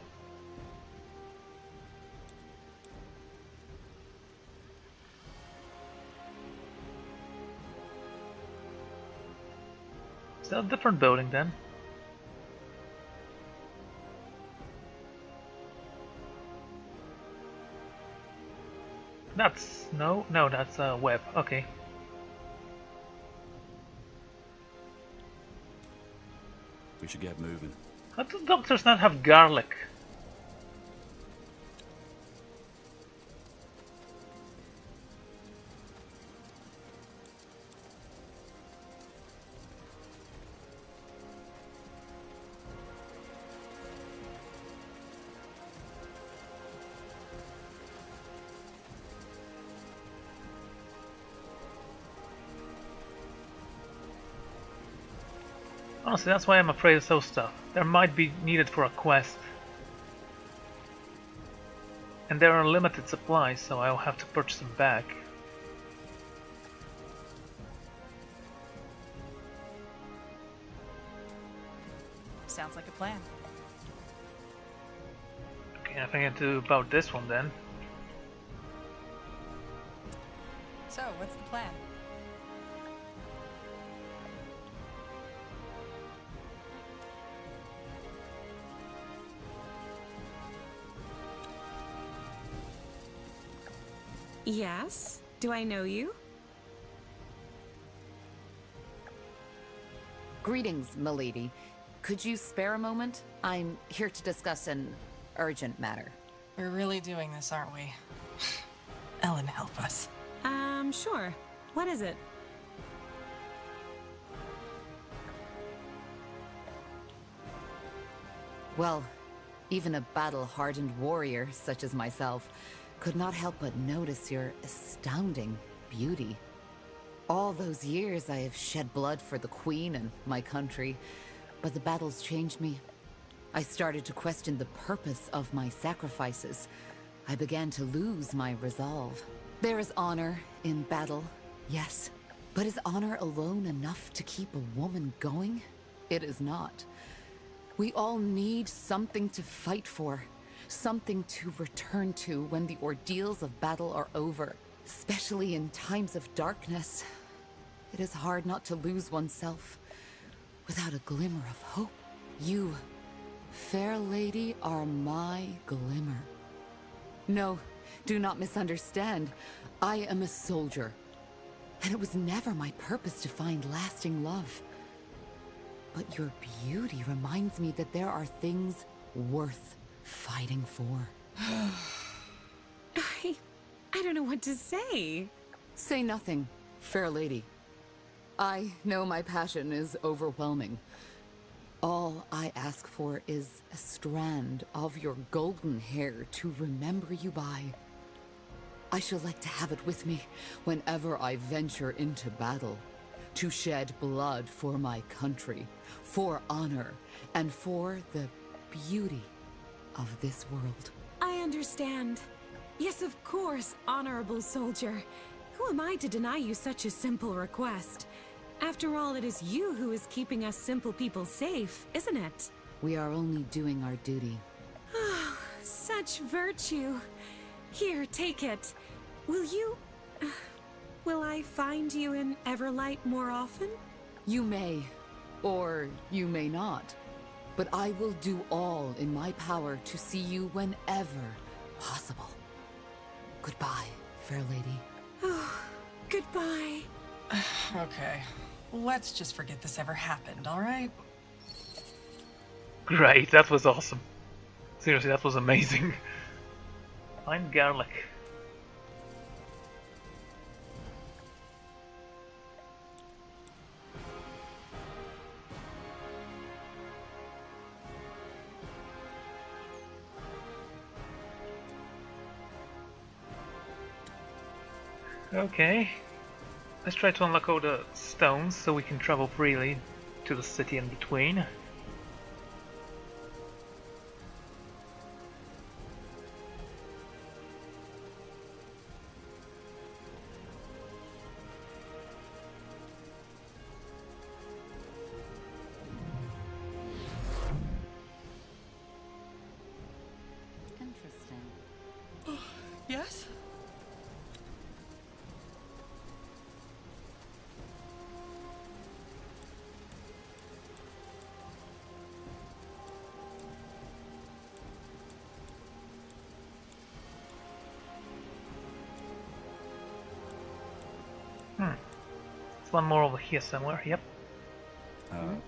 Is that a different building then? That's no, that's a web. Okay. We should get moving. How do doctors not have garlic? Honestly, that's why I'm afraid of those stuff. There might be needed for a quest. And there are limited supplies, so I'll have to purchase them back. Sounds like a plan. Okay, nothing I can do about this one then. So, what's the plan? Yes? Do I know you? Greetings, milady. Could you spare a moment? I'm here to discuss an urgent matter. We're really doing this, aren't we? Ellen, help us. Sure. What is it? Well, even a battle-hardened warrior such as myself could not help but notice your astounding beauty. All those years I have shed blood for the Queen and my country, but the battles changed me. I started to question the purpose of my sacrifices. I began to lose my resolve. There is honor in battle, yes, but is honor alone enough to keep a woman going? It is not. We all need something to fight for. Something to return to when the ordeals of battle are over, especially in times of darkness. It is hard not to lose oneself without a glimmer of hope. You, fair lady, are my glimmer. No, do not misunderstand. I am a soldier, and it was never my purpose to find lasting love. But your beauty reminds me that there are things worth fighting for. I don't know what to say. Say nothing, fair lady. I know my passion is overwhelming. All I ask for is a strand of your golden hair to remember you by. I shall like to have it with me whenever I venture into battle, to shed blood for my country, for honor, and for the beauty of this world. I understand. Yes, of course, honorable soldier. Who am I to deny you such a simple request? After all, it is you who is keeping us simple people safe, isn't it? We are only doing our duty. Oh, such virtue. Here, take it. Will you... will I find you in Everlight more often? You may, or you may not. But I will do all in my power to see you whenever possible. Goodbye, fair lady. Oh, goodbye. Okay, let's just forget this ever happened, all right? Great, that was awesome. Seriously, that was amazing. Find garlic. Okay, let's try to unlock all the stones so we can travel freely to the city in between. Interesting. Yes? There's one more over here somewhere, yep.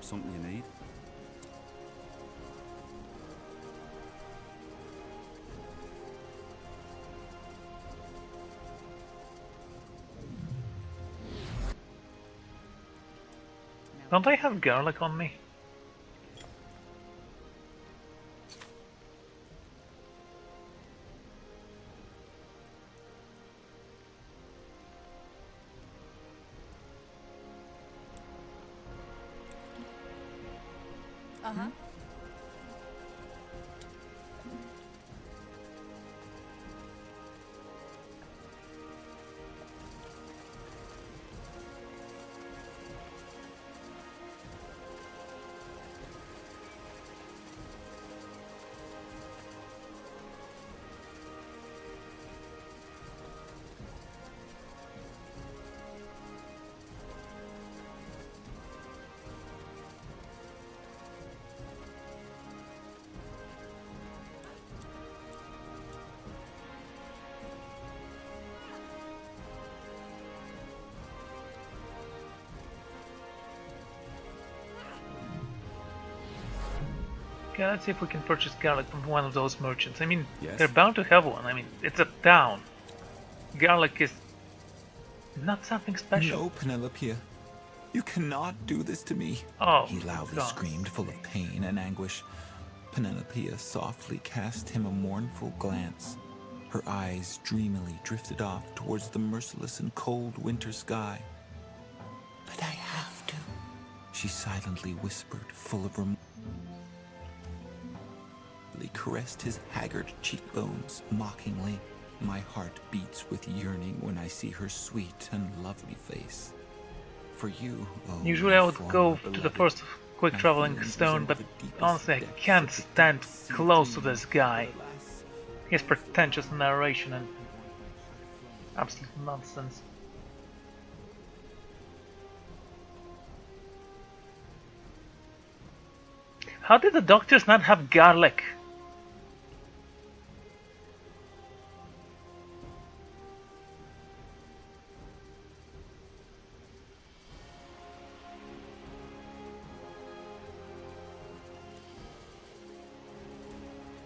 Something you need? Don't I have garlic on me? Uh-huh. Okay, let's see if we can purchase garlic from one of those merchants. I mean, Yes. they're bound to have one. I mean, it's a town. Garlic is not something special. No, Penelope. You cannot do this to me. Oh, He loudly God. screamed, full of pain and anguish. Penelope softly cast him a mournful glance. Her eyes dreamily drifted off towards the merciless and cold winter sky. But I have to, she silently whispered, full of remorse. He caressed his haggard cheekbones mockingly. My heart beats with yearning when I see her sweet and lovely face. For you, oh, Usually I would former go to the beloved, first quick my traveling feelings stone, but resemble the deepest honestly I depths can't of the stand deep sea close to dream. this guy. Alas, His pretentious narration and absolute nonsense. How did the doctors not have garlic?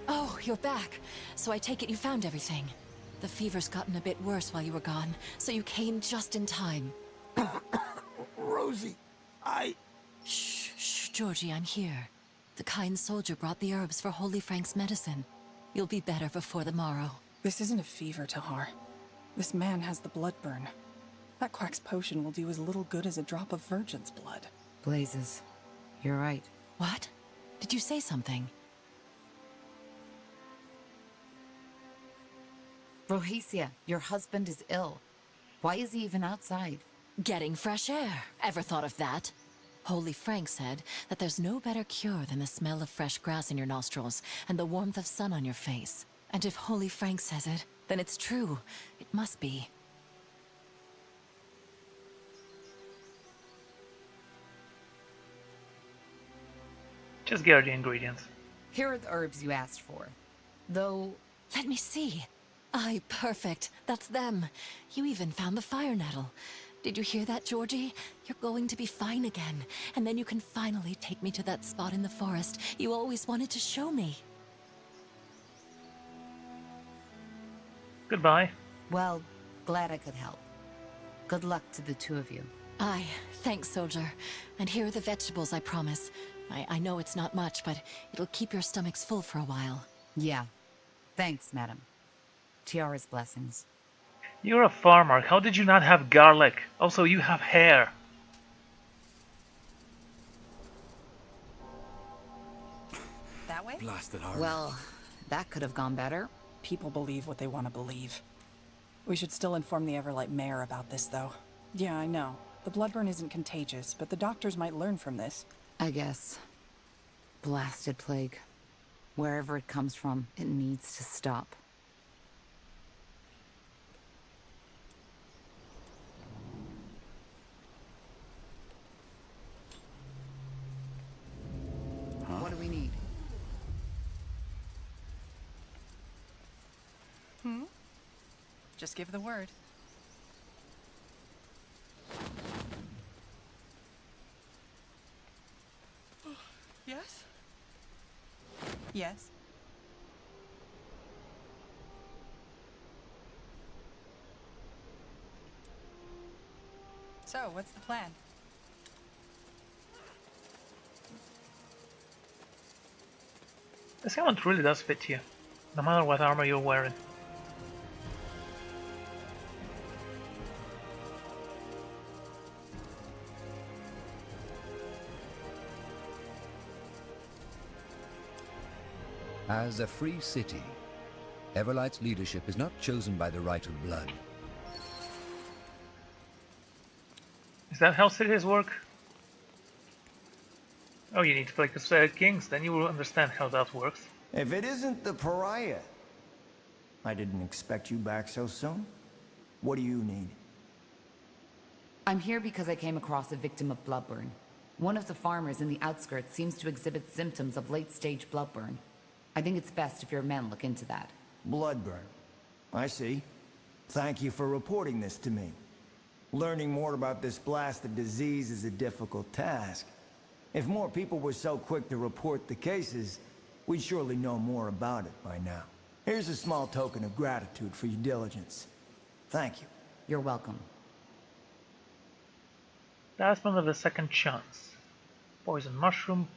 Oh, you're back. So I take it you found everything. The fever's gotten a bit worse while you were gone, so you came just in time. Rosie, Shh, Georgie, I'm here. The kind soldier brought the herbs for Holy Frank's medicine. You'll be better before the morrow. This isn't a fever, Tahar. This man has the blood burn. That quack's potion will do as little good as a drop of virgin's blood. Blazes. You're right. What? Did you say something? Rohesia, your husband is ill. Why is he even outside? Getting fresh air. Ever thought of that? Holy Frank said that there's no better cure than the smell of fresh grass in your nostrils and the warmth of sun on your face. And if Holy Frank says it, then it's true. It must be. Just get the ingredients. Here are the herbs you asked for. Though... Let me see. Aye, perfect. That's them. You even found the fire nettle. Did you hear that, Georgie? You're going to be fine again, and then you can finally take me to that spot in the forest you always wanted to show me. Goodbye. Well, glad I could help. Good luck to the two of you. Aye, thanks, soldier. And here are the vegetables, I promise. I know it's not much, but it'll keep your stomachs full for a while. Yeah. Thanks, madam. Tiara's blessings. You're a farmer. How did you not have garlic? Also, you have hair. That way? Blasted hard. Well, that could have gone better. People believe what they want to believe. We should still inform the Everlight mayor about this, though. Yeah, I know. The bloodburn isn't contagious, but the doctors might learn from this. I guess. Blasted plague. Wherever it comes from, it needs to stop. What do we need? Just give the word. Yes? Yes. So, what's the plan? This helmet really does fit you, no matter what armor you're wearing. As a free city, Everlight's leadership is not chosen by the right of blood. Is that how cities work? Oh, you need to play the kings, then you will understand how that works. If it isn't the pariah. I didn't expect you back so soon. What do you need? I'm here because I came across a victim of bloodburn. One of the farmers in the outskirts seems to exhibit symptoms of late-stage bloodburn. I think it's best if your men look into that. Bloodburn. I see. Thank you for reporting this to me. Learning more about this blasted disease is a difficult task. If more people were so quick to report the cases, we'd surely know more about it by now. Here's a small token of gratitude for your diligence. Thank you. You're welcome. Last one of the second chance. Poison mushroom.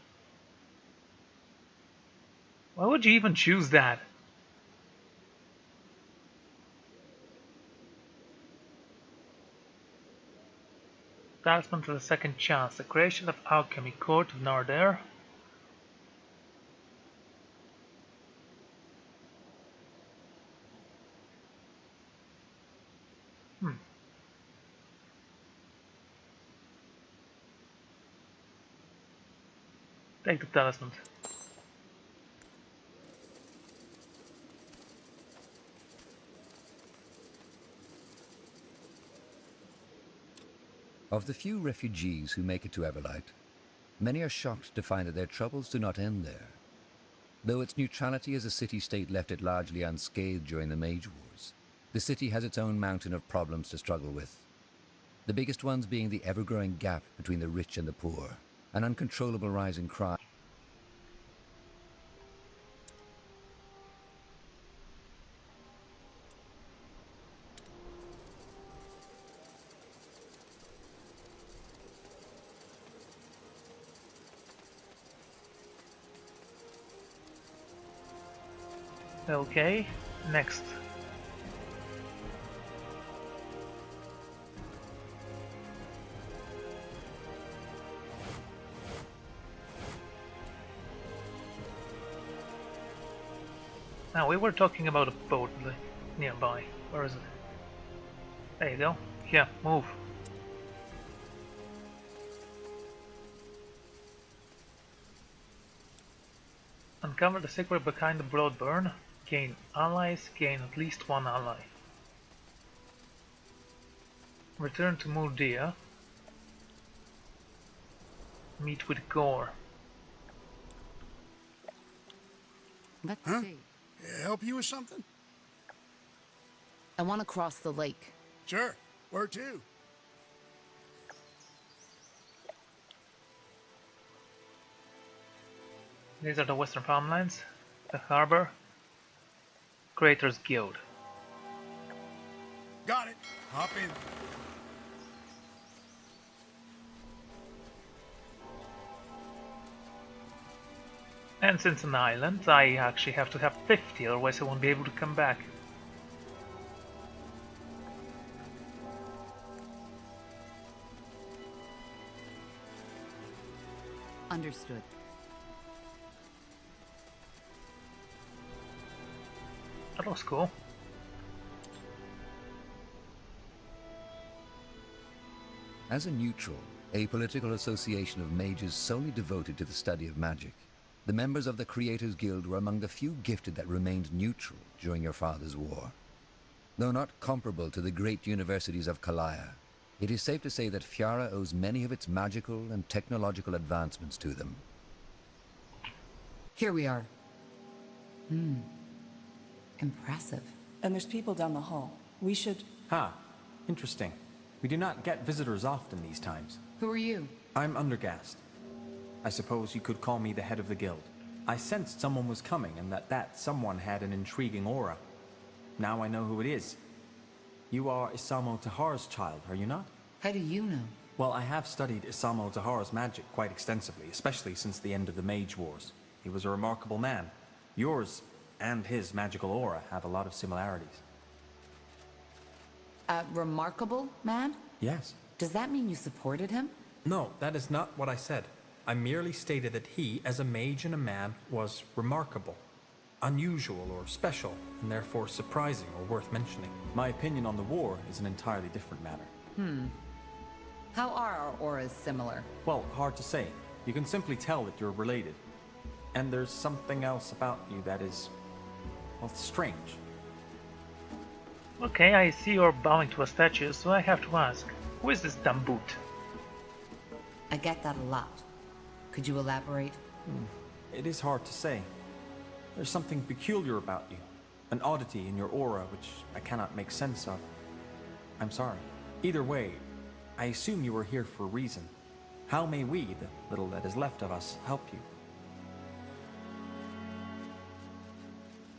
Why would you even choose that? Talisman to the second chance. The creation of alchemy. Court of Nortander. Take the talisman. Of the few refugees who make it to Everlight, many are shocked to find that their troubles do not end there. Though its neutrality as a city-state left it largely unscathed during the Mage Wars, the city has its own mountain of problems to struggle with. The biggest ones being the ever-growing gap between the rich and the poor, an uncontrollable rise in crime. Okay, next. Now, we were talking about a boat nearby. Where is it? There you go. Yeah, move. Uncover the secret behind the bloodburn. Gain allies. Gain at least one ally. Return to Murdia. Meet with Gore. Let's see. Help you with something? I want to cross the lake. Sure. Where to? These are the western farmlands, the harbor, Creators Guild. Hop in. And since an island, I actually have to have 50, otherwise I won't be able to come back. Understood. That was cool. As a neutral, a political association of mages solely devoted to the study of magic, the members of the Creators Guild were among the few gifted that remained neutral during your father's war. Though not comparable to the great universities of Kalaya, it is safe to say that Fiara owes many of its magical and technological advancements to them. Here we are. Impressive. And there's people down the hall. We should... Interesting. We do not get visitors often these times. Who are you? I'm Undergast. I suppose you could call me the head of the guild. I sensed someone was coming and that someone had an intriguing aura. Now I know who it is. You are Isamo Tahar's child, are you not? How do you know? Well, I have studied Isamo Tahar's magic quite extensively, especially since the end of the Mage Wars. He was a remarkable man. Yours and his magical aura have a lot of similarities. A remarkable man? Yes. Does that mean you supported him? No, that is not what I said. I merely stated that he, as a mage and a man, was remarkable. Unusual or special, and therefore surprising or worth mentioning. My opinion on the war is an entirely different matter. How are our auras similar? Well, hard to say. You can simply tell that you're related. And there's something else about you that is, well, strange. Okay, I see you're bowing to a statue, so I have to ask, who is this dumb boot? I get that a lot. Could you elaborate? It is hard to say. There's something peculiar about you. An oddity in your aura which I cannot make sense of. I'm sorry. Either way, I assume you are here for a reason. How may we, the little that is left of us, help you?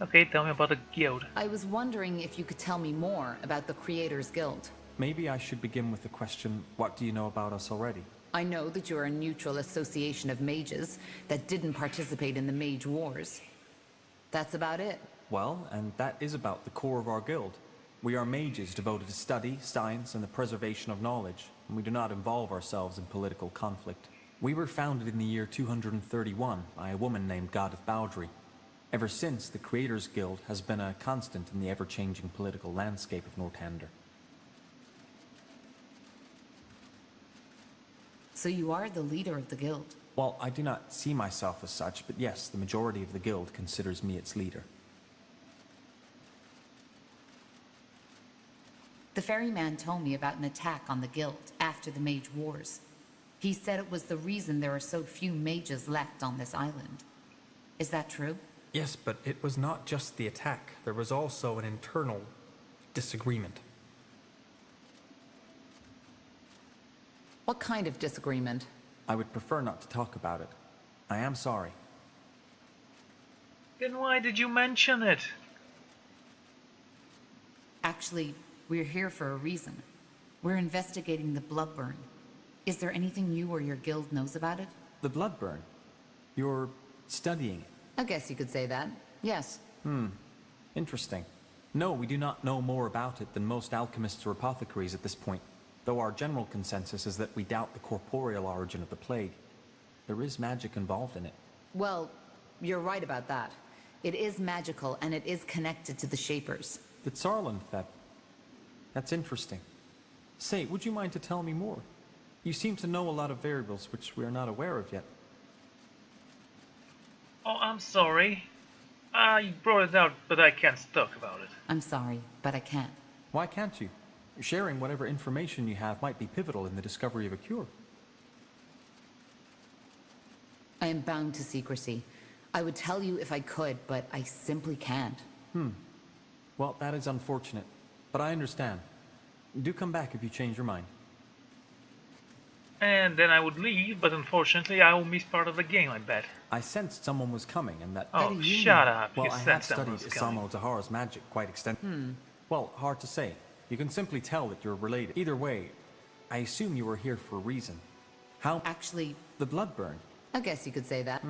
Okay, tell me about the guild. I was wondering if you could tell me more about the Creators Guild. Maybe I should begin with the question, what do you know about us already? I know that you're a neutral association of mages that didn't participate in the Mage Wars. That's about it. Well, and that is about the core of our guild. We are mages devoted to study, science, and the preservation of knowledge, and we do not involve ourselves in political conflict. We were founded in the year 231 by a woman named God of Boundary. Ever since, the Creators Guild has been a constant in the ever-changing political landscape of Nortander. So you are the leader of the guild? Well, I do not see myself as such, but yes, the majority of the guild considers me its leader. The ferryman told me about an attack on the guild after the Mage Wars. He said it was the reason there are so few mages left on this island. Is that true? Yes, but it was not just the attack. There was also an internal disagreement. What kind of disagreement? I would prefer not to talk about it. I am sorry. Then why did you mention it? Actually, we're here for a reason. We're investigating the blood burn. Is there anything you or your guild knows about it? The blood burn? You're studying it? I guess you could say that. Yes. Interesting. No, we do not know more about it than most alchemists or apothecaries at this point, though our general consensus is that we doubt the corporeal origin of the plague. There is magic involved in it. Well, you're right about that. It is magical, and it is connected to the Shapers. The Tsarland, that's interesting. Say, would you mind to tell me more? You seem to know a lot of variables which we are not aware of yet. Oh, I'm sorry. I brought it out, but I can't talk about it. I'm sorry, but I can't. Why can't you? Sharing whatever information you have might be pivotal in the discovery of a cure. I am bound to secrecy. I would tell you if I could, but I simply can't. Well, that is unfortunate, but I understand. Do come back if you change your mind. And then I would leave, but unfortunately I will miss part of the game, I bet. I sensed someone was coming and that... Oh, shut up. Well, You I said have studied someone was coming. Isamo Tahar's magic quite extensively. Well, hard to say. You can simply tell that you're related. Either way, I assume you were here for a reason. How? Actually... The blood burn. I guess you could say that.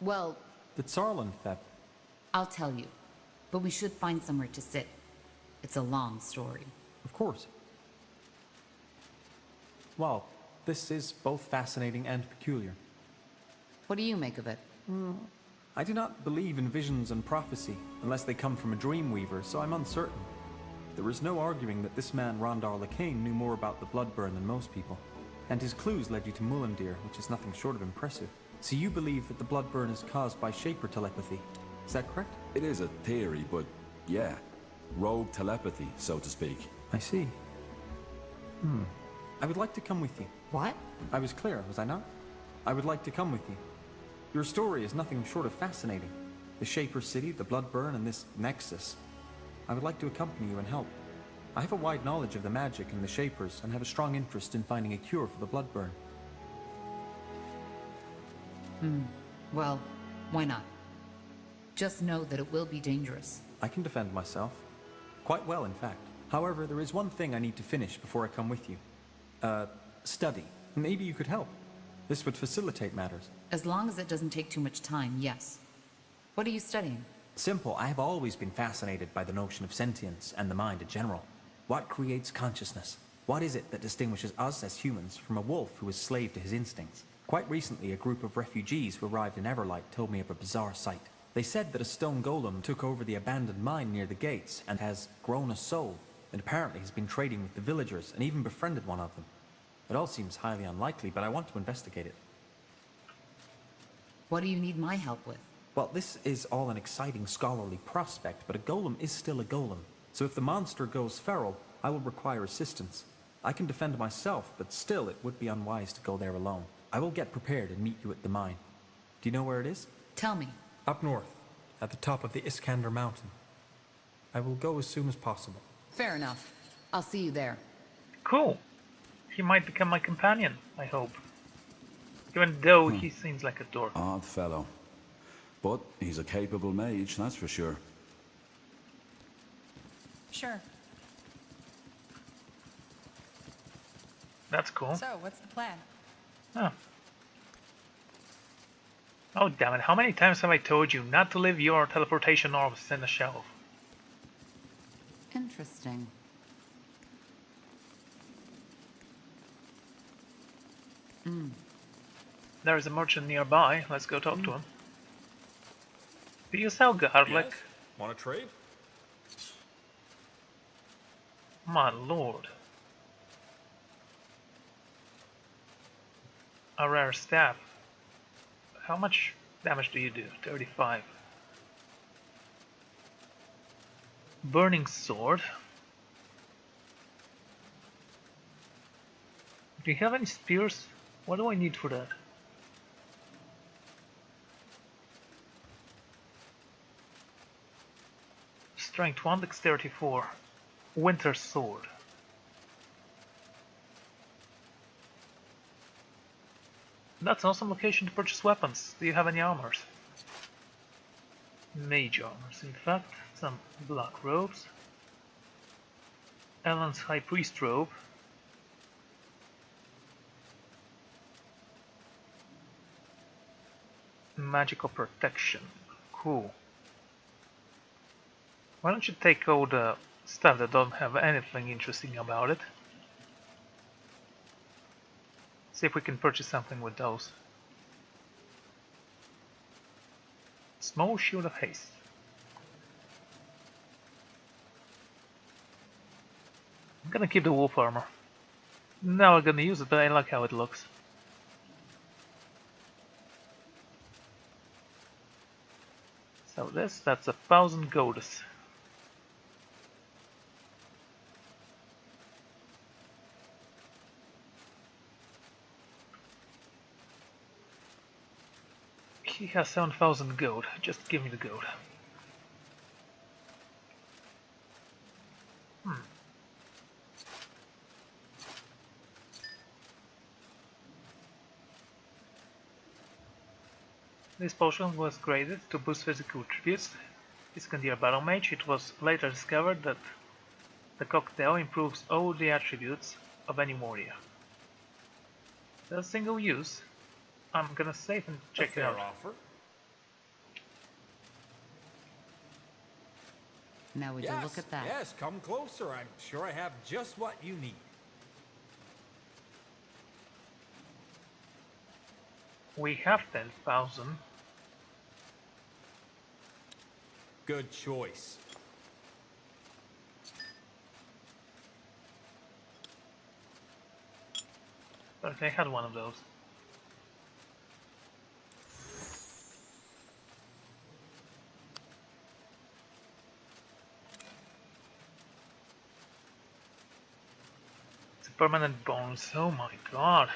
Well... The Tsarlan theft. I'll tell you. But we should find somewhere to sit. It's a long story. Of course. Well, this is both fascinating and peculiar. What do you make of it? I do not believe in visions and prophecy, unless they come from a dreamweaver, so I'm uncertain. There is no arguing that this man, Rondar Lacane, knew more about the blood burn than most people. And his clues led you to Mulandir, which is nothing short of impressive. So you believe that the blood burn is caused by Shaper telepathy. Is that correct? It is a theory, but yeah. Rogue telepathy, so to speak. I see. I would like to come with you. What? I was clear, was I not? I would like to come with you. Your story is nothing short of fascinating. The Shaper City, the blood burn, and this Nexus. I would like to accompany you and help. I have a wide knowledge of the magic and the Shapers, and have a strong interest in finding a cure for the blood burn. Well, why not? Just know that it will be dangerous. I can defend myself. Quite well, in fact. However, there is one thing I need to finish before I come with you. Study. Maybe you could help. This would facilitate matters. As long as it doesn't take too much time, yes. What are you studying? Simple. I have always been fascinated by the notion of sentience and the mind in general. What creates consciousness? What is it that distinguishes us as humans from a wolf who is slave to his instincts? Quite recently, a group of refugees who arrived in Everlight told me of a bizarre sight. They said that a stone golem took over the abandoned mine near the gates and has grown a soul, and apparently has been trading with the villagers and even befriended one of them. It all seems highly unlikely, but I want to investigate it. What do you need my help with? Well, this is all an exciting scholarly prospect, but a golem is still a golem. So if the monster goes feral, I will require assistance. I can defend myself, but still it would be unwise to go there alone. I will get prepared and meet you at the mine. Do you know where it is? Tell me. Up north, at the top of the Iskander mountain. I will go as soon as possible. Fair enough. I'll see you there. Cool. He might become my companion, I hope. Even though he seems like a dork. Odd fellow. But he's a capable mage, that's for sure. Sure. That's cool. So, what's the plan? Oh. Oh, damn it. How many times have I told you not to leave your teleportation orbs in the shelf? Interesting. There is a merchant nearby. Let's go talk to him. Do you sell garlic? Yes. Want to trade? My lord. A rare staff. How much damage do you do? 35. Burning sword. Do you have any spears? What do I need for that? Strength 1, dexterity 4. Winter sword. That's an awesome location to purchase weapons. Do you have any armors? Mage armors, in fact. Some black robes. Ellen's High Priest robe. Magical protection. Cool. Why don't you take all the stuff that don't have anything interesting about it? See if we can purchase something with those. Small shield of haste. I'm gonna keep the wolf armor. Now I'm gonna use it, but I like how it looks. So that's 1,000 goldus. He has 7,000 gold. Just give me the gold. This potion was graded to boost physical attributes. Iskander Battle Mage. It was later discovered that The cocktail improves all the attributes of any warrior. There's single use. I'm gonna save and check it out. Offer. Now would you look at that? Yes, come closer. I'm sure I have just what you need. We have 10,000. Good choice. But I had one of those. It's a permanent bonus. Oh my god.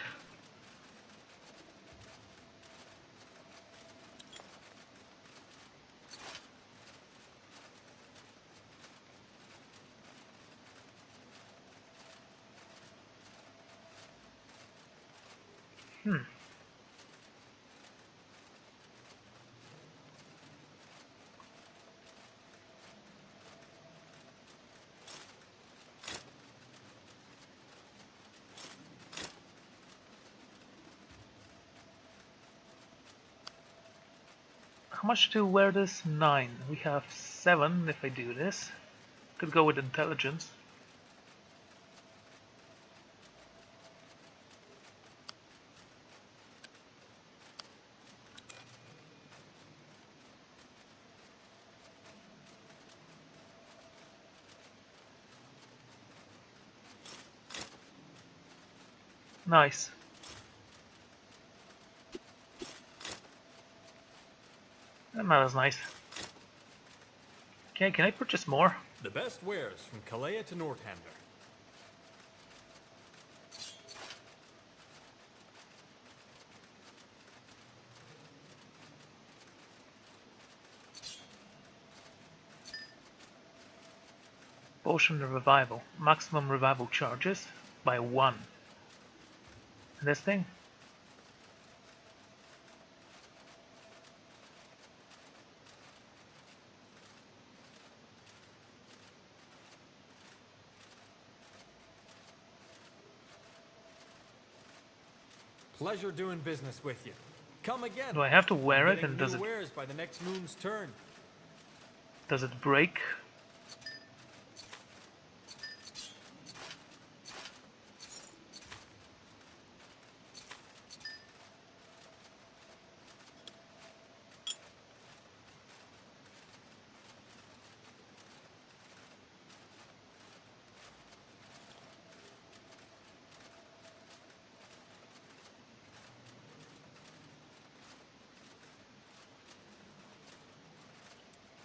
How much to wear this? 9. We have 7 if I do this. Could go with intelligence. Nice. Not as nice. Okay, can I purchase more? The best wares from Kalea to Nortander. Potion of revival. Maximum revival charges by 1. And this thing? Pleasure doing business with you. Come again. Do I have to wear it, and does it wares by the next moon's turn? break?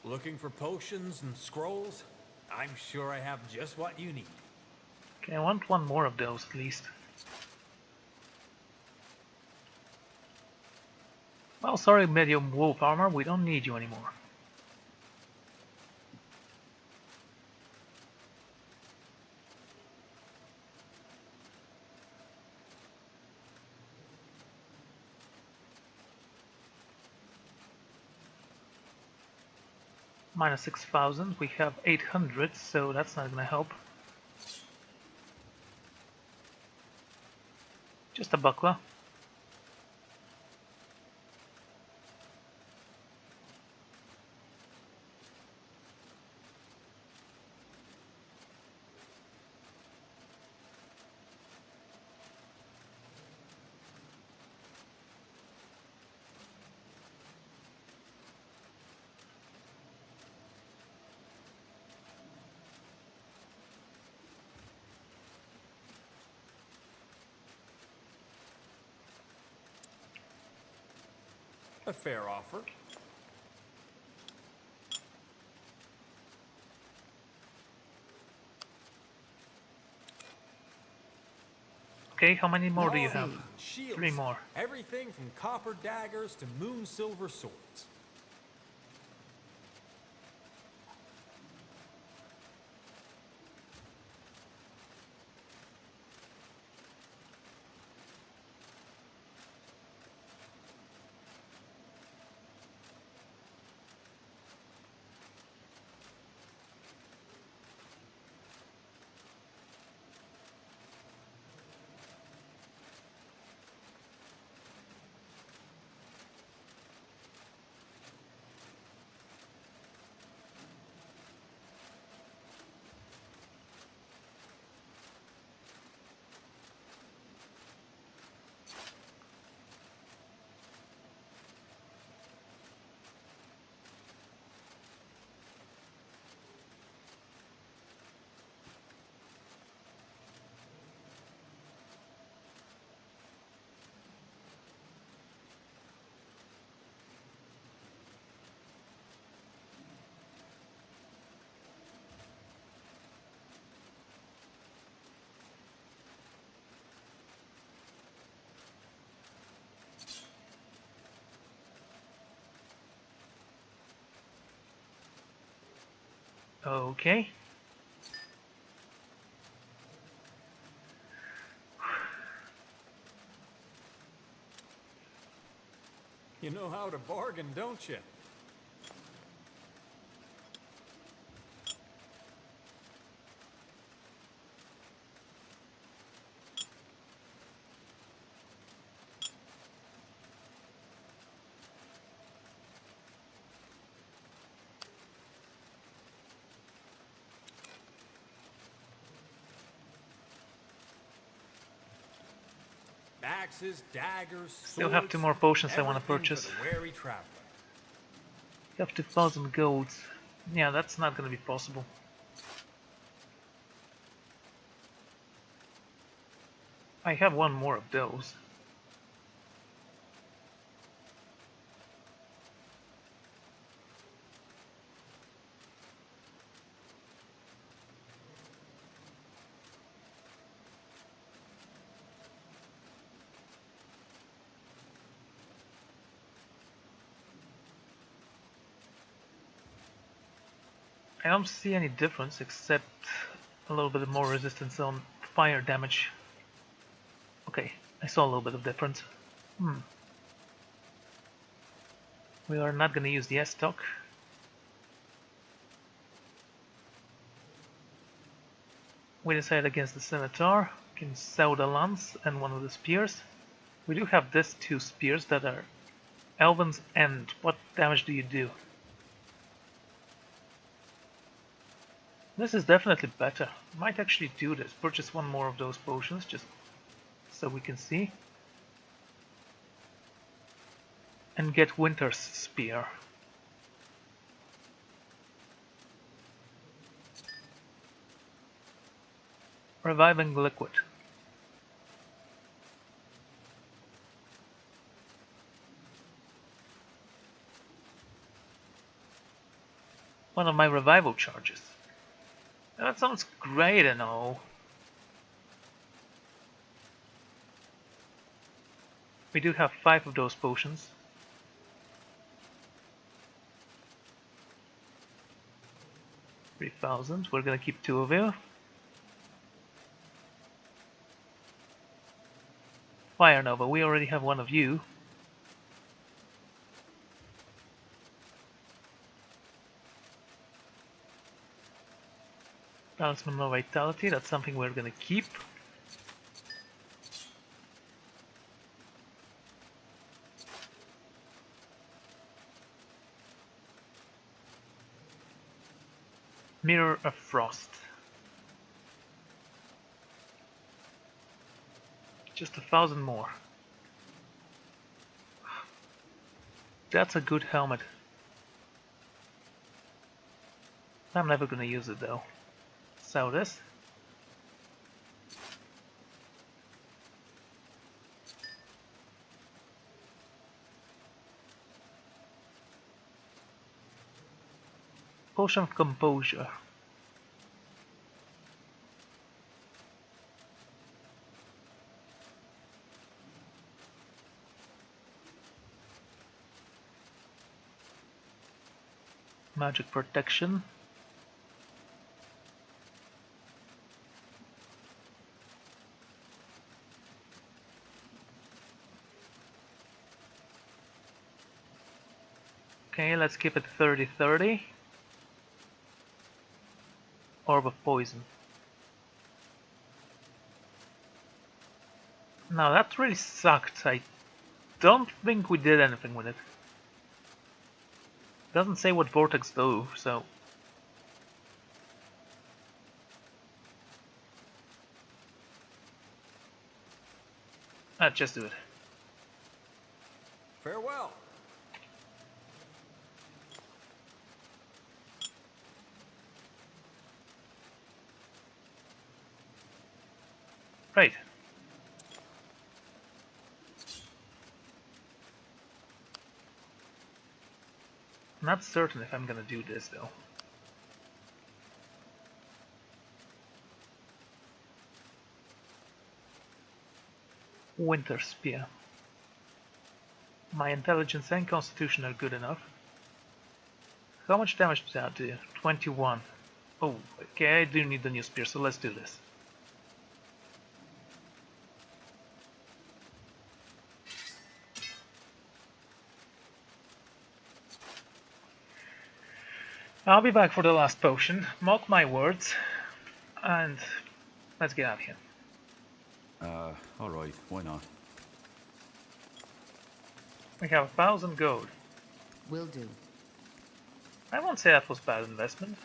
Looking for potions and scrolls? I'm sure I have just what you need. Okay, I want one more of those at least. Well, sorry, medium wolf armor, we don't need you anymore. Minus 6,000, we have 800, so that's not gonna help. Just a buckler. A fair offer. Okay, how many more do you have? Shields, 3 more. Everything from copper daggers to moon silver swords. Okay. You know how to bargain, don't you? Axes, daggers, Still have 2 more potions I want to everything purchase. for the wary traveler. You have 2,000 golds. Yeah, that's not gonna be possible. I have 1 more of those. I don't see any difference except a little bit more resistance on fire damage. Okay, I saw a little bit of difference. We are not gonna use the S-stock. We decide against the Scimitar, can sell the lance and 1 of the spears. We do have these 2 spears that are Elven's End. What damage do you do? This is definitely better. Might actually do this. Purchase 1 more of those potions just so we can see. And get Winter's Spear. Reviving Liquid. One of my revival charges. That sounds great and all. We do have 5 of those potions. $3,000. We're gonna keep 2 of you. Fire Nova, we already have 1 of you. Talisman of Vitality, that's something we're gonna keep. Mirror of Frost. Just 1,000 more. That's a good helmet. I'm never gonna use it though. Sell this. Potion of Composure. Magic Protection. Okay, let's keep it 30-30. Orb of Poison. Now that really sucked. I don't think we did anything with it. Doesn't say what Vortex do, so... just do it. Farewell. Right. Not certain if I'm gonna do this though. Winter Spear. My intelligence and constitution are good enough. How much damage does that do? 21. Oh, okay, I do need the new spear, so let's do this. I'll be back for the last potion, mark my words, and let's get out of here. Alright, why not? We have 1,000 gold. Will do. I won't say that was bad investment.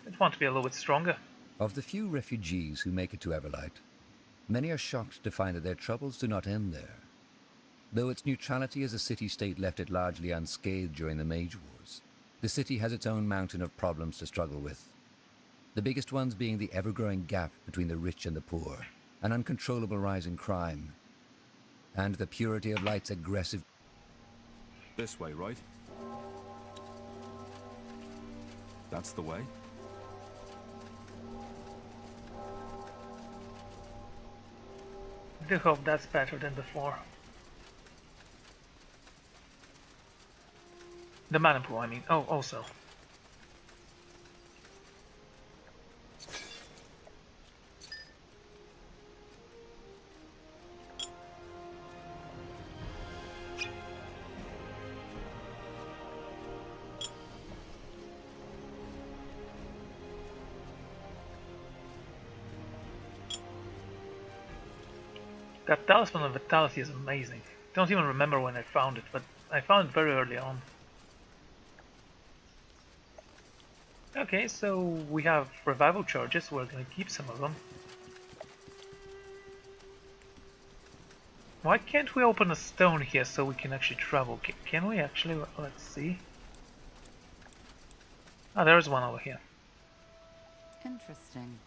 I just want to be a little bit stronger. Of the few refugees who make it to Everlight, many are shocked to find that their troubles do not end there. Though its neutrality as a city-state left it largely unscathed during the Mage Wars, the city has its own mountain of problems to struggle with. The biggest ones being the ever-growing gap between the rich and the poor, an uncontrollable rise in crime, and the purity of Light's aggressive... This way, right? That's the way? I do hope that's better than before. The mana pool, I mean. Oh, also. That Talisman of Vitality is amazing. Don't even remember when I found it, but I found it very early on. Okay, so we have revival charges, we're gonna keep some of them. Why can't we open a stone here so we can actually travel? Can we actually? Let's see. Ah, there's one over here. Interesting.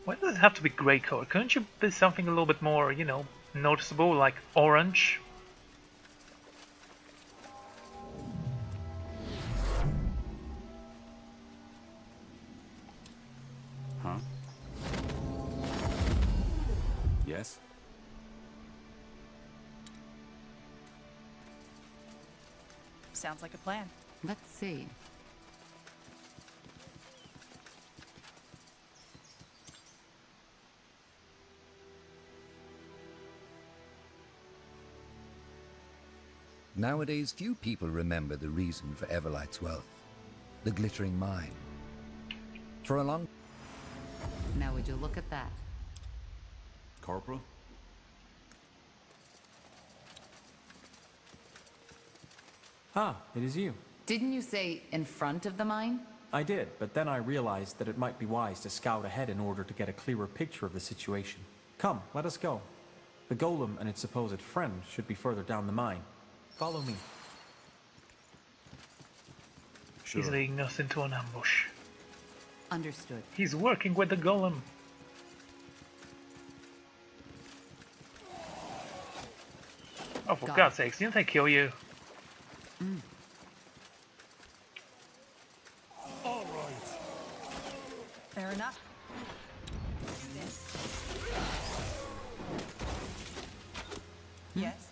Why does it have to be grey color? Couldn't you be something a little bit more, you know, noticeable, like orange? Huh? Yes? Sounds like a plan. Let's see. Nowadays, few people remember the reason for Everlight's wealth. The glittering mine. For a long... Now would you look at that? Corporal? Ah, it is you. Didn't you say in front of the mine? I did, but then I realized that it might be wise to scout ahead in order to get a clearer picture of the situation. Come, let us go. The golem and its supposed friend should be further down the mine. Follow me. He's leading us into an ambush. Understood. He's working with the golem. Oh, for God's sakes, didn't I kill you? All right. Fair enough. Yes.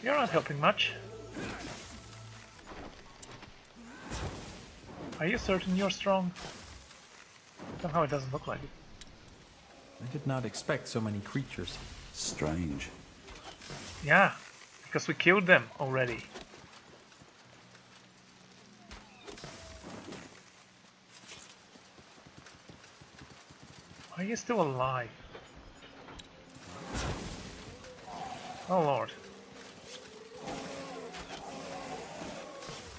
You're not helping much. Are you certain you're strong? Somehow it doesn't look like it. I did not expect so many creatures. Strange. Yeah, because we killed them already. Are you still alive? Oh Lord.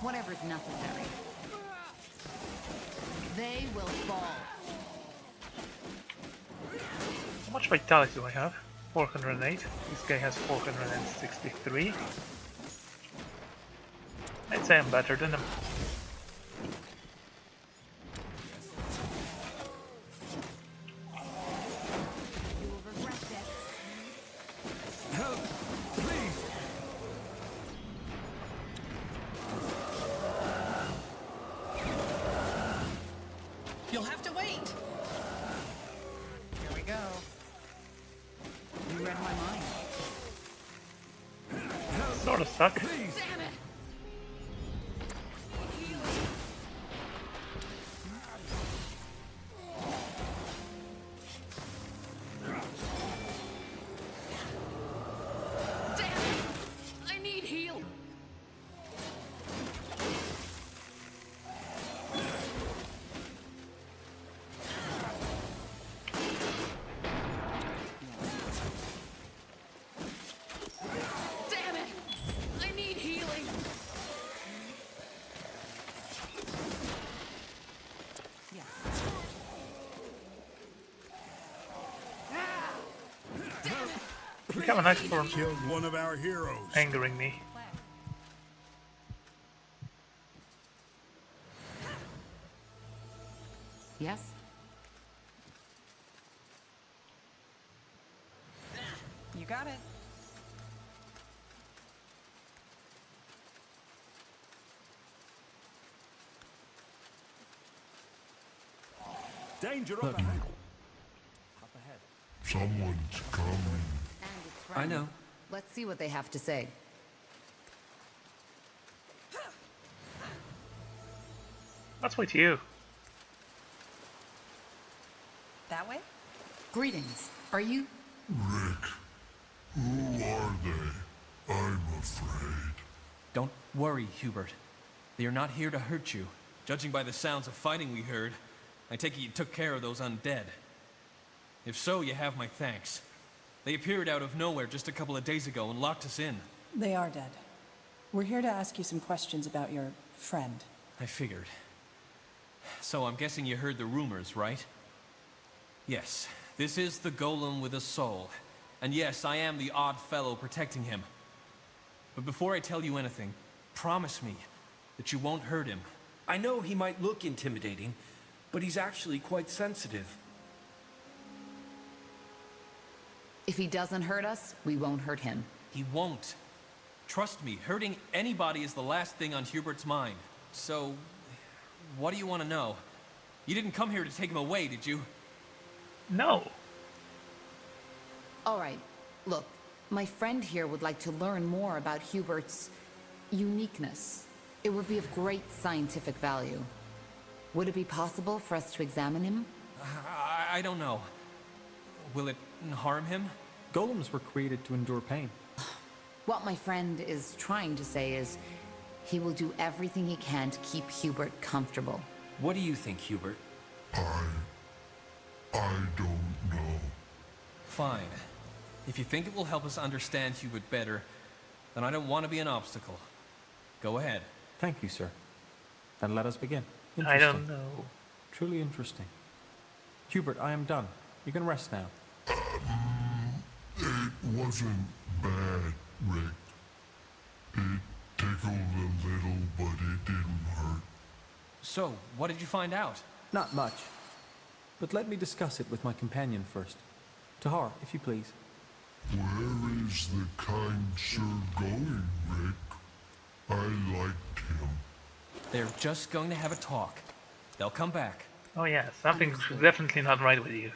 Whatever's necessary. They will fall. How much vitality do I have? 408. This guy has 463. I'd say I'm better than him. Help, please. You'll have to wait. Here we go. You read my mind. Sort of stuck. Damn it! I need heal. Damn it! I need healing. We have a nice for Killed one of our heroes. angering me. Yes? You got it. Danger Look. up ahead. Someone's coming. And it's I friendly. know. Let's see what they have to say. Let's wait you. That way? Greetings. Are you? Rick, who are they? I'm afraid. Don't worry, Hubert. They are not here to hurt you. Judging by the sounds of fighting we heard, I take it you took care of those undead. If so, you have my thanks. They appeared out of nowhere just a couple of days ago and locked us in. They are dead. We're here to ask you some questions about your friend. I figured. So I'm guessing you heard the rumors, right? Yes, this is the golem with a soul. And yes, I am the odd fellow protecting him. But before I tell you anything, promise me that you won't hurt him. I know he might look intimidating, but he's actually quite sensitive. If he doesn't hurt us, we won't hurt him. He won't. Trust me, hurting anybody is the last thing on Hubert's mind. So, what do you want to know? You didn't come here to take him away, did you? No. All right. Look, my friend here would like to learn more about Hubert's uniqueness. It would be of great scientific value. Would it be possible for us to examine him? I don't know. Will it harm him? Golems were created to endure pain. What my friend is trying to say is he will do everything he can to keep Hubert comfortable. What do you think, Hubert? I don't know. Fine. If you think it will help us understand Hubert better, then I don't want to be an obstacle. Go ahead. Thank you, sir. Then let us begin. I don't know. Truly interesting. Hubert, I am done. You can rest now. It wasn't bad, Rick. It tickled a little, but it didn't hurt. So, what did you find out? Not much. But let me discuss it with my companion first. Tahar, if you please. Where is the kind sir going, Rick? I liked him. They're just going to have a talk. They'll come back. Oh yeah, something's definitely not right with you.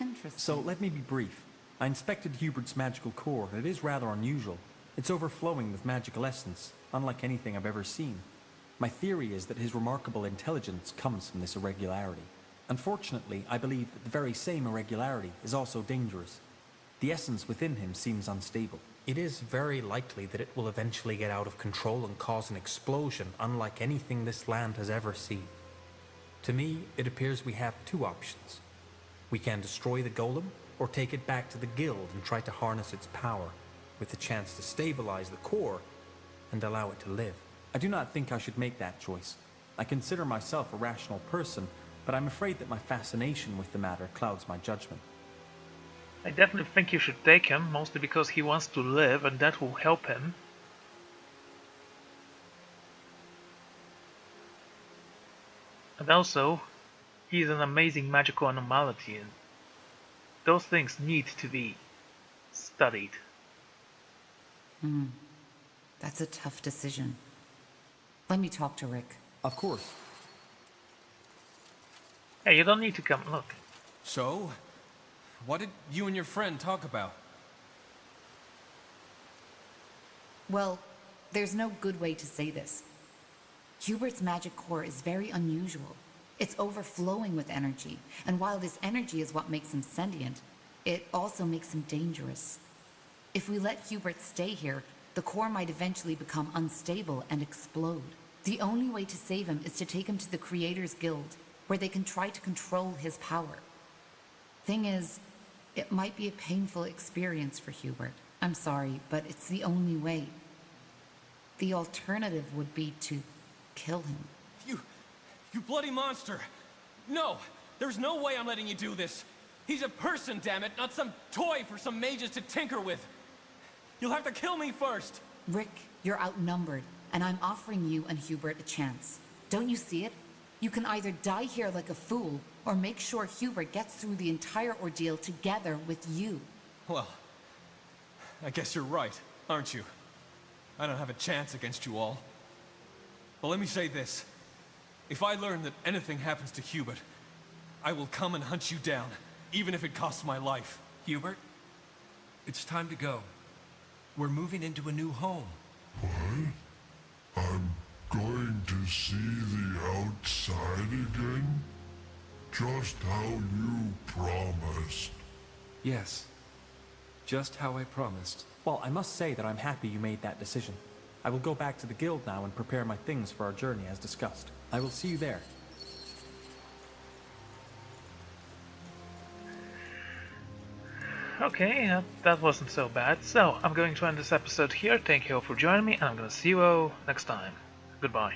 Interesting. So let me be brief. I inspected Hubert's magical core, and it is rather unusual. It's overflowing with magical essence, unlike anything I've ever seen. My theory is that his remarkable intelligence comes from this irregularity. Unfortunately, I believe that the very same irregularity is also dangerous. The essence within him seems unstable. It is very likely that it will eventually get out of control and cause an explosion unlike anything this land has ever seen. To me, it appears we have two options. We can destroy the golem, or take it back to the guild and try to harness its power, with the chance to stabilize the core and allow it to live. I do not think I should make that choice. I consider myself a rational person, but I'm afraid that my fascination with the matter clouds my judgment. I definitely think you should take him, mostly because he wants to live and that will help him. And also, he's an amazing magical anomaly, and those things need to be studied. That's a tough decision. Let me talk to Rick. Of course. Hey, you don't need to come. Look. So, what did you and your friend talk about? Well, there's no good way to say this. Hubert's magic core is very unusual. It's overflowing with energy, and while this energy is what makes him sentient, it also makes him dangerous. If we let Hubert stay here, the core might eventually become unstable and explode. The only way to save him is to take him to the Creators Guild, where they can try to control his power. Thing is, it might be a painful experience for Hubert. I'm sorry, but it's the only way. The alternative would be to kill him. You bloody monster! No! There's no way I'm letting you do this! He's a person, damn it, not some toy for some mages to tinker with! You'll have to kill me first! Rick, you're outnumbered, and I'm offering you and Hubert a chance. Don't you see it? You can either die here like a fool, or make sure Hubert gets through the entire ordeal together with you. Well, I guess you're right, aren't you? I don't have a chance against you all. But let me say this. If I learn that anything happens to Hubert, I will come and hunt you down, even if it costs my life. Hubert, it's time to go. We're moving into a new home. What? I'm going to see the outside again? Just how you promised. Yes. Just how I promised. Well, I must say that I'm happy you made that decision. I will go back to the guild now and prepare my things for our journey as discussed. I will see you there. Okay, that wasn't so bad. So, I'm going to end this episode here. Thank you all for joining me, and I'm going to see you all next time. Goodbye.